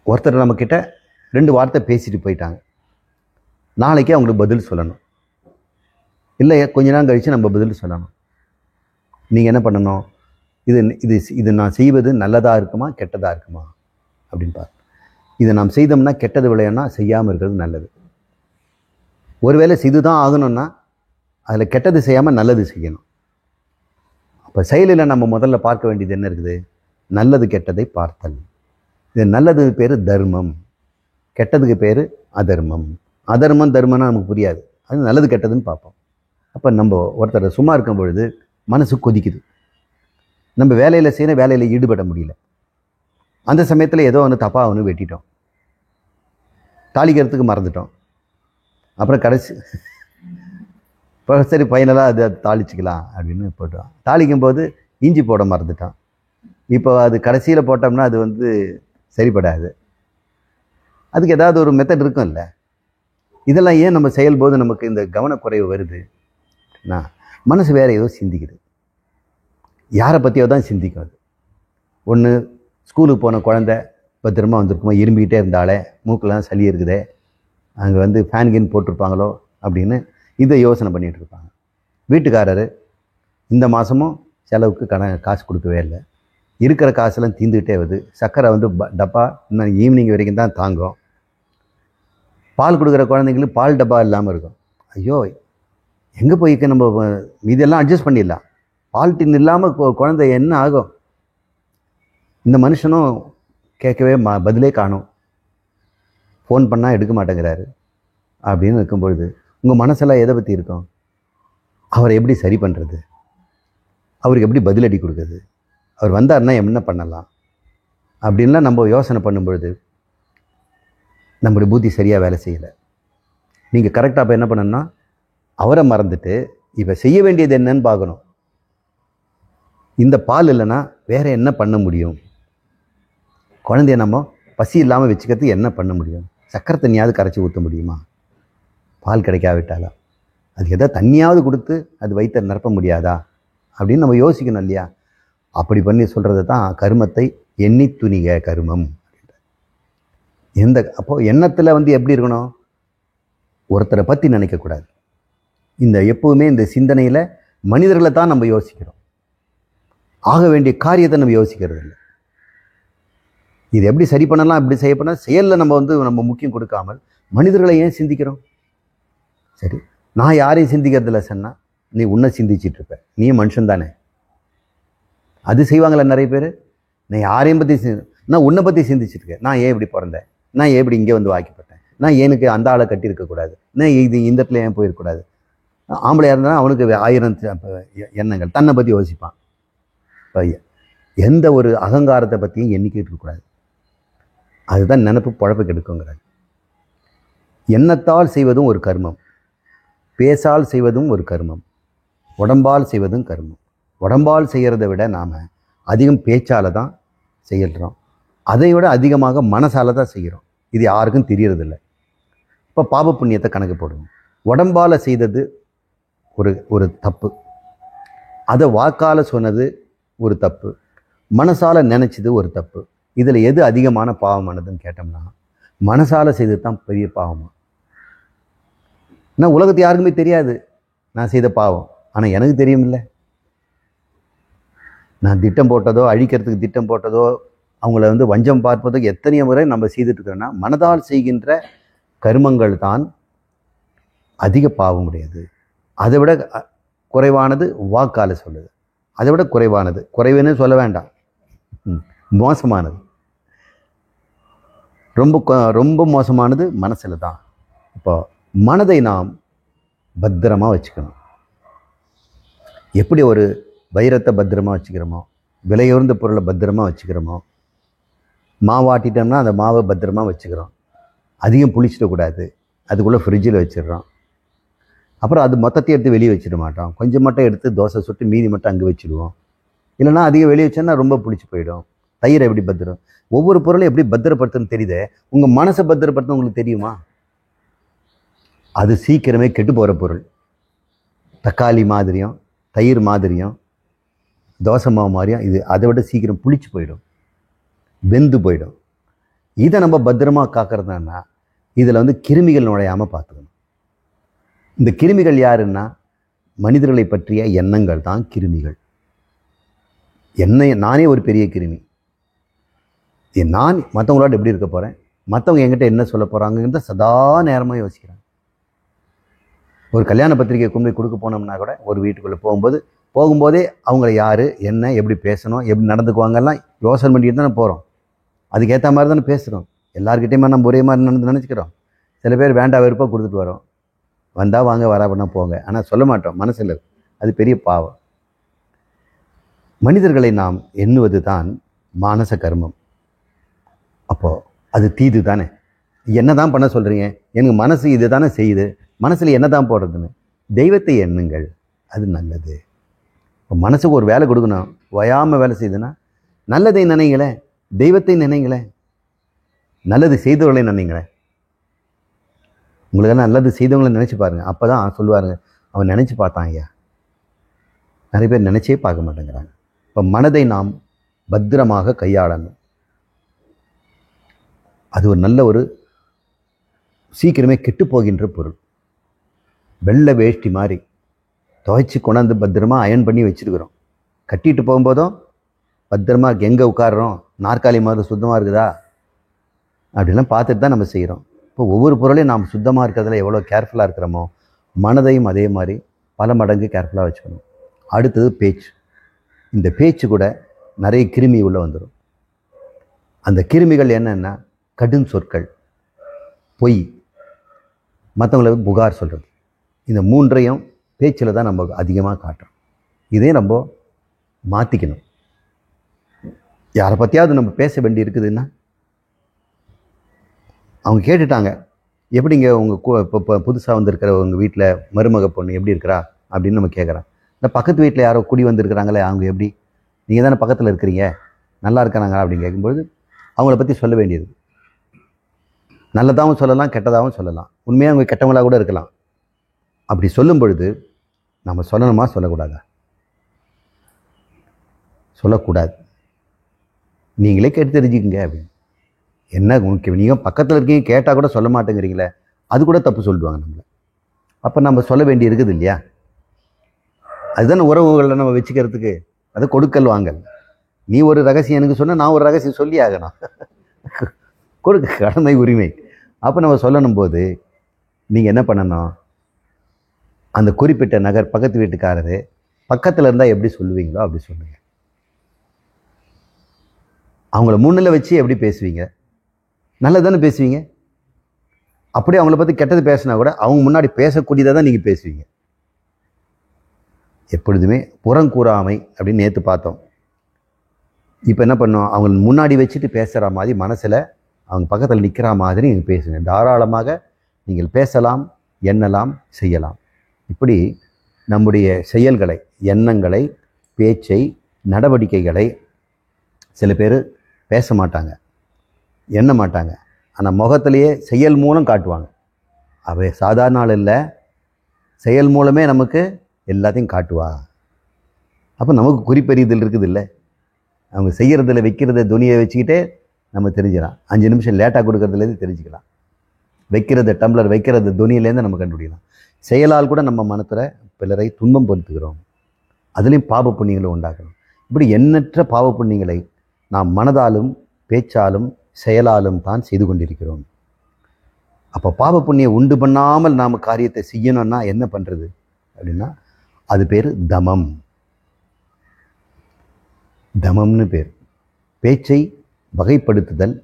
ஒருத்தர் நம்மக்கிட்ட 2 வார்த்தை பேசிட்டு போயிட்டாங்க. நாளைக்கே அவங்களுக்கு பதில் சொல்லணும். இல்லை கொஞ்ச நேரம் கழித்து நம்ம பதில் சொல்லணும். நீங்கள் என்ன பண்ணணும்? இது நான் செய்வது நல்லதாக இருக்குமா கெட்டதாக இருக்குமா அப்படின்னு பாரு. இதை நாம் செய்தோம்னா கெட்டது விளையாடனா செய்யாமல் இருக்கிறது நல்லது. ஒருவேளை செய்து தான் ஆகணும்னா அதில் கெட்டது செய்யாமல் நல்லது செய்யணும். அப்போ செயலில் நம்ம முதல்ல பார்க்க வேண்டியது என்ன இருக்குது? நல்லது கெட்டதை பார்த்தல். இது நல்லதுக்கு பேர் தர்மம், கெட்டதுக்கு பேர் அதர்மம். அதர்மம் தர்மம்னா நமக்கு புரியாது. அது நல்லது கெட்டதுன்னு பார்ப்போம். அப்போ நம்ம ஒருத்தர் சும்மா இருக்கும் பொழுது மனசு கொதிக்குது. நம்ம வேலையில் செய்யணும், வேலையில் ஈடுபட முடியல. அந்த சமயத்தில் ஏதோ ஒன்று தப்பாக ஒன்று வெட்டிட்டோம், தாளிக்கிறதுக்கு மறந்துட்டோம். அப்புறம் கடைசி இப்போ சரி ஃபைனலாக அதை தாளிச்சிக்கலாம் அப்படின்னு போட்டோம். தாளிக்கும் போது இஞ்சி போட மறந்துட்டோம். இப்போ அது கடைசியில் போட்டோம்னா அது வந்து சரிப்படாது. அதுக்கு ஏதாவது ஒரு மெத்தட் இருக்கும்ல. இதெல்லாம் ஏன் நம்ம செயல்போது நமக்கு இந்த கவனக்குறைவு வருது? மனசு வேறு ஏதோ சிந்திக்குது, யாரை பற்றியோ தான் சிந்திக்கும். அது ஒன்று ஸ்கூலுக்கு போன குழந்தை பத்திரமா வந்திருக்குமோ, இரும்பிக்கிட்டே இருந்தாலே மூக்கெல்லாம் சளி இருக்குதே, அங்கே வந்து ஃபேன் கின் போட்டிருப்பாங்களோ அப்படின்னு இதை யோசனை பண்ணிகிட்டு இருப்பாங்க. வீட்டுக்காரர் இந்த மாதமும் செலவுக்கு காசு கொடுக்கவே இல்லை, இருக்கிற காசெல்லாம் தீந்துக்கிட்டே வருது. சர்க்கரை வந்து டப்பா இன்னும் ஈவினிங் வரைக்கும் தான் தாங்கும். பால் கொடுக்குற குழந்தைங்களுக்கு பால் டப்பா இல்லாமல் இருக்கும். ஐயோ எங்கே போய்க்க, நம்ம இதெல்லாம் அட்ஜஸ்ட் பண்ணிடலாம், பால் டின் இல்லாமல் குழந்தை என்ன ஆகும்? இந்த மனுஷனும் கேட்கவே பதிலே காணும், ஃபோன் பண்ணால் எடுக்க மாட்டேங்கிறாரு அப்படின்னு இருக்கும்பொழுது உங்கள் மனசெல்லாம் எதை பற்றி இருக்கும்? அவரை எப்படி சரி பண்ணுறது, அவருக்கு எப்படி பதிலடி கொடுக்குறது, அவர் வந்தார்னா என்ன பண்ணலாம் அப்படின்லாம் நம்ம யோசனை பண்ணும்பொழுது நம்முடைய புத்தி சரியாக வேலை செய்யலை. நீங்கள் கரெக்டாக இப்போ என்ன பண்ணணும்னா அவரை மறந்துட்டு இப்போ செய்ய வேண்டியது என்னன்னு பார்க்கணும். இந்த பால் இல்லைன்னா வேறு என்ன பண்ண முடியும்? குழந்தைய நம்ம பசி இல்லாமல் வச்சுக்கிறதுக்கு என்ன பண்ண முடியும்? சக்கரை தண்ணியாவது கரைச்சி ஊற்ற முடியுமா? பால் கிடைக்காவிட்டாலா அது எதாவது தண்ணியாவது கொடுத்து அது வயிற்றை நிரப்ப முடியாதா அப்படின்னு நம்ம யோசிக்கணும் இல்லையா? அப்படி பண்ணி சொல்கிறது தான் கருமத்தை எண்ணி துணிக கருமம். அப்போது எண்ணத்தில் வந்து எப்படி இருக்கணும்? ஒருத்தரை பற்றி நினைக்கக்கூடாது. எப்போவுமே இந்த சிந்தனையில் மனிதர்களை தான் நம்ம யோசிக்கிறோம், ஆக வேண்டிய காரியத்தை நம்ம யோசிக்கிறது இல்லை. இது எப்படி சரி பண்ணலாம், இப்படி செய்ய பண்ணால் செயலில் நம்ம முக்கியம் கொடுக்காமல் மனிதர்களை ஏன் சிந்திக்கிறோம்? சரி, நான் யாரையும் சிந்திக்கிறதில்ல சொன்னால் நீ உன்னை சிந்திச்சிட்டு இருப்ப, நீ மனுஷன் தானே. அது செய்வாங்களே நிறைய பேர். நான் யாரையும் பற்றி நான் உன்னை பற்றி சிந்திச்சிருக்கேன். நான் ஏன் இப்படி பிறந்தேன், நான் ஏன் இப்படி இங்கே வந்து வாக்கிப்பட்டேன், நான் ஏனுக்கு அந்த ஆளை கட்டியிருக்கக்கூடாது, நான் இந்த இடத்துல ஏன் போயிருக்கக்கூடாது. ஆம்பளையாக இருந்தாலும் அவனுக்கு 1000 எண்ணங்கள், தன்னை பற்றி யோசிப்பான். எந்த ஒரு அகங்காரத்தை பற்றியும் எண்ணிக்கிட்டு இருக்கக்கூடாது. அதுதான் நினப்பு பழப்பு கெடுக்குங்கிறாங்க. எண்ணத்தால் செய்வதும் ஒரு கர்மம், பேசால் செய்வதும் ஒரு கர்மம், உடம்பால் செய்வதும் கர்மம். உடம்பால் செய்கிறத விட நாம் அதிகம் பேச்சால் தான் செய்கிறோம், அதை விட அதிகமாக மனசால் தான் செய்கிறோம். இது யாருக்கும் தெரியறதில்லை. இப்போ பாப புண்ணியத்தை கணக்கு போடுவோம். உடம்பால் செய்தது ஒரு தப்பு, அதை வாக்கால் சொன்னது ஒரு தப்பு, மனசால் நினச்சது ஒரு தப்பு. இதில் எது அதிகமான பாவமானதுன்னு கேட்டோம்னா மனசால் செய்தது தான் பெரிய பாவமாக. நான் உலகத்து யாருக்குமே தெரியாது நான் செய்த பாவம், ஆனால் எனக்கு தெரியும் இல்லை. நான் திட்டம் போட்டதோ, அழிக்கிறதுக்கு திட்டம் போட்டதோ, அவங்கள வந்து வஞ்சம் பார்ப்பதோ எத்தனையோ முறை நம்ம செய்துட்டு இருக்கிறோன்னா மனதால் செய்கின்ற கர்மங்கள் தான் அதிக பாவம் உடையது. அதை விட குறைவானது வாக்கால் சொல்லுது, அதை விட குறைவானது, குறைவுன்னு சொல்ல வேண்டாம், மோசமானது, ரொம்ப மோசமானது மனசில் தான். இப்போ மனதை நாம் பத்திரமாக வச்சுக்கணும். எப்படி ஒரு வைரத்தை பத்திரமாக வச்சுக்கிறோமோ, விலையுறந்த பொருளை பத்திரமாக வச்சுக்கிறோமோ, மாவாட்டிட்டோம்னா அந்த மாவை பத்திரமாக வச்சுக்கிறோம், அதிகம் புளிச்சிடக்கூடாது, அதுக்குள்ளே ஃப்ரிட்ஜில் வச்சிடுறோம். அப்புறம் அது மொத்தத்தையும் எடுத்து வெளியே வச்சிட மாட்டோம், கொஞ்சம் மட்டும் எடுத்து தோசை சுட்டு மீதி மட்டும் அங்கே வச்சுடுவோம். இல்லைனா அதிகம் வெளியே வச்சோன்னா ரொம்ப புளிச்சு போயிடும். தயிரை எப்படி பத்திரம், ஒவ்வொரு பொருளும் எப்படி பத்திரப்படுத்துன்னு தெரியுது. உங்கள் மனசை பத்திரப்படுத்த உங்களுக்கு தெரியுமா? அது சீக்கிரமே கெட்டு போகிற பொருள். தக்காளி மாதிரியும் தயிர் மாதிரியும் தோசை மாவு மாதிரியும் இது அதை விட சீக்கிரம் புளிச்சு போயிடும், வெந்து போயிடும். இதை நம்ம பத்திரமா காக்கிறதுனா இதில் கிருமிகள் நுழையாமல் பார்த்துக்கணும். இந்த கிருமிகள் யாருன்னா மனிதர்களை பற்றிய எண்ணங்கள் தான் கிருமிகள். நானே ஒரு பெரிய கிருமி. நான் மற்றவங்களோட எப்படி இருக்க போகிறேன், மற்றவங்க என்கிட்ட என்ன சொல்ல போகிறாங்கன்னு சதா நேரமாக யோசிக்கிறேன். ஒரு கல்யாண பத்திரிகை கொண்டு போய் கொடுக்க போனோம்னா கூட ஒரு வீட்டுக்குள்ளே போகும்போதே அவங்கள யார் என்ன எப்படி பேசணும் எப்படி நடந்துக்குவாங்கலாம் யோசனை பண்ணிட்டு தானே போகிறோம். அதுக்கேற்ற மாதிரி தானே பேசுகிறோம். எல்லாருக்கிட்டையுமே நம்ம ஒரே மாதிரி நினச்சிக்கிறோம். சில பேர் வேண்டாம் வெறுப்பாக கொடுத்துட்டு வரோம். வந்தால் வாங்க வராபண்ணா போங்க, ஆனால் சொல்ல மாட்டோம் மனசில். அது பெரிய பாவம். மனிதர்களை நாம் எண்ணுவது தான் மானச கர்மம். அப்போது அது தீது தானே. என்ன தான் பண்ண சொல்கிறீங்க, எனக்கு மனசு இது தானே செய்யுது, மனசில் என்ன தான் போடுறதுன்னு தெய்வத்தை எண்ணுங்கள், அது நல்லது. இப்போ மனசுக்கு ஒரு வேலை கொடுக்கணும், ஓயாமல் வேலை செய்யுதுன்னா நல்லதை நினைங்களேன், தெய்வத்தை நினைங்களேன், நல்லது செய்தவர்களை நினைங்களேன். உங்களுக்கெல்லாம் நல்லது செய்தவங்களை நினச்சி பாருங்கள். அப்போ தான் சொல்லுவாருங்க, அவன் நினச்சி பார்த்தான் ஐயா. நிறைய பேர் நினச்சே பார்க்க மாட்டேங்கிறாங்க. இப்போ மனதை நாம் பத்திரமாக கையாளணும். அது ஒரு நல்ல ஒரு சீக்கிரமே கெட்டு போகின்ற பொருள். வெள்ளை வேஷ்டி மாதிரி துவைச்சி கொண்டாந்து பத்திரமா அயன் பண்ணி வச்சுருக்கிறோம். கட்டிட்டு போகும்போதும் பத்திரமா எங்கே உட்காடுறோம், நாற்காலி மாதிரி சுத்தமாக இருக்குதா அப்படிலாம் பார்த்துட்டு தான் நம்ம செய்கிறோம். இப்போ ஒவ்வொரு பொருளையும் நாம் சுத்தமாக இருக்கிறதுல எவ்வளோ கேர்ஃபுல்லாக இருக்கிறோமோ மனதையும் அதே மாதிரி பல மடங்கு கேர்ஃபுல்லாக வச்சுக்கணும். அடுத்தது பேச்சு. இந்த பேச்சு கூட நிறைய கிருமி உள்ளே வந்துடும். அந்த கிருமிகள் என்னென்னா கடும் சொற்கள், பொய், மற்றவங்களுக்கு புகார் சொல்கிறது. இந்த மூன்றையும் பேச்சில் தான் நம்ம அதிகமாக காட்டுறோம். இதே நம்ம மாற்றிக்கணும். யாரை பற்றியாவது நம்ம பேச வேண்டி இருக்குதுன்னா அவங்க கேட்டுட்டாங்க, எப்படிங்க உங்கள் இப்போ புதுசாக வந்திருக்கிற உங்கள் வீட்டில் மருமக பொண்ணு எப்படி இருக்கிறா அப்படின்னு நம்ம கேட்குறோம். இந்த பக்கத்து வீட்டில் யாரோ குடி வந்திருக்கிறாங்களே அவங்க எப்படி, நீங்கள் தானே பக்கத்தில் இருக்கிறீங்க, நல்லா இருக்கிறாங்க அப்படின்னு கேட்கும்பொழுது அவங்கள பற்றி சொல்ல வேண்டியது. நல்லதாகவும் சொல்லலாம், கெட்டதாகவும் சொல்லலாம். உண்மையாக அவங்க கெட்டவங்களாக கூட இருக்கலாம். அப்படி சொல்லும் பொழுது நம்ம சொல்லணுமா சொல்லக்கூடாதா? சொல்லக்கூடாது. நீங்களே கேட்டு தெரிஞ்சுக்குங்க அப்படின்னு. என்ன முக்கியம், நீங்கள் பக்கத்தில் இருக்கீங்க கேட்டால் கூட சொல்ல மாட்டேங்கிறீங்களே, அது கூட தப்பு சொல்லிடுவாங்க நம்மளை. அப்போ நம்ம சொல்ல வேண்டி இருக்குது இல்லையா? அதுதானே உறவுகளை நம்ம வச்சுக்கிறதுக்கு. அது கொடுக்கல் வாங்கல். நீ ஒரு ரகசியம் எனக்கு சொன்ன, நான் ஒரு ரகசியம் சொல்லி ஆகணும். கொடுக்க கடமை உரிமை. அப்போ நம்ம சொல்லணும் போது நீங்கள் என்ன பண்ணணும், அந்த குறிப்பிட்ட நகர் பக்கத்து வீட்டுக்காரரு பக்கத்தில் இருந்தால் எப்படி சொல்லுவீங்களோ அப்படி சொல்லுங்கள். அவங்கள முன்னில் வச்சு எப்படி பேசுவீங்க, நல்லது தானே பேசுவீங்க. அப்படியே அவங்கள பற்றி கெட்டது பேசினா கூட அவங்க முன்னாடி பேசக்கூடியதை தான் நீங்கள் பேசுவீங்க. எப்பொழுதுமே புறங்கூறாமை அப்படின்னு நேற்று பார்த்தோம். இப்போ என்ன பண்ணோம், அவங்க முன்னாடி வச்சுட்டு பேசுகிற மாதிரி மனசில் அவங்க பக்கத்தில் நிற்கிற மாதிரி நீங்கள் பேசுங்க. தாராளமாக நீங்கள் பேசலாம், எண்ணலாம், செய்யலாம். இப்படி நம்முடைய செயல்களை, எண்ணங்களை, பேச்சை, நடவடிக்கைகளை சில பேர் பேச மாட்டாங்க, எண்ண மாட்டாங்க, ஆனால் முகத்திலேயே செயல் மூலம் காட்டுவாங்க. அவை சாதாரண ஆள் இல்லை, செயல் மூலமே நமக்கு எல்லாத்தையும் காட்டுவா. அப்போ நமக்கு குறிப்பறிதல் இருக்குது இல்லை. அவங்க செய்கிறதில் வைக்கிறத துணியை வச்சுக்கிட்டே நம்ம தெரிஞ்சிடலாம். 5 நிமிஷம் லேட்டாக கொடுக்கறதுலேருந்து தெரிஞ்சுக்கலாம். வைக்கிறத டம்ளர் வைக்கிறத துணியிலேருந்து நம்ம கண்டுபிடிக்கலாம். செயலால் கூட நம்ம மனத்தில் பிறரை துன்பம் படுத்துகிறோம். அதுலேயும் பாவ புண்ணியங்களை உண்டாக்கணும். இப்படி எண்ணற்ற பாவ புண்ணியங்களை நாம் மனதாலும் பேச்சாலும் செயலாலும் தான் செய்து கொண்டிருக்கிறோம். அப்போ பாவ புண்ணியம் உண்டு பண்ணாமல் நாம் காரியத்தை செய்யணும்னா என்ன பண்ணுறது அப்படின்னா அது பேர் தமம். தமம்னு பேர். பேச்சை வகைப்படுத்துதல்,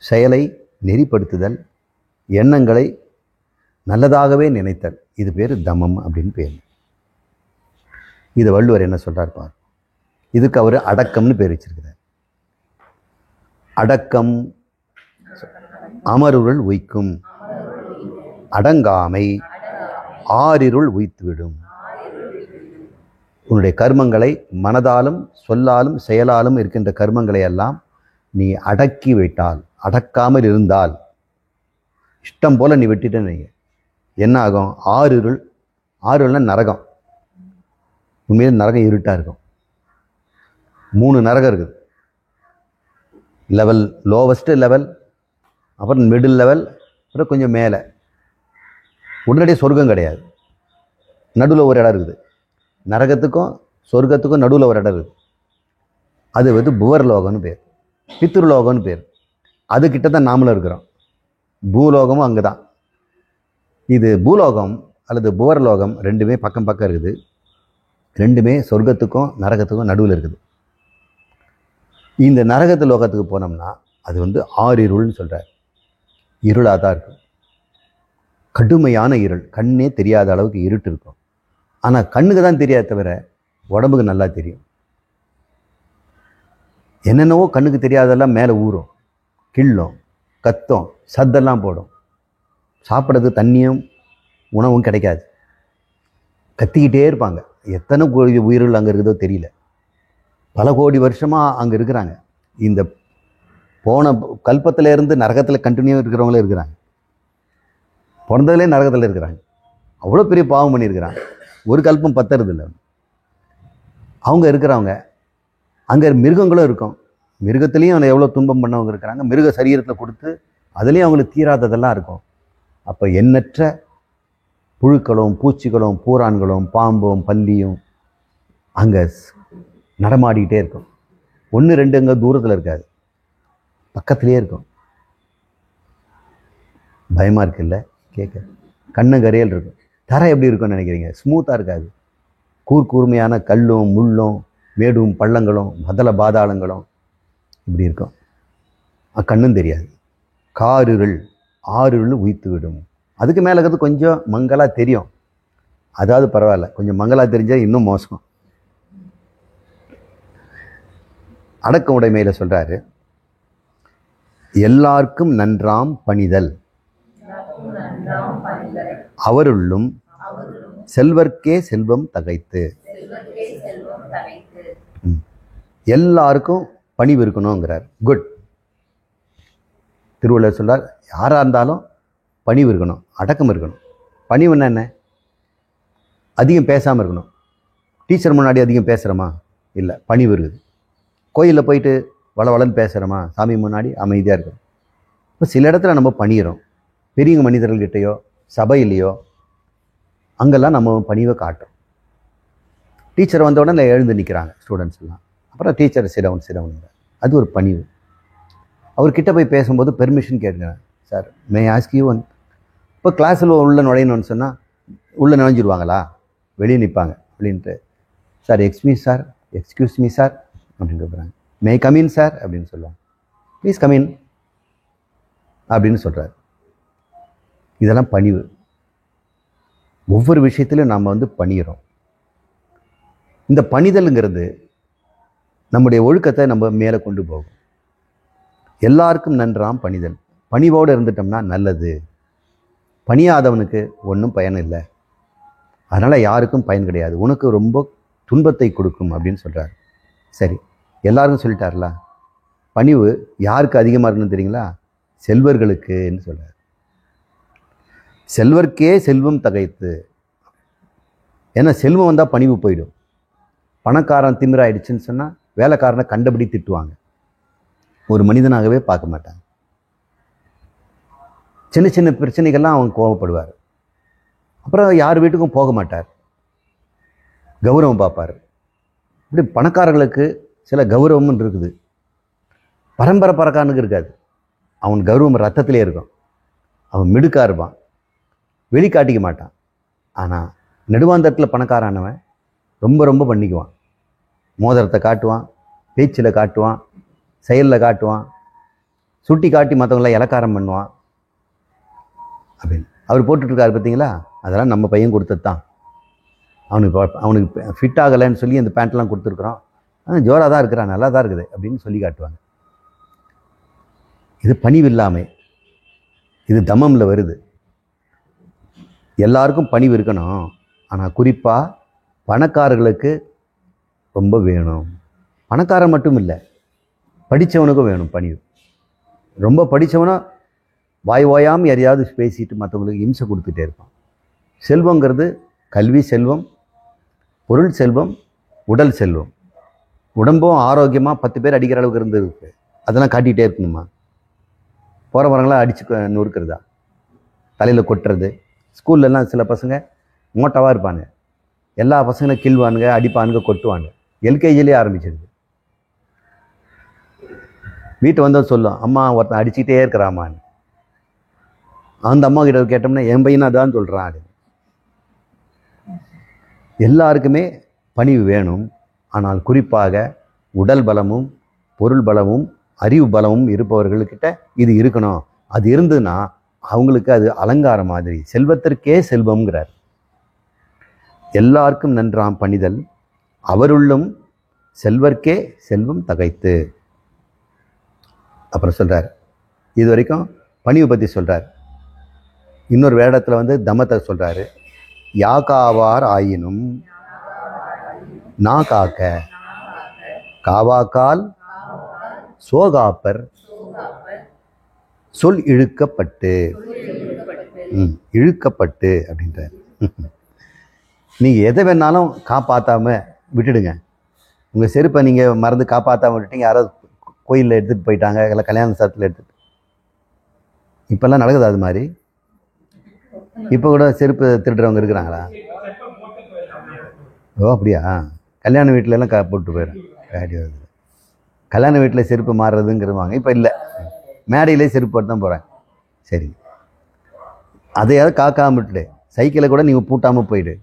செயலை நெறிப்படுத்துதல், எண்ணங்களை நல்லதாகவே நினைத்தல், இது பேர் தமம் அப்படின்னு பேர். இது வள்ளுவர் என்ன சொல்றார் பார். இதுக்கு அவர் அடக்கம்னு பேர் வச்சிருக்கிறார். அடக்கம் அமருள் உய்க்கும், அடங்காமை ஆறிருள் உய்த்துவிடும். உன்னுடைய கர்மங்களை மனதாலும் சொல்லாலும் செயலாலும் இருக்கின்ற கர்மங்களை எல்லாம் நீ அடக்கி வைத்தால், அடக்காமல் இருந்தால், இஷ்டம் போல நீ விட்டுட்டேன்னு என்ன ஆகும்? ஆறு இருள்னா நரகம். உண்மையிலே நரகம் இருட்டாக இருக்கும். 3 நரகம் இருக்குது. லெவல், லோவஸ்ட் லெவல், அப்புறம் மிடில் லெவல், அப்புறம் கொஞ்சம் மேலே. உடனடியே சொர்க்கம் கிடையாது, நடுவில் ஒரு இடம் இருக்குது. நரகத்துக்கும் சொர்க்கத்துக்கும் நடுவில் ஒரு இடம் இருக்குது. அது வந்து புவர்லோகம்னு பேர், பித்ருலோகம்னு பேர். அதுக்கிட்ட தான் நாமளும் இருக்கிறோம். பூலோகமும் அங்கே தான். இது பூலோகம் அல்லது புவர்லோகம் ரெண்டுமே பக்கம் பக்கம் இருக்குது. ரெண்டுமே சொர்க்கத்துக்கும் நரகத்துக்கும் நடுவில் இருக்குது. இந்த நரகத்து லோகத்துக்கு போனோம்னா அது வந்து ஆறிருள்னு சொல்கிறார். இருளாக தான் இருக்கும், கடுமையான இருள், கண்ணே தெரியாத அளவுக்கு இருட்டு இருக்கும். ஆனால் கண்ணுக்கு தான் தெரியாது தவிர உடம்புக்கு நல்லா தெரியும். என்னென்னவோ கண்ணுக்கு தெரியாதெல்லாம் மேலே ஊறும், கிள்ளும், கத்தும், சத்தெல்லாம் போடும். சாப்பிட்றது தண்ணியும் உணவும் கிடைக்காது, கத்திக்கிட்டே இருப்பாங்க. எத்தனை கோடி உயிர்கள் அங்கே இருக்குதோ தெரியல. பல கோடி வருஷமாக அங்கே இருக்கிறாங்க. இந்த போன கல்பத்தில் இருந்து நரகத்தில் கண்டினியூ இருக்கிறவங்களே இருக்கிறாங்க. பிறந்ததுலே நரகத்தில் இருக்கிறாங்க. அவ்வளோ பெரிய பாவம் பண்ணியிருக்கிறாங்க. ஒரு கல்பம் பத்துறதில்லை. அவங்க இருக்கிறவங்க அங்கே மிருகங்களும் இருக்கும். மிருகத்துலேயும் அவங்க எவ்வளோ துன்பம் பண்ணவங்க இருக்கிறாங்க. மிருக சரீரத்தில் கொடுத்து அதுலேயும் அவங்களுக்கு தீராததெல்லாம் இருக்கும். அப்போ எண்ணற்ற புழுக்களும் பூச்சிகளும் பூரான்களும் பாம்பும் பல்லியும் அங்கே நடமாடிக்கிட்டே இருக்கும். 1 2 அங்கே தூரத்தில் இருக்காது, பக்கத்துலேயே இருக்கும். பயமாக இருக்குல்ல கேட்க? கண்ணு கரையல் இருக்கும். தரை எப்படி இருக்கும்னு நினைக்கிறீங்க? ஸ்மூத்தாக இருக்காது. கூர்மையான கல்லும் முள்ளும் மேடும் பள்ளங்களும் மதல பாதாளங்களும் இப்படி இருக்கும். கண்ணும் தெரியாது. காரிருள், ஆறிருள் உய்த்து விடும். அதுக்கு மேலே இருக்கிறது கொஞ்சம் மங்கலாக தெரியும். அதாவது பரவாயில்ல, கொஞ்சம் மங்கலாக தெரிஞ்சால் இன்னும் மோசம். அடக்க உடைமையில் சொல்கிறாரு, எல்லாருக்கும் நன்றாம் பணிதல் அவருள்ளும் செல்வர்க்கே செல்வம் தகைத்து. எல்லாருக்கும் பணிவு இருக்கணுங்கிறார். குட். திருவள்ளுவர் சொல்றார், யாராக இருந்தாலும் பணிவு இருக்கணும், அடக்கம் இருக்கணும். பணிவுன்னா என்ன? அதிகம் பேசாமல் இருக்கணும். டீச்சர் முன்னாடி அதிகம் பேசுகிறோமா? இல்லை, பணிவு இருக்குது. கோயிலில் போயிட்டு வளவளன்னு பேசுகிறோமா? சாமி முன்னாடி அமைதியாக இருக்கும். இப்போ சில இடத்துல நம்ம பணிகிறோம், பெரிய மனிதர்கள்கிட்டையோ சபையிலையோ, அங்கெல்லாம் நம்ம பணிவை காட்டுறோம். டீச்சர் வந்த உடனே எழுந்து நிற்கிறாங்க ஸ்டூடெண்ட்ஸ் எல்லாம். அப்புறம் டீச்சர் சிடவுன். அது ஒரு பணிவு. அவர்கிட்ட போய் பேசும்போது பெர்மிஷன் கேட்குறேன், sir May ask you one. இப்போ கிளாஸில் உள்ளே நுழையணும்னு சொன்னால் உள்ளே நுழைஞ்சிருவாங்களா? வெளியே நிற்பாங்க. வெளின்ட்டு சார் எக்ஸ்கியூஸ் மீ சார் அப்படின்னு கூப்பிட்றாங்க. மே கமின் சார் அப்படின்னு சொல்லுவாங்க. ப்ளீஸ் கமின் அப்படின்னு சொல்கிறார். இதெல்லாம் பணிவு. ஒவ்வொரு விஷயத்திலும் நாம் வந்து பணிகிறோம். இந்த பணிதலுங்கிறது நம்முடைய ஒழுக்கத்தை நம்ம மேலே கொண்டு போகும். எல்லாருக்கும் நன்றாம் பணிதல். பணிவோடு இருந்துட்டோம்னா நல்லது. பணியாதவனுக்கு ஒன்றும் பயன் இல்லை. அதனால் யாருக்கும் பயன் கிடையாது, உனக்கு ரொம்ப துன்பத்தை கொடுக்கும் அப்படின்னு சொல்கிறார். சரி, எல்லாருக்கும் சொல்லிட்டார்ல. பணிவு யாருக்கு அதிகமாக இருக்குன்னு தெரியுங்களா? செல்வர்களுக்குன்னு சொல்கிறார். செல்வர்க்கே செல்வம் தகைத்து. ஏன்னா செல்வம் வந்தால் பணிவு போயிடும். பணக்காரன் திமிராயிடுச்சுன்னு சொன்னால் வேலைக்காரனை கண்டபடி திட்டுவாங்க, ஒரு மனிதனாகவே பார்க்க மாட்டாங்க. சின்ன சின்ன பிரச்சனைகள்லாம் அவங்க கோபப்படுவார். அப்புறம் யார் வீட்டுக்கும் போக மாட்டார், கௌரவம் பார்ப்பார். இப்படி பணக்காரர்களுக்கு சில கௌரவம்னு இருக்குது, பரம்பரை பறக்கானுக்கு இருக்காது. அவன் கௌரவம் ரத்தத்திலே இருக்கும். அவன் மிடுக்காக இருப்பான், வெளிக்காட்டிக்க மாட்டான். ஆனால் நெடுவாந்தரத்தில் பணக்காரானவன் ரொம்ப ரொம்ப பண்ணிக்குவான். மோதிரத்தை காட்டுவான், பேச்சில் காட்டுவான், செயலில் காட்டுவான், சுட்டி காட்டி மற்றவங்கள இலக்காரம் பண்ணுவான் அப்படின்னு. அவர் போட்டுட்ருக்காரு பார்த்தீங்களா? அதெல்லாம் நம்ம பையன் கொடுத்தது தான். அவனுக்கு ஃபிட் ஆகலைன்னு சொல்லி அந்த பேண்ட்லாம் கொடுத்துருக்குறோம், ஜோராக தான் இருக்கிறான், நல்லா தான் இருக்குது அப்படின்னு சொல்லி காட்டுவாங்க. இது பணிவில்லாமை, இது தமமில் வருது. எல்லாருக்கும் பணிவு இருக்கணும். ஆனால் குறிப்பாக பணக்காரர்களுக்கு ரொம்ப வேணும். பணக்காரன் மட்டும் இல்லை, படித்தவனுக்கும் வேணும் பணிவு. ரொம்ப படித்தவனா வாய் வாயாமல் யாரையாவது பேசிட்டு மற்றவங்களுக்கு இம்சை கொடுத்துட்டே இருப்பான். செல்வங்கிறது கல்வி செல்வம், பொருள் செல்வம், உடல் செல்வம். உடம்பும் ஆரோக்கியமாக 10 பேர் அடிக்கிற அளவுக்கு இருந்துருக்கு, அதெல்லாம் காட்டிகிட்டே இருக்கணுமா? போகிற வரங்களாம் அடித்து நொறுக்கிறதா, தலையில் கொட்டுறது. ஸ்கூல்லலாம் சில பசங்க மோட்டாவாக இருப்பாங்க, எல்லா பசங்களும் கில்வானுங்க, அடிப்பானுங்க, கொட்டுவாங்க. எல்கேஜிலே ஆரம்பிச்சிடுது. வீட்டை வந்தால் சொல்லும், அம்மா ஒருத்தன் அடிச்சுக்கிட்டே இருக்கிறாமான்னு. அந்த அம்மா கிட்ட கேட்டோம்னா என் பையனா தான் சொல்கிறான் அது. எல்லாருக்குமே பணிவு வேணும். ஆனால் குறிப்பாக உடல் பலமும் பொருள் பலமும் அறிவு பலமும் இருப்பவர்கள்கிட்ட இது இருக்கணும். அது இருந்ததுன்னா அவங்களுக்கு அது அலங்காரம் மாதிரி, செல்வத்திற்கே செல்வம்ங்கிறார். எல்லாருக்கும் நன்றாம் பணிதல், அவருள்ளும் செல்வர்க்கே செல்வம் தகைத்து. அப்புறம் சொல்கிறார், இது வரைக்கும் பணிவு பற்றி சொல்கிறார். இன்னொரு வேடத்தில் தமத்தை சொல்கிறாரு. யாகாவார் ஆயினும் நா காக்க, காவாக்கால் சோகாப்பர் சொல் இழுக்கப்பட்டு. இழுக்கப்பட்டு அப்படின்றார். நீங்கள் எதை வேணாலும் காப்பாற்றாம விட்டுடுங்க. உங்கள் செருப்பை நீங்கள் மறந்து காப்பாற்றாம விட்டுட்டீங்க, யாராவது கோயிலில் எடுத்துகிட்டு போயிட்டாங்க, இல்லை கல்யாண சாத்தில் எடுத்துகிட்டு. இப்போல்லாம் நடக்குது அது மாதிரி. இப்போ கூட செருப்பு திருடுறவங்க இருக்கிறாங்களா? ஓ அப்படியா? கல்யாண வீட்டிலலாம் போட்டு போயிடும். கல்யாண வீட்டில் செருப்பு மாறுறதுங்கிறவாங்க. இப்போ இல்லை, மேடையிலே செருப்பு போட்டு தான் போகிறேன். சரி, அதையாவது காக்காமல் விட்டுடு. சைக்கிளை கூட நீங்கள் பூட்டாமல் போயிடு.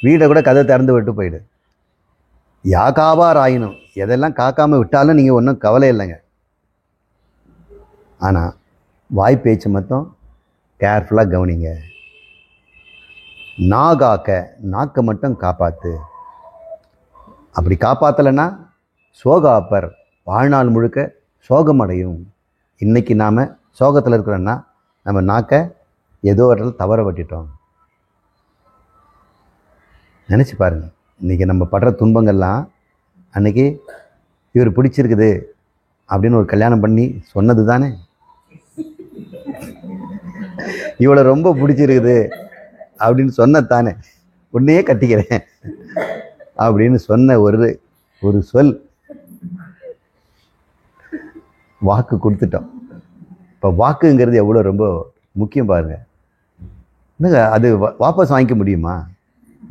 வீடை கூட கதை திறந்து விட்டு போயிடு. யாகாவார் ஆயினும், எதெல்லாம் காக்காமல் விட்டாலும் நீங்கள் ஒன்றும் கவலை இல்லைங்க. ஆனால் வாய் பேச்சு மட்டும் கேர்ஃபுல்லாக கவனிங்க. நாகாக்க, நாக்கை மட்டும் காப்பாற்று. அப்படி காப்பாற்றலைன்னா சோகாப்பர், வாழ்நாள் முழுக்க சோகமடையும். இன்றைக்கி நாம் சோகத்தில் இருக்கிறோன்னா நம்ம நாக்கை ஏதோ ஒரு தவற விட்டுட்டோம். நினச்சி பாருங்கள், இன்றைக்கி நம்ம படுற துன்பங்கள்லாம் அன்றைக்கி இவர் பிடிச்சிருக்குது அப்படின்னு ஒரு கல்யாணம் பண்ணி சொன்னது தானே. இவளை ரொம்ப பிடிச்சிருக்குது அப்படின்னு சொன்னதானே, உன்னையே கட்டிக்கிறேன் அப்படின்னு சொன்ன ஒரு சொல், வாக்கு கொடுத்துட்டோம். இப்போ வாக்குங்கிறது எவ்வளோ ரொம்ப முக்கியம் பாருங்க. என்னங்க அது வாபஸ் வாங்கிக்க முடியுமா?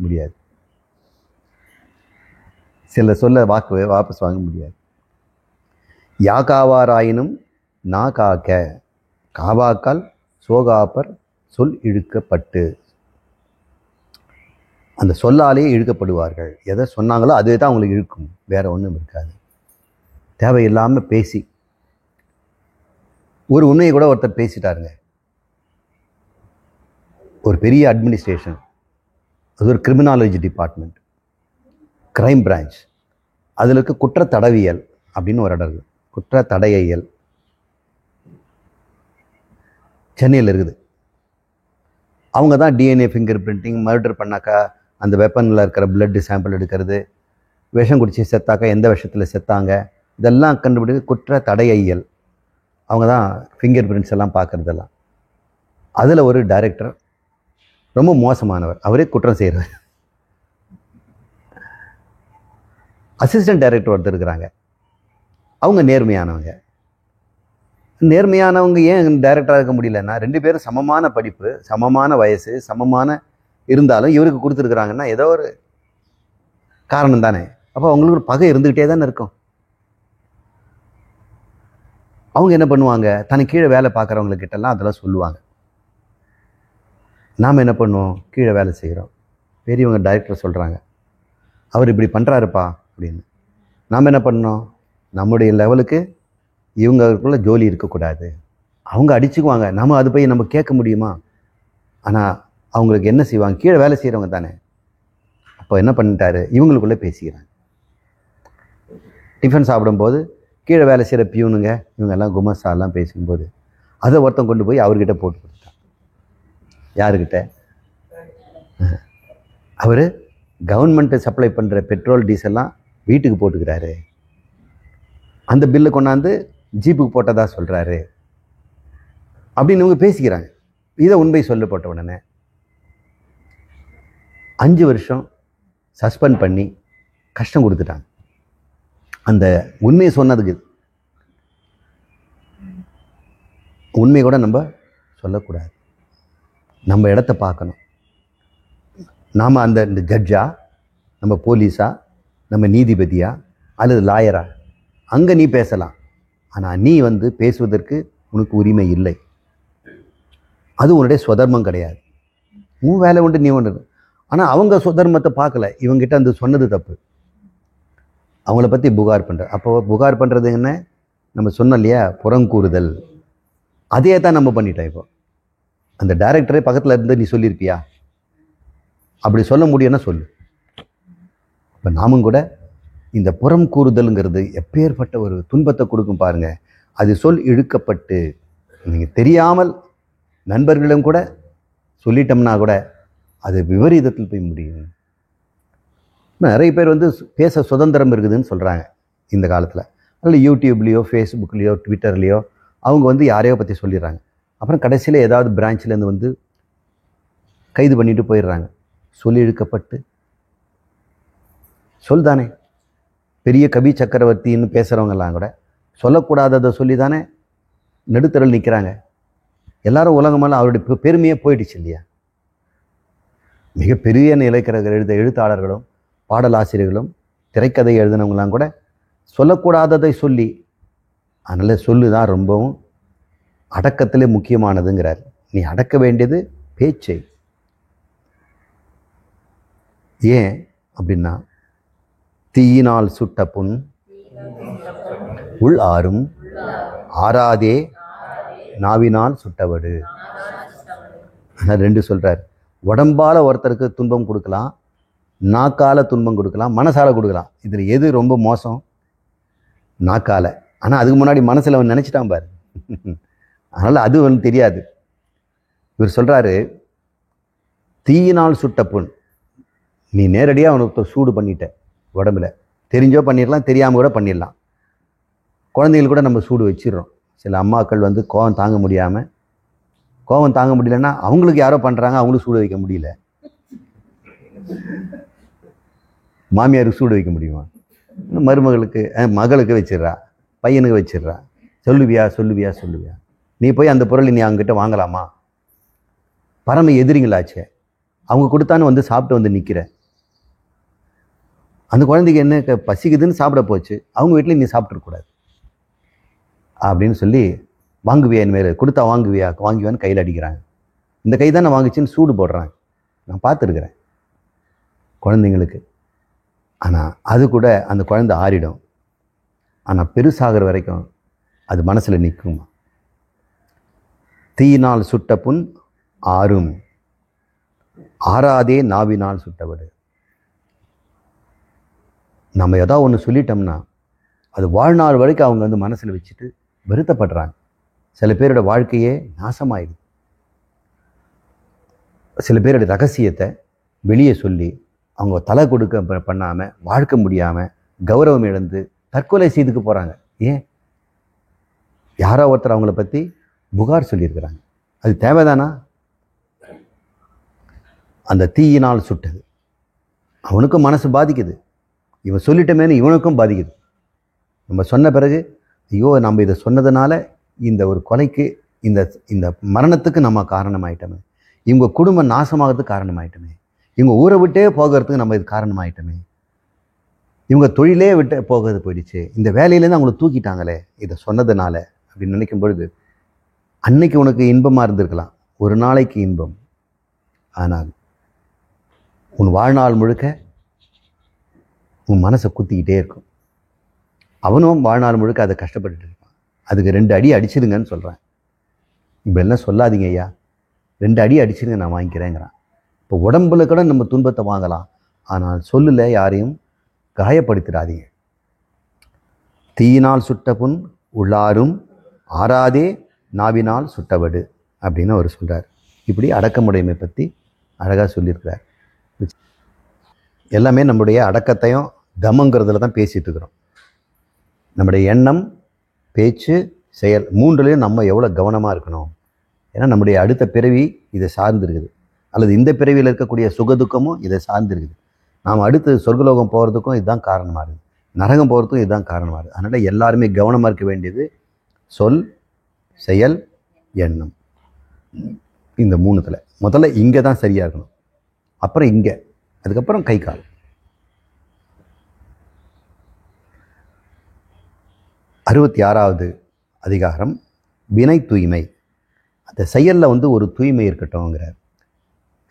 முடியாது. சில சொல்ல வாக்கு வாபஸ் வாங்க முடியாது. யாகாவாராயினும் நா காக்க, காவாக்கால் சோகாப்பர் சொல் இழுக்கப்பட்டு. அந்த சொல்லாலேயே இழுக்கப்படுவார்கள். எதை சொன்னாங்களோ அதுவே தான் அவங்களுக்கு இழுக்கும், வேற ஒன்றும் இருக்காது. தேவையில்லாமல் பேசி ஒரு உண்மையை கூட ஒருத்தர் பேசிட்டாருங்க. ஒரு பெரிய அட்மினிஸ்ட்ரேஷன், அது ஒரு கிரிமினாலஜி டிபார்ட்மெண்ட், கிரைம் பிரான்ச், அதில் இருக்க குற்ற தடவியல் அப்படின்னு ஒரு இடம் இருக்குது. குற்ற தடயியல் சென்னையில் இருக்குது. அவங்க தான் டிஎன்ஏ ஃபிங்கர் பிரிண்டிங், மர்டர் பண்ணாக்கா அந்த வெப்பனில் இருக்கிற பிளட்டு சாம்பிள் எடுக்கிறது, விஷம் குடிச்சு செத்தாக்கா எந்த விஷத்தில் செத்தாங்க, இதெல்லாம் கண்டுபிடிக்க குற்ற தடயியல். அவங்க தான் ஃபிங்கர் பிரிண்ட்ஸ் எல்லாம் பார்க்குறதெல்லாம். அதில் ஒரு டைரக்டர் ரொம்ப மோசமானவர், அவரே குற்றம் செய்கிறார். அசிஸ்டன்ட் டைரக்டர் ஒருத்தர் இருக்கிறாங்க, அவங்க நேர்மையானவங்க. நேர்மையானவங்க ஏன் டைரக்டராக இருக்க முடியலன்னா, 2 பேரும் சமமான படிப்பு, சமமான வயசு, சமமான இருந்தாலும் இவருக்கு கொடுத்துருக்குறாங்கன்னா ஏதோ ஒரு காரணம் தானே. அப்போ அவங்களுக்கு ஒரு பகை இருந்துக்கிட்டே தானே இருக்கும். அவங்க என்ன பண்ணுவாங்க, தனக்கு கீழே வேலை பார்க்குறவங்கக்கிட்டலாம் அதெல்லாம் சொல்லுவாங்க. நாம் என்ன பண்ணுவோம், கீழே வேலை செய்கிறோம், பெரியவங்க டைரக்டர் சொல்கிறாங்க அவர் இப்படி பண்ணுறாருப்பா அப்படின்னு. நாம் என்ன பண்ணோம், நம்முடைய லெவலுக்கு இவங்களுக்குள்ள ஜோலி இருக்கக்கூடாது. அவங்க அடிச்சுக்குவாங்க, நம்ம அது போய் நம்ம கேட்க முடியுமா? ஆனால் அவங்களுக்கு என்ன செய்வாங்க, கீழே வேலை செய்கிறவங்க தானே. அப்போ என்ன பண்ணிட்டாரு, இவங்களுக்குள்ளே பேசிக்கிறாங்க. டிஃபன் சாப்பிடும்போது கீழே வேலை செய்கிற பியூனுங்க இவங்கெல்லாம் குமஸ்தாலாம் பேசும்போது அதை ஒருத்தன் கொண்டு போய் அவர்கிட்ட போட்டு கொடுத்தான். யாருக்கிட்ட? அவர் கவர்மெண்ட்டு சப்ளை பண்ணுற பெட்ரோல் டீசல்லாம் வீட்டுக்கு போட்டுக்கிறாரு, அந்த பில்லை கொண்டாந்து ஜீப்புக்கு போட்டதா சொல்கிறாரு அப்படின்னு இவங்க பேசிக்கிறாங்க. இதை உண்மை சொல்லப்பட்ட உடனே 5 வருஷம் சஸ்பெண்ட் பண்ணி கஷ்டம் கொடுத்துட்டாங்க. அந்த உண்மையை சொன்னதுக்கு உண்மையை கூட நம்ம சொல்லக்கூடாது, நம்ம இடத்த பார்க்கணும். நாம் அந்த ஜட்ஜா, நம்ம போலீஸா, நம்ம நீதிபதியா அல்லது லாயரா, அங்கே நீ பேசலாம். ஆனால் நீ பேசுவதற்கு உனக்கு உரிமை இல்லை. அது உன்னுடைய சுதர்மம் கிடையாது. உன் வேலை உண்டு, நீ ஒன்று. ஆனால் அவங்க சுதர்மத்தை பார்க்கல, இவங்ககிட்ட அந்த சொன்னது தப்பு. அவங்கள பற்றி புகார் பண்ணுற. அப்போ புகார் பண்ணுறது என்ன? நம்ம சொன்னோம் இல்லையா, புறங்கூறுதல். அதே தான் நம்ம பண்ணிட்டோம். இப்போ அந்த டைரக்டரே பக்கத்தில் இருந்து நீ சொல்லியிருப்பியா? அப்படி சொல்ல முடியும்னா சொல்லு. இப்போ நாமும் கூட இந்த புறம் கூறுதல்ங்கிறது எப்பேற்பட்ட ஒரு துன்பத்தை கொடுக்கும் பாருங்க. அது சொல் இழுக்கப்பட்டு நீங்கள் தெரியாமல் நண்பர்களும் கூட சொல்லிட்டோம்னா கூட அது விபரீதத்தில் போய் முடியும். நிறைய பேர் பேச சுதந்திரம் இருக்குதுன்னு சொல்கிறாங்க இந்த காலத்தில். அதில் யூடியூப்லேயோ ஃபேஸ்புக்லேயோ ட்விட்டர்லேயோ அவங்க யாரையோ பற்றி சொல்லிடுறாங்க. அப்புறம் கடைசியில் ஏதாவது பிரான்ச்லேருந்து கைது பண்ணிட்டு போயிடுறாங்க. சொல்லி இழுக்கப்பட்டு சொல் தானே. பெரிய கவி சக்கரவர்த்தின்னு பேசுகிறவங்கெல்லாம் கூட சொல்லக்கூடாததை சொல்லி தானே நடுத்தரல் நிற்கிறாங்க. எல்லாரும் உலகமெல்லாம் அவருடைய பெருமையே போயிடுச்சு இல்லையா? மிகப்பெரிய எழுத்தாளர்களும் பாடலாசிரியர்களும் திரைக்கதை எழுதினவங்களாம் கூட சொல்லக்கூடாததை சொல்லி, அதனால் சொல்லுதான் ரொம்பவும் அடக்கத்திலே முக்கியமானதுங்கிறார். நீ அடக்க வேண்டியது பேச்சை. ஏன் அப்படின்னா, தீயினால் சுட்ட புண் உள் ஆறும், ஆறாதே நாவினால் சுட்டவடு. ரெண்டு சொல்றார். உடம்பால ஒருத்தருக்கு துன்பம் கொடுக்கலாம், நாக்கால துன்பம் கொடுக்கலாம், மனசால கொடுக்கலாம். இதில் எது ரொம்ப மோசம்? நாக்கால. ஆனால் அதுக்கு முன்னாடி மனசில் அவன் நினச்சிட்டான் பாரு. அதனால் அது தெரியாது. இவர் சொல்கிறாரு, தீயினால் சுட்ட புண். நீ நேரடியாக அவனுக்கு சூடு பண்ணிட்ட உடம்புல. தெரிஞ்சோ பண்ணிடலாம், தெரியாமல் கூட பண்ணிடலாம். குழந்தைகள் கூட நம்ம சூடு வச்சிடுறோம். சில அம்மாக்கள் கோவம் தாங்க முடியாமல், கோவம் தாங்க முடியலன்னா அவங்களுக்கு யாரோ பண்ணுறாங்க, அவங்களுக்கு சூடு வைக்க முடியல. மாமியாருக்கு சூடு வைக்க முடியுமா? மருமகளுக்கு மகளுக்கு வச்சிடுறா, பையனுக்கு வச்சிடுறா. சொல்லுவியா சொல்லுவியா சொல்லுவியா? நீ போய் அந்த பொருளை நீ அவங்ககிட்ட வாங்கலாமா? பரம எதிரிங்களாச்சே. அவங்க கொடுத்தான்னு சாப்பிட்டு நிற்கிற. அந்த குழந்தைக்கு என்ன பசிக்குதுன்னு சாப்பிட போச்சு, அவங்க வீட்டில் நீ சாப்பிட்ருக்கூடாது அப்படின்னு சொல்லி வாங்குவியா? என் மேலே கொடுத்தா வாங்குவியா? வாங்குவியான்னு கையில் அடிக்கிறாங்க. இந்த கை தான் நான் வாங்கிச்சின்னு சூடு போடுறாங்க. நான் பார்த்துருக்குறேன் குழந்தைங்களுக்கு. ஆனால் அது கூட அந்த குழந்தை ஆறிடும். ஆனால் பெருசாகிற வரைக்கும் அது மனசில் நிற்குமா? தீயினால் சுட்ட புண் ஆறும், ஆறாதே நாவினால் சுட்டவடு. நம்ம ஏதாவது ஒன்று சொல்லிட்டோம்னா அது வாழ்நாள் வரைக்கும் அவங்க மனசில் வச்சுட்டு வருத்தப்படுறாங்க. சில பேரோட வாழ்க்கையே நாசமாயிடுது. சில பேரோட ரகசியத்தை வெளியே சொல்லி அவங்க தலை கொடுக்க பண்ணாமல், வாழ்க்க முடியாமல், கௌரவம் இழந்து தற்கொலை செய்துக்கு போகிறாங்க. ஏன்? யாரோ ஒருத்தர் அவங்கள பற்றி புகார் சொல்லியிருக்கிறாங்க. அது தேவைதானா? அந்த தீயினால் சுட்டது. அவனுக்கும் மனசு பாதிக்குது. இவன் சொல்லிட்டமேனு இவனுக்கும் பாதிக்குது. நம்ம சொன்ன பிறகு, ஐயோ நம்ம இதை சொன்னதுனால இந்த ஒரு கொலைக்கு, இந்த இந்த மரணத்துக்கு நம்ம காரணமாயிட்டோமே, இவங்க குடும்பம் நாசமாகிறதுக்கு காரணமாயிட்டோமே, இவங்க ஊரை விட்டே போகிறதுக்கு நம்ம இது காரணமாயிட்டோமே, இவங்க தொழிலே விட்டு போகிறது போயிடுச்சு, இந்த வேலையிலேருந்து அவங்கள தூக்கிட்டாங்களே இதை சொன்னதுனால அப்படின்னு நினைக்கும் பொழுது, அன்னைக்கு உனக்கு இன்பமாக இருந்திருக்கலாம், ஒரு நாளைக்கு இன்பம். ஆனால் உன் வாழ்நாள் முழுக்க உன் மனசை குத்திக்கிட்டே இருக்கும். அவனும் வாழ்நாள் முழுக்க அதை கஷ்டப்பட்டுட்டு இருப்பான். அதுக்கு 2 அடி அடிச்சிருங்கன்னு சொல்கிறேன். இப்படிலாம் சொல்லாதீங்க ஐயா, 2 அடி அடிச்சிருங்க, நான் வாங்கிக்கிறேங்கிறான். இப்போ உடம்புல கூட நம்ம துன்பத்தை வாங்கலாம், ஆனால் சொல்லில் யாரையும் காயப்படுத்திடாதீங்க. தீயினால் சுட்ட புண் உள்ளாரும், ஆறாதே நாவினால் சுட்டவடு அப்படின்னு அவர் சொல்கிறார். இப்படி அடக்கமுடைமை பற்றி அழகாக சொல்லியிருக்கிறார். எல்லாமே நம்முடைய அடக்கத்தையும் தமங்கிறதுல தான் பேசிகிட்டு இருக்கிறோம். நம்முடைய எண்ணம், பேச்சு, செயல் மூன்றுலேயும் நம்ம எவ்வளோ கவனமாக இருக்கணும். ஏன்னா நம்முடைய அடுத்த பிறவி இதை சார்ந்து இருக்குது, அல்லது இந்த பிறவியில் இருக்கக்கூடிய சுகதுக்கமும் இதை சார்ந்து இருக்குது. நாம் அடுத்து சொர்க்கலோகம் போகிறதுக்கும் இதுதான் காரணமாக இருக்குது, நரகம் போகிறதுக்கும் இதுதான் காரணமாக இருக்குது. அதனால் எல்லாருமே கவனமாக இருக்க வேண்டியது சொல், செயல், எண்ணம். இந்த மூணுத்தில் முதல்ல இங்கே தான் சரியாக இருக்கணும், அப்புறம் இங்கே, அதுக்கப்புறம் கை கால். 66வது அதிகாரம் வினை தூய்மை. அந்த செயலில் ஒரு தூய்மை இருக்கட்டும்ங்கிறார்.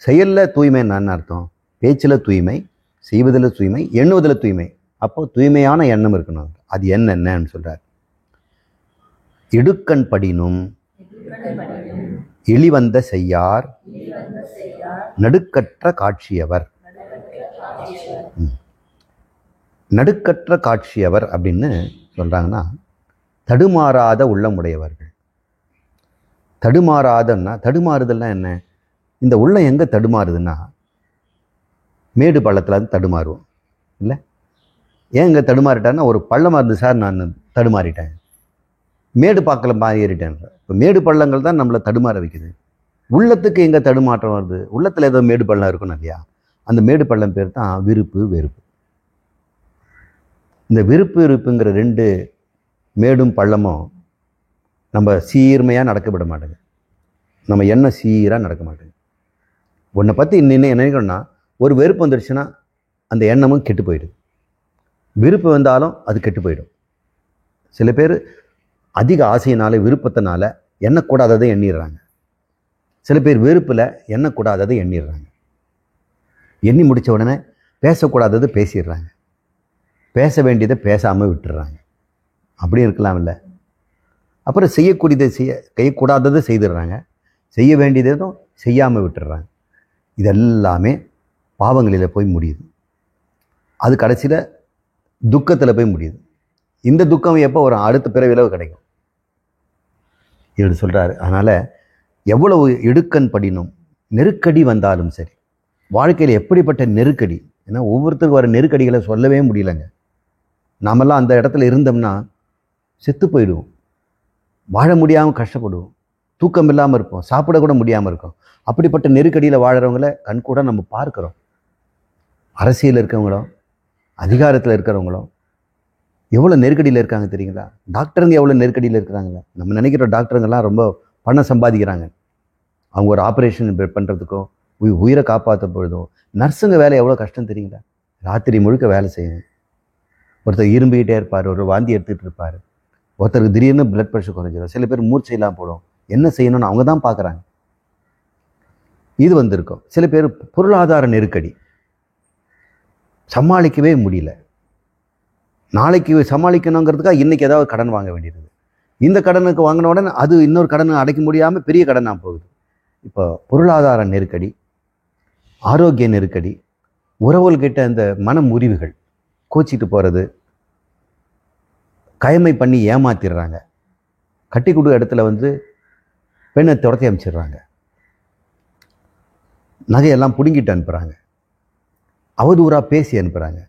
செயலில் தூய்மை என்ன அர்த்தம்? பேச்சில் தூய்மை, செய்வதில் தூய்மை, எண்ணுவதில் தூய்மை. அப்போ தூய்மையான எண்ணம் இருக்கணும். அது என்னன்னு சொல்கிறார். இடுக்கண் படினும் இழிவந்த செய்யார் நடுக்கற்ற காட்சியவர். நடுக்கற்ற காட்சியவர் அப்படின்னு சொல்கிறாங்கன்னா தடுமாறாத உள்ளமுடையவர்கள். தடுமாறாதன்னா, தடுமாறுதல்னா என்ன? இந்த உள்ளம் எங்கே தடுமாறுதுன்னா மேடு பள்ளத்தில் வந்து தடுமாறுவோம் இல்லை? ஏன் இங்கே தடுமாறிட்டான்னா, ஒரு பள்ளமாக இருந்து சார் நான் தடுமாறிட்டேன், மேடு பாக்கில் ஏறிட்டேன். இப்போ மேடு பள்ளங்கள் தான் நம்மளை தடுமாற வைக்குது. உள்ளத்துக்கு எங்கே தடுமாற்றம் வருது? உள்ளத்தில் ஏதோ மேடு பள்ளம் இருக்கணும் இல்லையா? அந்த மேடு பள்ளம் பேர் தான் விருப்பு வெறுப்பு. இந்த விருப்பு வெறுப்புங்கிற ரெண்டு மேடும் பள்ளமும் நம்ம சீர்மையாக நடக்க விட மாட்டேங்க. நம்ம எண்ணம் சீராக நடக்க மாட்டேங்க. உன்னை பற்றி இன்னும் நினைக்கணும்னா, ஒரு வெறுப்பு வந்துடுச்சுன்னா அந்த எண்ணமும் கெட்டு போயிடுது. விருப்பு வந்தாலும் அது கெட்டு போயிடும். சில பேர் அதிக ஆசையினால, விருப்பத்தினால எண்ணக்கூடாததை எண்ணிடுறாங்க. சில பேர் வெறுப்பில் எண்ணக்கூடாததை எண்ணிடுறாங்க. எண்ணி முடித்த உடனே பேசக்கூடாததை பேசிடுறாங்க, பேச வேண்டியதை பேசாமல் விட்டுடுறாங்க. அப்படி இருக்கலாம் இல்லை? அப்புறம் செய்யக்கூடாததை செய்துடுறாங்க, செய்ய வேண்டியதும் செய்யாமல் விட்டுடுறாங்க. இதெல்லாமே பாவங்களில் போய் முடியுது. அது கடைசியில் துக்கத்தில் போய் முடியுது. இந்த துக்கம் எப்போ வரும்? அடுத்த பிறவியில் கிடைக்கும். இப்படி சொல்கிறாரு. அதனால் எவ்வளவு இடுக்கண் படினும், நெருக்கடி வந்தாலும் சரி, வாழ்க்கையில் எப்படிப்பட்ட நெருக்கடி, ஏன்னா ஒவ்வொருத்தருக்கும் வர நெருக்கடிகளை சொல்லவே முடியலைங்க. நாமெல்லாம் அந்த இடத்துல இருந்தோம்னா செத்து போயிடுவோம், வாழ முடியாமல் கஷ்டப்படுவோம், தூக்கம் இல்லாமல் இருப்போம், சாப்பிடக்கூட முடியாமல் இருக்கும். அப்படிப்பட்ட நெருக்கடியில் வாழறவங்கள கண்கூட நம்ம பார்க்குறோம். அரசியல் இருக்கவங்களும் அதிகாரத்தில் இருக்கிறவங்களும் எவ்வளோ நெருக்கடியில் இருக்காங்க தெரியுங்களா? டாக்டருங்க எவ்வளோ நெருக்கடியில் இருக்கிறாங்களா? நம்ம நினைக்கிற டாக்டருங்கெல்லாம் ரொம்ப பணம் சம்பாதிக்கிறாங்க. அவங்க ஒரு ஆப்ரேஷன் பண்ணுறதுக்கோ, உயிரை காப்பாற்ற பொழுதும் நர்ஸுங்க வேலை எவ்வளோ கஷ்டம் தெரியுங்களா? ராத்திரி முழுக்க வேலை செய்யணும். ஒருத்தர் இரும்பிக்கிட்டே இருப்பார், ஒரு வாந்தி எடுத்துகிட்டு இருப்பார், ஒருத்தருக்கு திடீர்னு பிளட் ப்ரெஷர் குறைஞ்சிடும், சில பேர் மூர்ச்சையெல்லாம் போடும். என்ன செய்யணும்னு அவங்க தான் பார்க்குறாங்க. இது வந்திருக்கும். சில பேர் பொருளாதார நெருக்கடி, சமாளிக்கவே முடியல. நாளைக்கு சமாளிக்கணுங்கிறதுக்காக இன்றைக்கி ஏதாவது கடன் வாங்க வேண்டியது. இந்த கடனுக்கு வாங்கின உடனே அது இன்னொரு கடனை அடைக்க முடியாமல் பெரிய கடனாக போகுது. இப்போ பொருளாதார நெருக்கடி, ஆரோக்கிய நெருக்கடி, உறவுகிட்ட இந்த மன முறிவுகள், கோச்சிட்டு போகிறது, கயமை பண்ணி ஏமாத்திடுறாங்க, கட்டி கொடு இடத்துல பெண்ணை துரத்தி அமைச்சிடுறாங்க, நகையெல்லாம் பிடுங்கிட்டு அனுப்புகிறாங்க, அவதூறாக பேசி அனுப்புகிறாங்க.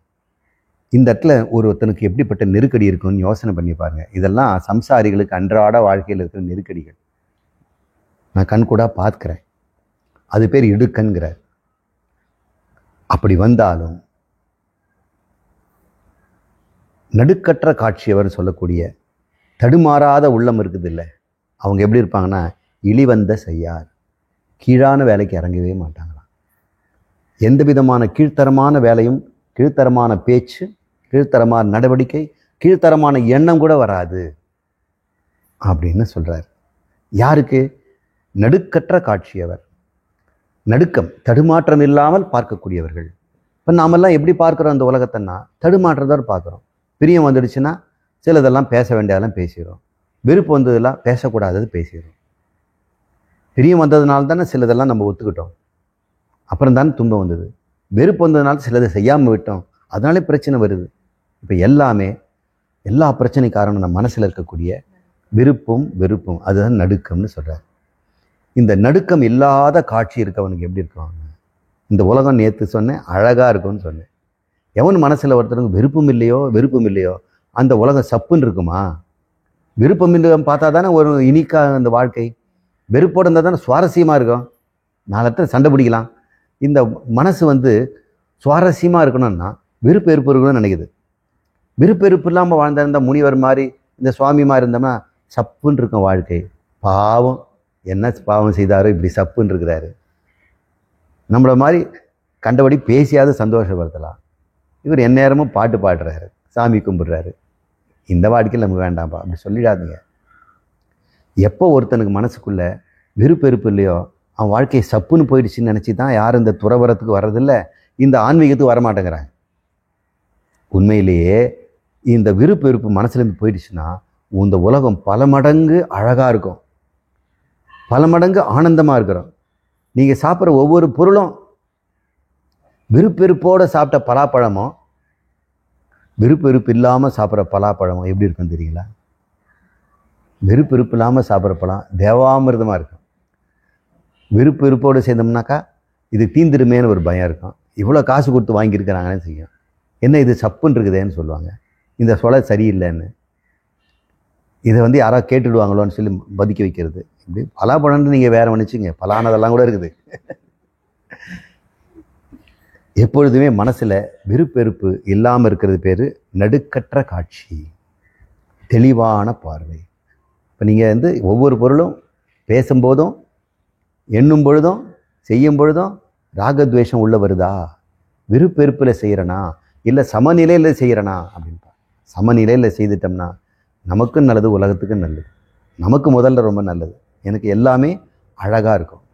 இந்த இடத்துல ஒருத்தனுக்கு எப்படிப்பட்ட நெருக்கடி இருக்குன்னு யோசனை பண்ணி பாருங்கள். இதெல்லாம் சம்சாரிகளுக்கு அன்றாட வாழ்க்கையில் இருக்கிற நெருக்கடிகள். நான் கண்கூட பார்க்கிறேன். அது பேர் இடுக்கண்கிறார். அப்படி வந்தாலும் நடுக்கற்ற காட்சியவர் சொல்லக்கூடிய தடுமாறாத உள்ளம் இருக்குது இல்லை, அவங்க எப்படி இருப்பாங்கன்னா, இழிவந்த செய்யார், கீழான வேலைக்கு இறங்கவே மாட்டாங்களாம். எந்த விதமான கீழ்த்தரமான வேலையும், கீழ்த்தரமான பேச்சு, கீழ்த்தரமான நடவடிக்கை, கீழ்த்தரமான எண்ணம் கூட வராது அப்படின்னு சொல்கிறார். யாருக்கு? நடுக்கற்ற காட்சியவர். நடுக்கம், தடுமாற்றம் இல்லாமல் பார்க்கக்கூடியவர்கள். இப்போ நாமெல்லாம் எப்படி பார்க்குறோம் அந்த உலகத்தைன்னா, தடுமாற்றத்தோடு பார்க்குறோம். பிரியம் வந்துடுச்சுன்னா சிலதெல்லாம் பேச வேண்டியதெல்லாம் பேசிடுறோம், வெறுப்பு வந்ததெல்லாம் பேசக்கூடாதது பேசிடுறோம். பிரியம் வந்ததுனால தானே சிலதெல்லாம் நம்ம ஒத்துக்கிட்டோம், அப்புறம் தானே துன்பம் வந்தது. வெறுப்பு வந்ததுனால சிலதை செய்யாமல் விட்டோம், அதனாலே பிரச்சனை வருது. இப்போ எல்லா பிரச்சனை காரணம் நம்ம மனசில் இருக்கக்கூடிய விருப்பும் வெறுப்பும், அதுதான் நடுக்கம்னு சொல்கிறார். இந்த நடுக்கம் இல்லாத காட்சி இருக்கவனுக்கு எப்படி இருக்குவாங்க? இந்த உலகம் நேற்று சொன்னேன் அழகாக இருக்கும்னு சொன்னேன். எவன் மனசில் ஒருத்தனுக்கு விருப்பம் இல்லையோ அந்த உலகம் சப்புன்னு இருக்குமா? விருப்பம் இல்லை பார்த்தா தானே ஒரு இனிக்கா அந்த வாழ்க்கை. வெறுப்போடு இருந்தால் தானே சுவாரஸ்யமாக இருக்கும். நாளத்தில் சண்டை பிடிக்கலாம். இந்த மனசு சுவாரஸ்யமாக இருக்கணும்னா விருப்ப வெறுப்பு இருக்கணும்னு நினைக்குது. விருப்ப வெறுப்பு இல்லாமல் வாழ்ந்திருந்தா முனிவர் மாதிரி இந்த சுவாமி மாதிரி இருந்தோம்னா சப்புன்னு இருக்கும் வாழ்க்கை. பாவம், என்ன பாவம் செய்தாரோ இப்படி சப்புன்னு இருக்கிறாரு. நம்மளை மாதிரி கண்டபடி பேசியாவது சந்தோஷப்படுத்தலாம். இவர் எந்நேரமும் பாட்டு பாடுறாரு, சாமி கும்பிடுறாரு. இந்த வாழ்க்கையில் நமக்கு வேண்டாம்ப்பா அப்படி சொல்லிடாதீங்க. எப்போ ஒருத்தனுக்கு மனசுக்குள்ள விருப்ப வெறுப்பு இல்லையோ அவன் வாழ்க்கையை சப்புன்னு போயிடுச்சுன்னு நினச்சி தான் யாரும் இந்த துறவரத்துக்கு வர்றதில்லை, இந்த ஆன்மீகத்துக்கு வரமாட்டேங்கிறாங்க. உண்மையிலேயே இந்த விருப்ப வெறுப்பு மனசுலேருந்து போயிடுச்சுன்னா இந்த உலகம் பல மடங்கு அழகாக இருக்கும், பல மடங்கு ஆனந்தமாக இருக்கிறோம். நீங்கள் சாப்பிட்ற ஒவ்வொரு பொருளும் விருப்ப வெறுப்போடு சாப்பிட்ட பலாப்பழமோ விருப்ப வெறுப்பு இல்லாமல் சாப்பிட்ற பலாப்பழமோ எப்படி இருக்குன்னு தெரியுங்களா? விருப்ப வெறுப்பு இல்லாமல் சாப்பிட்ற பழம் தேவாமிர்தமாக இருக்கும். விருப்ப வெறுப்போடு சேர்ந்தோம்னாக்கா இது தீந்துருமேன்னு ஒரு பயம் இருக்கும். இவ்வளோ காசு கொடுத்து வாங்கியிருக்கிறாங்கன்னு செய்யும். என்ன இது சப்புன்னு இருக்குதேன்னு சொல்லுவாங்க, இந்த சொலை சரியில்லைன்னு. இதை யாராவது கேட்டுடுவாங்களோன்னு சொல்லி பதுக்கி வைக்கிறது. இப்படி பலாப்பழம்னு நீங்கள் வேற நினச்சிங்க, பலானதெல்லாம் கூட இருக்குது. எப்பொழுதுமே மனசில் விருப்ப வெறுப்பு இல்லாமல் இருக்கிறது பேர் நடுக்கற்ற காட்சி, தெளிவான பார்வை. இப்போ நீங்கள் ஒவ்வொரு பொருளும் பேசும்போதும் எண்ணும் பொழுதும் செய்யும் பொழுதும் ராகத்வேஷம் உள்ள வருதா, விருப்ப வெறுப்பில் செய்கிறனா இல்லை சமநிலையில் செய்கிறனா அப்படின்பா. சமநிலையில் செய்துட்டோம்னா நமக்கும் நல்லது, உலகத்துக்கும் நல்லது. நமக்கு முதல்ல ரொம்ப நல்லது, எனக்கு எல்லாமே அழகாக இருக்கும்.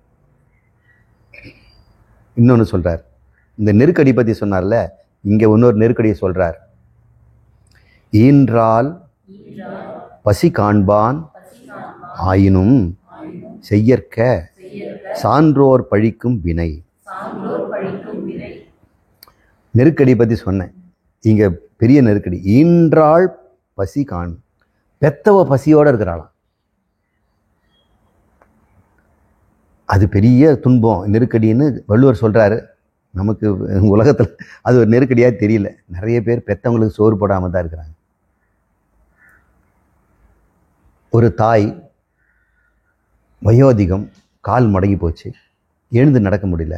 இன்னொன்று சொல்கிறார், இந்த நெருக்கடி பற்றி சொன்னார்ல, இங்கே இன்னொரு நெருக்கடியை சொல்கிறார். ஈன்றால் பசி காண்பான் ஆயினும் செய்யற்க சான்றோர் பழிக்கும் வினை. நெருக்கடி பற்றி சொன்னேன். இங்கே பெரிய நெருக்கடி. ஈன்றால் பசி காண், பெத்தவ பசியோடு இருக்கிறாளாம். அது பெரிய துன்பம், நெருக்கடின்னு வள்ளுவர் சொல்கிறாரு. நமக்கு உலகத்தில் அது ஒரு நெருக்கடியாக தெரியல. நிறைய பேர் பெற்றவங்களுக்கு சோறு போடாமல் தான் இருக்கிறாங்க. ஒரு தாய் வயோதிகம், கால் முடங்கி போச்சு, எழுந்து நடக்க முடியல,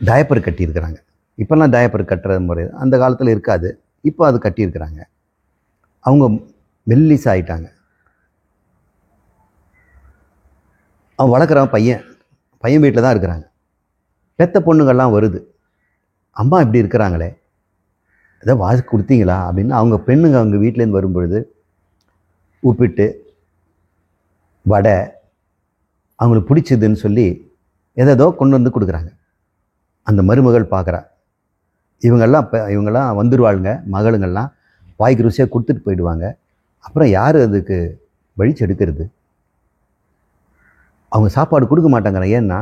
டயப்பர் கட்டியிருக்கிறாங்க. இப்போல்லாம் டயப்பர் கட்டுற முறை அந்த காலத்தில் இருக்காது, இப்போ அது கட்டியிருக்கிறாங்க. அவங்க மெல்லிசா ஆயிட்டாங்க. அவன் வளர்க்குறவன் பையன் வீட்டில் தான் இருக்கிறாங்க. பெத்த பொண்ணுங்கள்லாம் வருது, அம்மா இப்படி இருக்கிறாங்களே, ஏதோ வாசி கொடுத்தீங்களா அப்படின்னு அவங்க பெண்ணுங்க அவங்க வீட்டிலேருந்து வரும்பொழுது உப்பிட்டு வடை அவங்களுக்கு பிடிச்சதுன்னு சொல்லி ஏதோ கொண்டு வந்து கொடுக்குறாங்க. அந்த மருமகள் பார்க்குறா, இவங்கெல்லாம் வந்துடுவாளுங்க, மகளுங்கள்லாம் வாய்க்கு ருசியாக கொடுத்துட்டு போயிடுவாங்க. அப்புறம் யார் அதுக்கு வழிச்சு எடுக்கிறது? அவங்க சாப்பாடு கொடுக்க மாட்டாங்கிறாங்க. ஏன்னா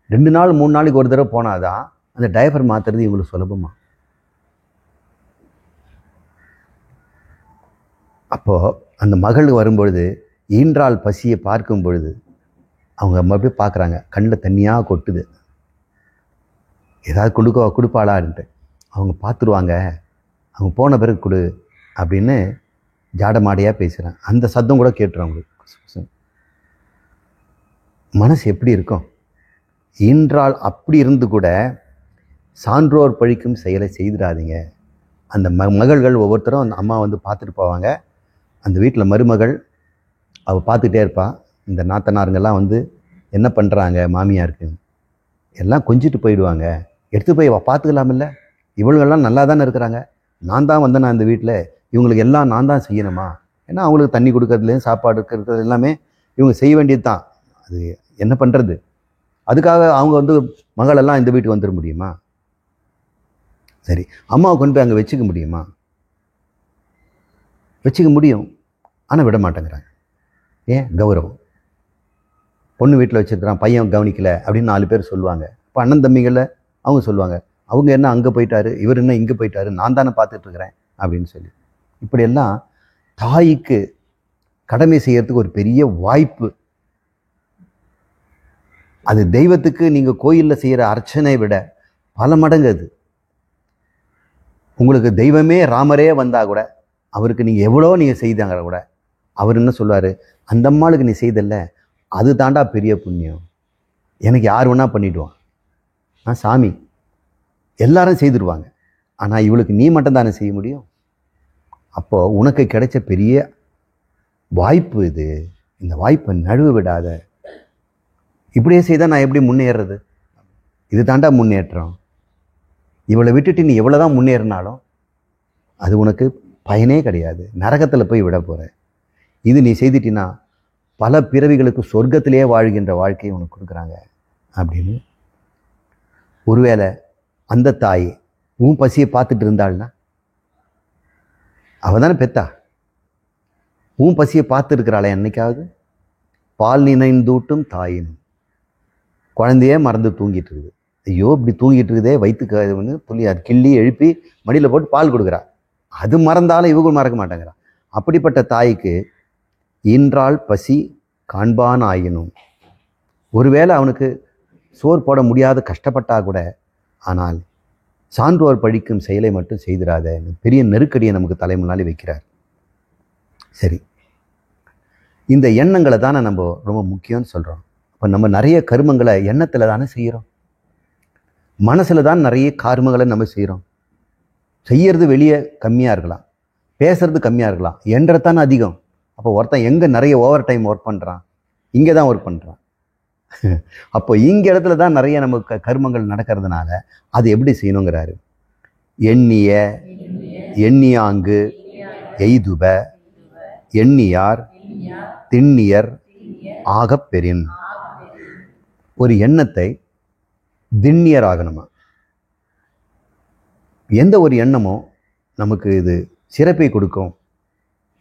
2 நாள் 3 நாளைக்கு ஒரு தடவை போனாதான் அந்த டயப்பர் மாற்றுறது இவங்களுக்கு சுலபமா. அப்போது அந்த மகள் வரும்பொழுது ஈன்றால் பசியை பார்க்கும் பொழுது அவங்க மறுபடியும் பார்க்குறாங்க, கண்ணில் தண்ணியாக கொட்டுது. ஏதாவது கொடுப்பாளான்ட்டு அவங்க பார்த்துருவாங்க, அவங்க போன பிறகு கொடு அப்படின்னு ஜாடமாடையாக பேசுகிறாங்க. அந்த சத்தம் கூட கேட்டுரும் அவங்களுக்கு. மனசு எப்படி இருக்கும்? ஈன்றால் அப்படி இருந்து கூட சான்றோர் பழிக்கும் செயலை செய்திடாதீங்க. அந்த மகள்கள் ஒவ்வொருத்தரும் அந்த அம்மா பார்த்துட்டு போவாங்க. அந்த வீட்டில் மருமகள் அவள் பார்த்துக்கிட்டே இருப்பாள். இந்த நாத்தனாருங்கெல்லாம் என்ன பண்ணுறாங்க மாமியாருக்கு எல்லாம் கொஞ்சிட்டு போயிடுவாங்க. எடுத்து போய் பார்த்துக்கலாமில்ல, இவளுங்கெல்லாம் நல்லா தானே இருக்கிறாங்க, நான் தான் நான் இந்த வீட்டில், இவங்களுக்கு எல்லாம் நான் தான் செய்யணுமா? ஏன்னா அவங்களுக்கு தண்ணி கொடுக்கறதுலேயும் சாப்பாடு இருக்கிறது எல்லாமே இவங்க செய்ய வேண்டியது தான். அது என்ன பண்ணுறது? அதுக்காக அவங்க மகளெல்லாம் இந்த வீட்டுக்கு வந்துட முடியுமா? சரி, அம்மாவை கொண்டு போய் அங்கே வச்சுக்க முடியுமா? வச்சுக்க முடியும், ஆனால் விட மாட்டேங்கிறாங்க. ஏன்? கௌரவம். பொண்ணு வீட்டில் வச்சுருக்கிறான், பையன் கவனிக்கலை அப்படின்னு 4 பேர் சொல்லுவாங்க. இப்போ அண்ணன் தம்பிகளை அவங்க சொல்லுவாங்க, அவங்க என்ன அங்கே போயிட்டாரு, இவர் என்ன இங்கே போயிட்டாரு, நான் தானே பார்த்துட்ருக்கிறேன் அப்படின்னு சொல்லி. இப்படியெல்லாம் தாய்க்கு கடமை செய்யறதுக்கு ஒரு பெரிய வாய்ப்பு. அது தெய்வத்துக்கு நீங்கள் கோயிலில் செய்கிற அர்ச்சனை விட பல மடங்கு அது. உங்களுக்கு தெய்வமே ராமரே வந்தால் கூட அவருக்கு நீங்கள் எவ்வளோ நீங்கள் செய்தாங்க கூட அவர் என்ன சொல்லுவார், அந்த அம்மாளுக்கு நீ செய்தல்ல அது தாண்டா பெரிய புண்ணியம், எனக்கு யார் வேணா பண்ணிவிடுவான், சாமி எல்லாரும் செய்துடுவாங்க, ஆனால் இவளுக்கு நீ மட்டும்தானே செய்ய முடியும். அப்போது உனக்கு கிடைச்ச பெரிய வாய்ப்பு இது, இந்த வாய்ப்பை நழுவ விடாத. இப்படியே செய்தால் நான் எப்படி முன்னேறது, இது தாண்டா முன்னேற்றம். இவளை விட்டுட்டு நீ எவ்வளோதான் முன்னேறினாலும் அது உனக்கு பயனே கிடையாது, நரகத்தில் போய் விட போகிற. இது நீ செய்துட்டினா பல பிறவிகளுக்கு சொர்க்கத்திலே வாழ்கின்ற வாழ்க்கையை உனக்கு கொடுக்குறாங்க அப்படின்னு. ஒருவேளை அந்த தாய் உன் பசியை பார்த்துட்டு இருந்தாள்னா, அவள் தானே பெத்தா, உன் பசியை பார்த்து இருக்கிறாளே என்னைக்காவது? பால் நினைந்தூட்டும் தாயினும், குழந்தையே மறந்து தூங்கிட்டு இருக்குது, ஐயோ இப்படி தூங்கிட்டு இருக்குதே வயிற்றுக்கு வந்து துளி அது கிள்ளி எழுப்பி மடியில் போட்டு பால் கொடுக்குறா, அது மறந்தாலும் இவங்க மறக்க மாட்டேங்கிறா. அப்படிப்பட்ட தாய்க்கு ஈன்றால் பசி காண்பான் ஆயினும், ஒருவேளை அவனுக்கு சோறு போட முடியாத கஷ்டப்பட்டா கூட, ஆனால் சான்றோர் பழிக்கும் செயலை மட்டும் செய்திடாத, பெரிய நெருக்கடியை நமக்கு தலைமுன்னாலே வைக்கிறார். சரி, இந்த எண்ணங்களை தானே நம்ம ரொம்ப முக்கியம்னு சொல்கிறோம். இப்போ நம்ம நிறைய கர்மங்களை எண்ணத்தில் தானே செய்கிறோம், மனசில் தான் நிறைய கர்மங்களை நம்ம செய்கிறோம். செய்யறது வெளியே கம்மியாக இருக்கலாம், பேசுறது கம்மியாக இருக்கலாம், என்றதானே அதிகம். அப்போ ஒருத்தன் எங்கே நிறைய ஓவர் டைம் ஒர்க் பண்ணுறான், இங்கே தான் ஒர்க் பண்ணுறான். அப்போ இங்கே இடத்துல தான் நிறைய நமக்கு கர்மங்கள் நடக்கிறதுனால அது எப்படி செய்யணுங்கிறாரு. எண்ணிய எண்ணியாங்கு எய்துப எண்ணியார் திண்ணியர் ஆகப் பெறின். ஒரு எண்ணத்தை திண்ணியர் ஆகணுமா? எந்த ஒரு எண்ணமோ நமக்கு இது சிறப்பை கொடுக்கும்,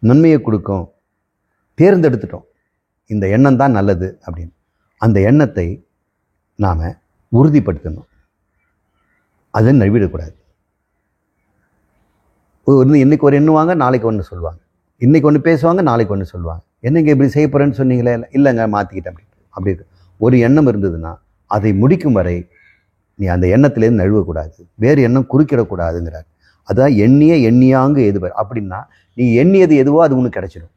நன்மையை கொடுக்கும், தேர்ந்தெடுத்துட்டோம் இந்த எண்ணம் தான் நல்லது அப்படின்னு, அந்த எண்ணத்தை நாம் உறுதிப்படுத்தணும், அதை நழுவிடக்கூடாது. இன்னைக்கு ஒரு எண்ணுவாங்க, நாளைக்கு ஒன்று சொல்லுவாங்க, இன்னைக்கு ஒன்று பேசுவாங்க, நாளைக்கு ஒன்று சொல்லுவாங்க, என்னங்க இப்படி செய்ய போகிறேன்னு சொன்னீங்களே, இல்லைங்க மாற்றிக்கிட்டேன் அப்படி ஒரு எண்ணம் இருந்ததுன்னா அதை முடிக்கும் வரை நீ அந்த எண்ணத்திலேருந்து நழுவக்கூடாது, வேறு எண்ணம் குறுக்கிடக்கூடாதுங்கிறார். அதான் எண்ணிய எண்ணியாங்கு எதுவர் அப்படின்னா, நீ எண்ணியது எதுவோ அது உனக்கு கிடைச்சிடும்.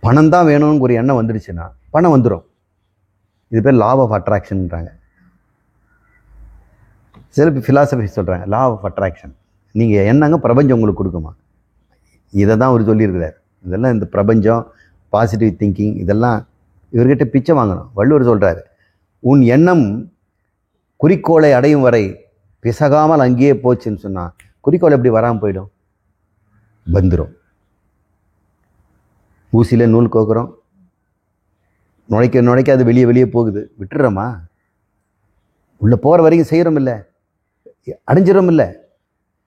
பணம் தான் வேணும்னு ஒரு எண்ணம் வந்துடுச்சுன்னா பணம் வந்துடும். இது பேர் லா ஆஃப் அட்ராக்ஷன்ன்றாங்க. சில ஃபிலாசபி சொல்கிறாங்க லா ஆஃப் அட்ராக்ஷன். நீங்கள் என்னங்க பிரபஞ்சம் உங்களுக்கு கொடுக்குமா, இதை தான் அவர் சொல்லியிருக்கிறார். இதெல்லாம் இந்த பிரபஞ்சம் பாசிட்டிவ் திங்கிங் இதெல்லாம் இவர்கிட்ட பிச்சை வாங்கணும். வள்ளுவர் சொல்கிறாரு, உன் எண்ணம் குறிக்கோளை அடையும் வரை பிசகாமல் அங்கேயே போச்சுன்னு சொன்னால் குறிக்கோள் எப்படி வராமல் போயிடும், வந்துடும். ஊசியில் நூல் கோக்குறோம், நுழைக்க அது வெளியே போகுது, விட்டுறோமா? உள்ளே போகிற வரைக்கும் செய்கிறோம் இல்லை, அடைஞ்சிடும் இல்லை.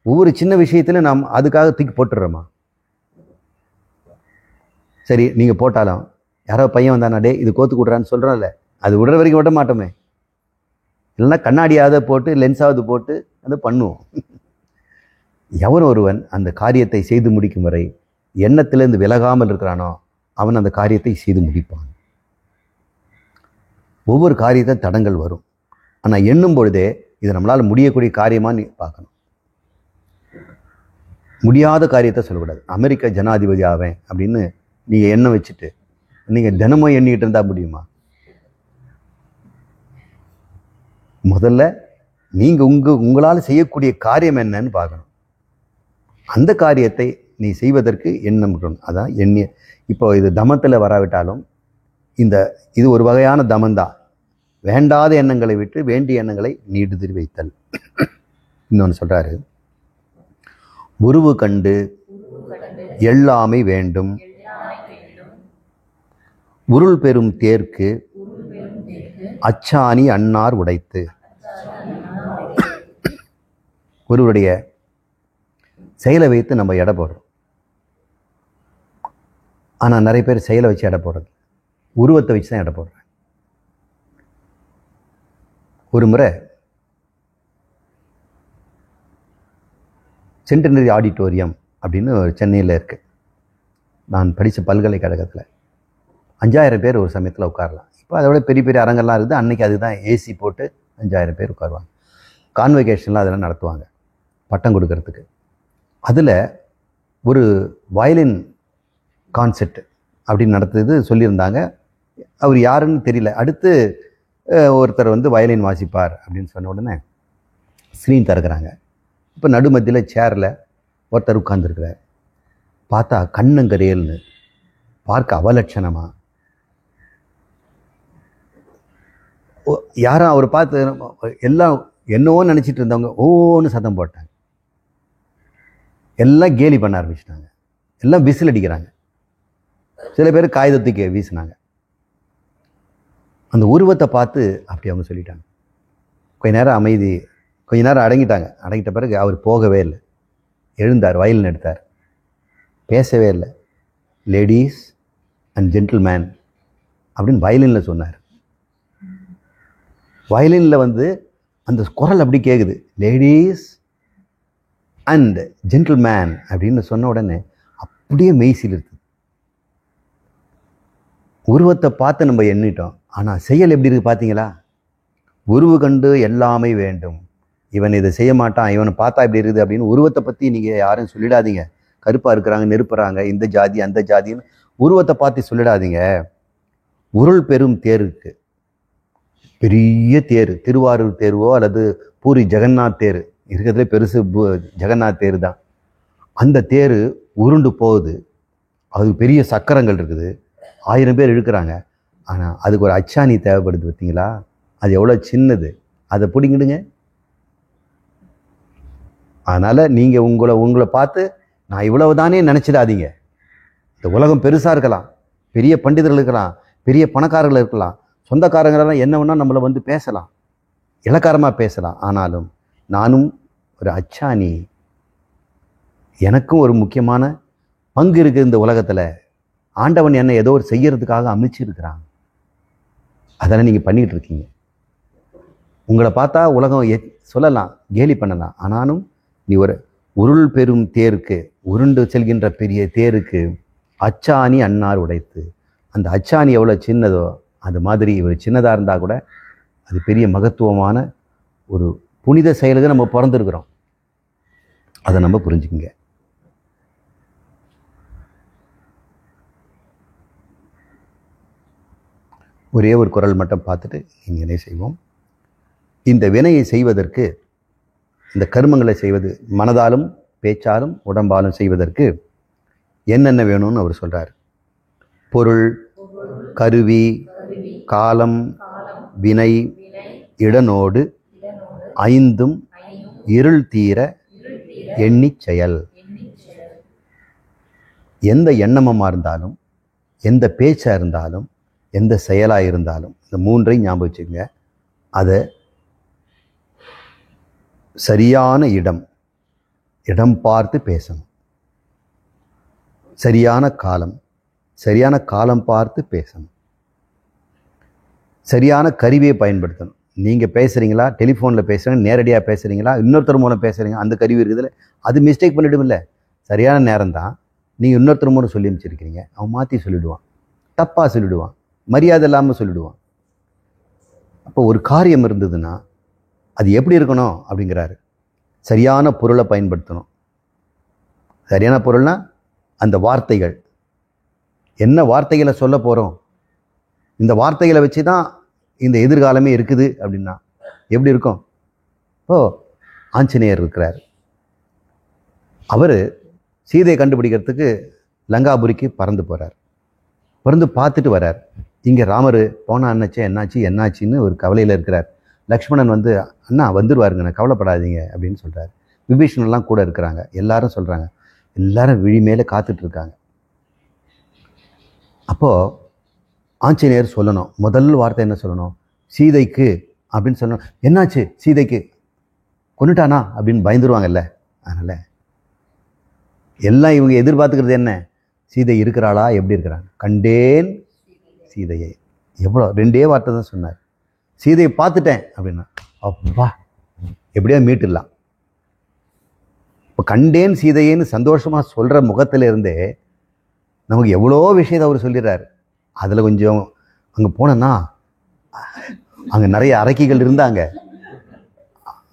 ஒவ்வொரு சின்ன விஷயத்திலும் நாம் அதுக்காக தூக்கி போட்டுடுறோமா? சரி, நீங்கள் போட்டாலும் யாரோ பையன் வந்தானா, டே இது கோத்து கொடுறான்னு சொல்கிறோம்ல, அது விடுற வரைக்கும் விட மாட்டோமே. இல்லைன்னா கண்ணாடியாவது போட்டு லென்ஸாவது போட்டு அதை பண்ணுவோம். எவன் ஒருவன் அந்த காரியத்தை செய்து முடிக்கும் வரை எண்ணத்திலிருந்து விலகாமல் இருக்கிறானோ அவன் அந்த காரியத்தை செய்து முடிப்பான். ஒவ்வொரு காரியத்தை தடங்கள் வரும், ஆனால் எண்ணும் பொழுதே இது நம்மளால் முடியக்கூடிய காரியமாக நீ பார்க்கணும். முடியாத காரியத்தை சொல்லக்கூடாது. அமெரிக்க ஜனாதிபதி ஆவேன் அப்படின்னு நீங்கள் எண்ணம் வச்சுட்டு நீங்கள் தினமும் எண்ணிக்கிட்டு இருந்தால் முடியுமா? முதல்ல நீங்கள் உங்களால் செய்யக்கூடிய காரியம் என்னன்னு பார்க்கணும். அந்த காரியத்தை நீ செய்வதற்கு எண்ணம் இருக்கணும். அதான் எண்ணிய. இப்போ இது தமத்தில் வராவிட்டாலும் இது ஒரு வகையான தமந்தான். வேண்டாத எண்ணங்களை விட்டு வேண்டிய எண்ணங்களை நீடுதிர் வைத்தல். இன்னொன்று சொல்கிறாரு, உருவு கண்டு எல்லாமை வேண்டும் உருள் பெறும் தேர்க்கு அச்சாணி அன்னார் உடைத்து. ஒருவருடைய செயலை வைத்து நம்ம எடை போடுறோம். ஆனால் நிறைய பேர் செயலை வச்சு எடை போடுறது, உருவத்தை வச்சு தான் எடை போடுறேன். ஒரு முறை சென்டினரி ஆடிட்டோரியம் அப்படின்னு சென்னையில் இருக்குது. நான் படித்த பல்கலைக்கழகத்தில் 5000 பேர் ஒரு சமயத்தில் உட்காரலாம். இப்போ அதை விட பெரிய பெரிய அரங்கெல்லாம் இருக்குது. அன்றைக்கி அதுதான் ஏசி போட்டு 5000 பேர் உட்காருவாங்க. கான்வெகேஷன்லாம் அதெல்லாம் நடத்துவாங்க பட்டம் கொடுக்கறதுக்கு. அதில் ஒரு வயலின் கான்செர்ட் அப்படின்னு நடத்துறது சொல்லியிருந்தாங்க. அவர் யாருன்னு தெரியல. அடுத்து ஒருத்தர் வந்து வயலின் வாசிப்பார் அப்படின்னு சொன்ன உடனே ஸ்க்ரீன் திறக்கிறாங்க. இப்போ நடுமத்தியில் சேரில் ஒருத்தர் உட்கார்ந்துருக்கிறார். பார்த்தா கண்ணங்கரையல்னு பார்க்க அவலட்சணமாக யாரும் அவர் பார்த்து எல்லாம் என்னவோ நினச்சிட்டு இருந்தவங்க ஓன்னு சத்தம் போட்டாங்க. எல்லாம் கேலி பண்ண ஆரம்பிச்சிட்டாங்க. எல்லாம் விசில் அடிக்கிறாங்க. சில பேர் காகிதத்துக்கு வீசினாங்க. அந்த உருவத்தை பார்த்து அப்படி அவங்க சொல்லிட்டாங்க. கொஞ்ச நேரம் அமைதி, கொஞ்ச நேரம் அடங்கிட்டாங்க. அடங்கிட்ட பிறகு அவர் போகவே இல்லை. எழுந்தார், வயலின் எடுத்தார், பேசவே இல்லை. லேடீஸ் அண்ட் ஜென்டில்மேன் அப்படின்னு வயலினில் சொன்னார். வயலினில் வந்து அந்த குரல் அப்படி கேட்குது, லேடீஸ் அண்ட் ஜென்டில்மேன் அப்படின்னு சொன்ன உடனே அப்படியே மெய்சில் இருக்குது. உருவத்தை பார்த்து நம்ம எண்ணிட்டோம், ஆனால் செயல் எப்படி இருக்குது பார்த்தீங்களா? உருவு கண்டு எல்லாமே வேண்டும், இவன் இதை செய்ய மாட்டான், இவனை பார்த்தா இப்படி இருக்குது அப்படின்னு உருவத்தை பற்றி நீங்கள் யாரும் சொல்லிடாதீங்க. கருப்பாக இருக்கிறாங்க, நெருப்புறாங்க, இந்த ஜாதி அந்த ஜாதின்னு உருவத்தை பார்த்து சொல்லிடாதீங்க. உருள் பெரும் தேருக்கு, பெரிய தேர், திருவாரூர் தேர்வோ அல்லது பூரி ஜெகநாத் தேர் இருக்கிறதுல பெருசு ஜெகநாத் தேர் தான். அந்த தேர் உருண்டு போகுது. அது பெரிய சக்கரங்கள் இருக்குது, 1000 பேர் இழுக்கிறாங்க. ஆனால் அதுக்கு ஒரு அச்சாணி தேவைப்படுது பார்த்தீங்களா? அது எவ்வளோ சின்னது, அதை பிடிங்கிடுங்க. அதனால் நீங்கள் உங்களை பார்த்து நான் இவ்வளவு தானே நினச்சிடாதீங்க. இந்த உலகம் பெருசாக இருக்கலாம், பெரிய பண்டிதர்கள் இருக்கலாம், பெரிய பணக்காரர்கள் இருக்கலாம், சொந்தக்காரங்களெல்லாம் என்ன வேணால் நம்மளை வந்து பேசலாம், இலக்காரமாக பேசலாம். ஆனாலும் நானும் ஒரு அச்சாணி, எனக்கும் ஒரு முக்கியமான பங்கு இருக்குது இந்த உலகத்தில். ஆண்டவன் என்னை ஏதோ ஒரு செய்யறதுக்காக அமைச்சிருக்கிறான். அதெல்லாம் நீங்கள் பண்ணிகிட்டு இருக்கீங்க. உங்களை பார்த்தா உலகம் சொல்லலாம், கேலி பண்ணலாம். ஆனாலும் நீ ஒரு உருள் பெரும் தேருக்கு, உருண்டு செல்கின்ற பெரிய தேருக்கு அச்சாணி அன்னார் உடைத்து. அந்த அச்சாணி எவ்வளோ சின்னதோ அது மாதிரி இவர் சின்னதாக இருந்தால் கூட அது பெரிய மகத்துவமான ஒரு புனித செயலுக்கு நம்ம பிறந்திருக்கிறோம். அதை நம்ம புரிஞ்சுக்குங்க. ஒரே ஒரு குரல் மட்டும் பார்த்துட்டு இங்கே செய்வோம். இந்த வினையை செய்வதற்கு, இந்த கர்மங்களை செய்வது, மனதாலும் பேச்சாலும் உடம்பாலும் செய்வதற்கு என்னென்ன வேணும்னு அவர் சொல்கிறார். பொருள், கருவி, காலம், வினை, இடனோடு 5ம் இருள் தீர எண்ணி செயல். எந்த எண்ணமாக இருந்தாலும், எந்த பேச்சாக இருந்தாலும், எந்த செயலாக இருந்தாலும், இந்த 3ஐயும் ஞாபகம் வச்சுக்கோங்க. அதை சரியான இடம் பார்த்து பேசணும். சரியான காலம் பார்த்து பேசணும். சரியான கருவியை பயன்படுத்தணும். நீங்கள் பேசுகிறீங்களா, டெலிஃபோனில் பேசுகிறீங்க, நேரடியாக பேசுகிறீங்களா, இன்னொருத்தர் மூலம் பேசுகிறீங்க, அந்த கருவி இருக்குதுல்ல, அது மிஸ்டேக் பண்ணிவிடும். இல்லை, சரியான நேரம் தான். நீங்கள் இன்னொருத்தர் மூலம் சொல்லி அமைச்சிருக்கிறீங்க, அவன் மாற்றி சொல்லிவிடுவான், தப்பாக சொல்லிவிடுவான், மரியாதை இல்லாமல் சொல்லிவிடுவான். அப்போ ஒரு காரியம் இருந்ததுன்னா அது எப்படி இருக்கணும் அப்படிங்கிறாரு. சரியான பொருளை பயன்படுத்தணும். சரியான பொருள்னா அந்த வார்த்தைகள், என்ன வார்த்தைகளை சொல்ல போகிறோம், இந்த வார்த்தைகளை வச்சு தான் இந்த எதிர்காலமே இருக்குது அப்படின்னா எப்படி இருக்கும்? ஆஞ்சநேயர் இருக்கிறார். அவர் சீதையை கண்டுபிடிக்கிறதுக்கு லங்காபுரிக்கு பறந்து போகிறார். பறந்து பார்த்துட்டு வர்றார். இங்கே ராமர் போனா என்னாச்சுன்னு ஒரு கவலையில் இருக்கிறார். லக்ஷ்மணன் வந்து, அண்ணா வந்துடுவாருங்க, நான் கவலைப்படாதீங்க அப்படின்னு சொல்கிறார். விபீஷணெல்லாம் கூட இருக்கிறாங்க. எல்லாரும் சொல்கிறாங்க. எல்லாரும் விழி மேலே காத்துட்ருக்காங்க. அப்போது ஆஞ்சநேயர் சொல்லணும், முதல் வார்த்தை என்ன சொல்லணும்? சீதைக்கு அப்படின்னு சொல்லணும். என்னாச்சு சீதைக்கு? கொண்டுட்டானா அப்படின்னு பயந்துருவாங்கல்ல. அதனால் எல்லாம் இவங்க எதிர்பார்த்துக்கிறது என்ன? சீதை இருக்கிறாளா, எப்படி இருக்கிறாங்க? கண்டேன் சீதையை. எவ்வளோ 2 வார்த்தை தான் சொன்னார். சீதையை பார்த்துட்டேன் அப்படின்னா அப்பா எப்படியா மீட்டுடலாம். இப்போ கண்டேன் சீதையேன்னு சந்தோஷமாக சொல்கிற முகத்திலிருந்தே நமக்கு எவ்வளோ விஷயத்தை அவர் சொல்லிடுறாரு. அதில் கொஞ்சம் அங்கே போனேன்னா அங்கே நிறைய அரக்கிகள் இருந்தாங்க.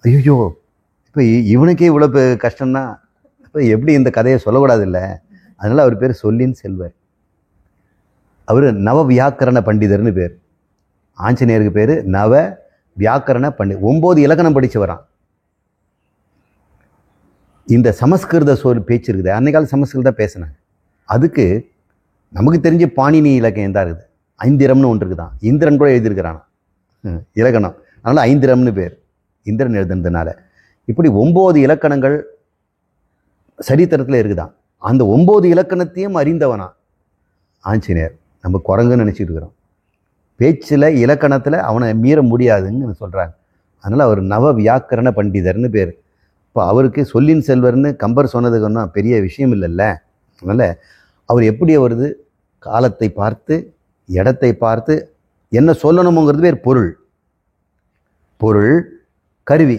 ஐயோ, இப்போ இவனுக்கே இவ்வளோ கஷ்டம்னா இப்போ எப்படி இந்த கதையை சொல்லக்கூடாது இல்லை? அதனால் அவர் பேர் சொல்லின் செல்வர். அவர் நவ வியாக்கரண பண்டிதர்னு பேர். ஆஞ்சநேயருக்கு பேர் நவ வியாக்கரண பண்டிதர். 9 இலக்கணம் படித்து வரான். இந்த சமஸ்கிருத பேச்சு இருக்குது, அன்னைக்கால சமஸ்கிருதம் பேசினாங்க. அதுக்கு நமக்கு தெரிஞ்ச பாணினி இலக்கியம் தான் இருக்குது. ஐந்திரம்னு ஒன்று இருக்குதான். இந்திரன் கூட எழுதியிருக்கிறான் இலக்கணம். அதனால் ஐந்திரம்னு பேர், இந்திரன் எழுதுனதுனால. இப்படி 9 இலக்கணங்கள் சரித்திரத்தில் இருக்குதான். அந்த 9 இலக்கணத்தையும் அறிந்தவனா ஆஞ்சநேயர். நம்ம குரங்குன்னு நினச்சிட்டு இருக்கிறோம். பேச்சில் இலக்கணத்தில் அவனை மீற முடியாதுன்னு சொல்கிறாங்க. அதனால் அவர் நவ வியாக்கரண பண்டிதர்னு பேர். இப்போ அவருக்கு சொல்லின் செல்வர்னு கம்பர் சொன்னதுக்கு ஒன்றும் பெரிய விஷயம் இல்லைல்ல. அதனால் அவர் எப்படி வருது, காலத்தை பார்த்து இடத்தை பார்த்து என்ன சொல்லணுமோங்கிறது பேர் பொருள். பொருள் கருவி.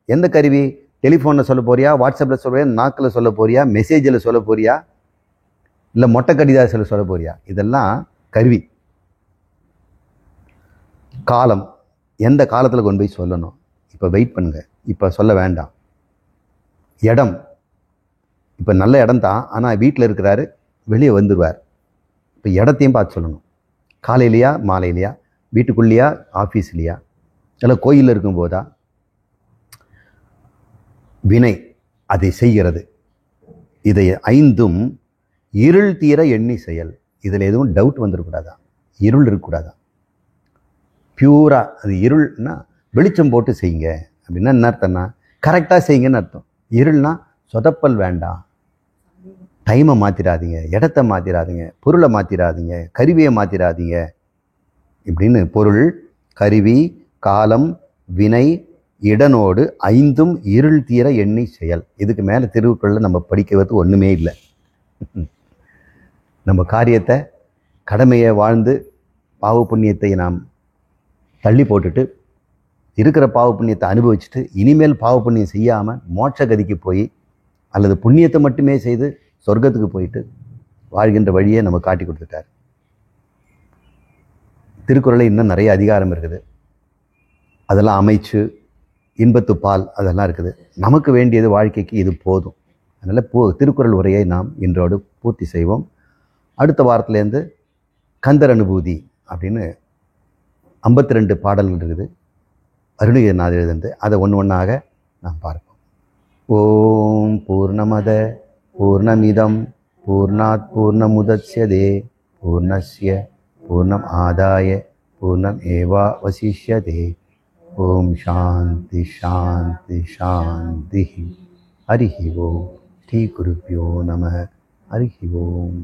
எந்த கருவி? டெலிஃபோனில் சொல்ல போறியா, வாட்ஸ்அப்பில் சொல்ல போறியா, நாக்கில் சொல்ல போறியா, மெசேஜில் சொல்ல போறியா, இல்லை மொட்டை கடிதாசில் சொல்ல போறியா? இதெல்லாம் கருவி. காலம், எந்த காலத்தில் கொண்டு போய் சொல்லணும், இப்போ வெயிட் பண்ணுங்க, இப்போ சொல்ல வேண்டாம். இடம், இப்போ நல்ல இடம் தான், ஆனால் வீட்டில் இருக்கிறாரு, வெளியே வந்துடுவார். இப்போ இடத்தையும் பார்த்து சொல்லணும். காலையிலையா மாலையிலையா, வீட்டுக்குள்ளேயா ஆஃபீஸ்லையா, இல்லை கோயிலில் இருக்கும்போதா. வினை, அதை செய்கிறது. இதை 5ம் இருள் தீர எண்ணி செயல். இதில் எதுவும் டவுட் வந்துடக்கூடாதான், இருள் இருக்கக்கூடாதான். பியூரா அது இருள்னா வெளிச்சம் போட்டு செய்யுங்க அப்படின்னா என்ன அர்த்தம்னா கரெக்டாக செய்யுங்கன்னு அர்த்தம். இருள்னா சொதப்பல் வேண்டாம், டைமை மாற்றிடாதீங்க, இடத்த மாற்றிடாதீங்க, பொருளை மாற்றிடாதீங்க, கருவியை மாற்றிடாதீங்க இப்படின்னு பொருள், கருவி, காலம், வினை, இடனோடு 5ம் இருள் தீர எண்ணி செயல். இதுக்கு மேலே திருக்குறளில் நம்ம படிக்கிறது ஒன்றுமே இல்லை. நம்ம காரியத்தை, கடமையை வாழ்ந்து பாவ புண்ணியத்தை நாம் தள்ளி போட்டுட்டு இருக்கிற பாவ புண்ணியத்தை அனுபவிச்சுட்டு இனிமேல் பாவ புண்ணியம் செய்யாமல் மோட்ச கதிக்கு போய் அல்லது புண்ணியத்தை மட்டுமே செய்து சொர்க்கத்துக்கு போயிட்டு வாழ்கின்ற வழியை நம்ம காட்டி கொடுத்துட்டார். திருக்குறளில் இன்னும் நிறைய அதிகாரம் இருக்குது, அதெல்லாம் அமைச்சு இன்பத்து பால் அதெல்லாம் இருக்குது. நமக்கு வேண்டியது வாழ்க்கைக்கு இது போதும். அதனால் திருக்குறள் உரையை நாம் இன்றோடு பூர்த்தி செய்வோம். அடுத்த வாரத்துலேருந்து கந்தர் அனுபூதி அப்படின்னு 52 பாடல்கள் இருக்குது, அருணகிரிநாதர் எழுதுந்து. அதை ஒன்று ஒன்றாக நாம் பார்ப்போம். ஓம் பூர்ணமத பூர்ணமிதம் பூர்ணாத் பூர்ணமுதச்யதே பூர்ணஸ்ய பூர்ணம் ஆதாய பூர்ணம் ஏவா வசிஷ்யதே. ஓம் சாந்தி சாந்தி சாந்தி. ஹரிஹி ஓம். ஸ்ரீ குருப்யோ நம. ஹரிஹி ஓம்.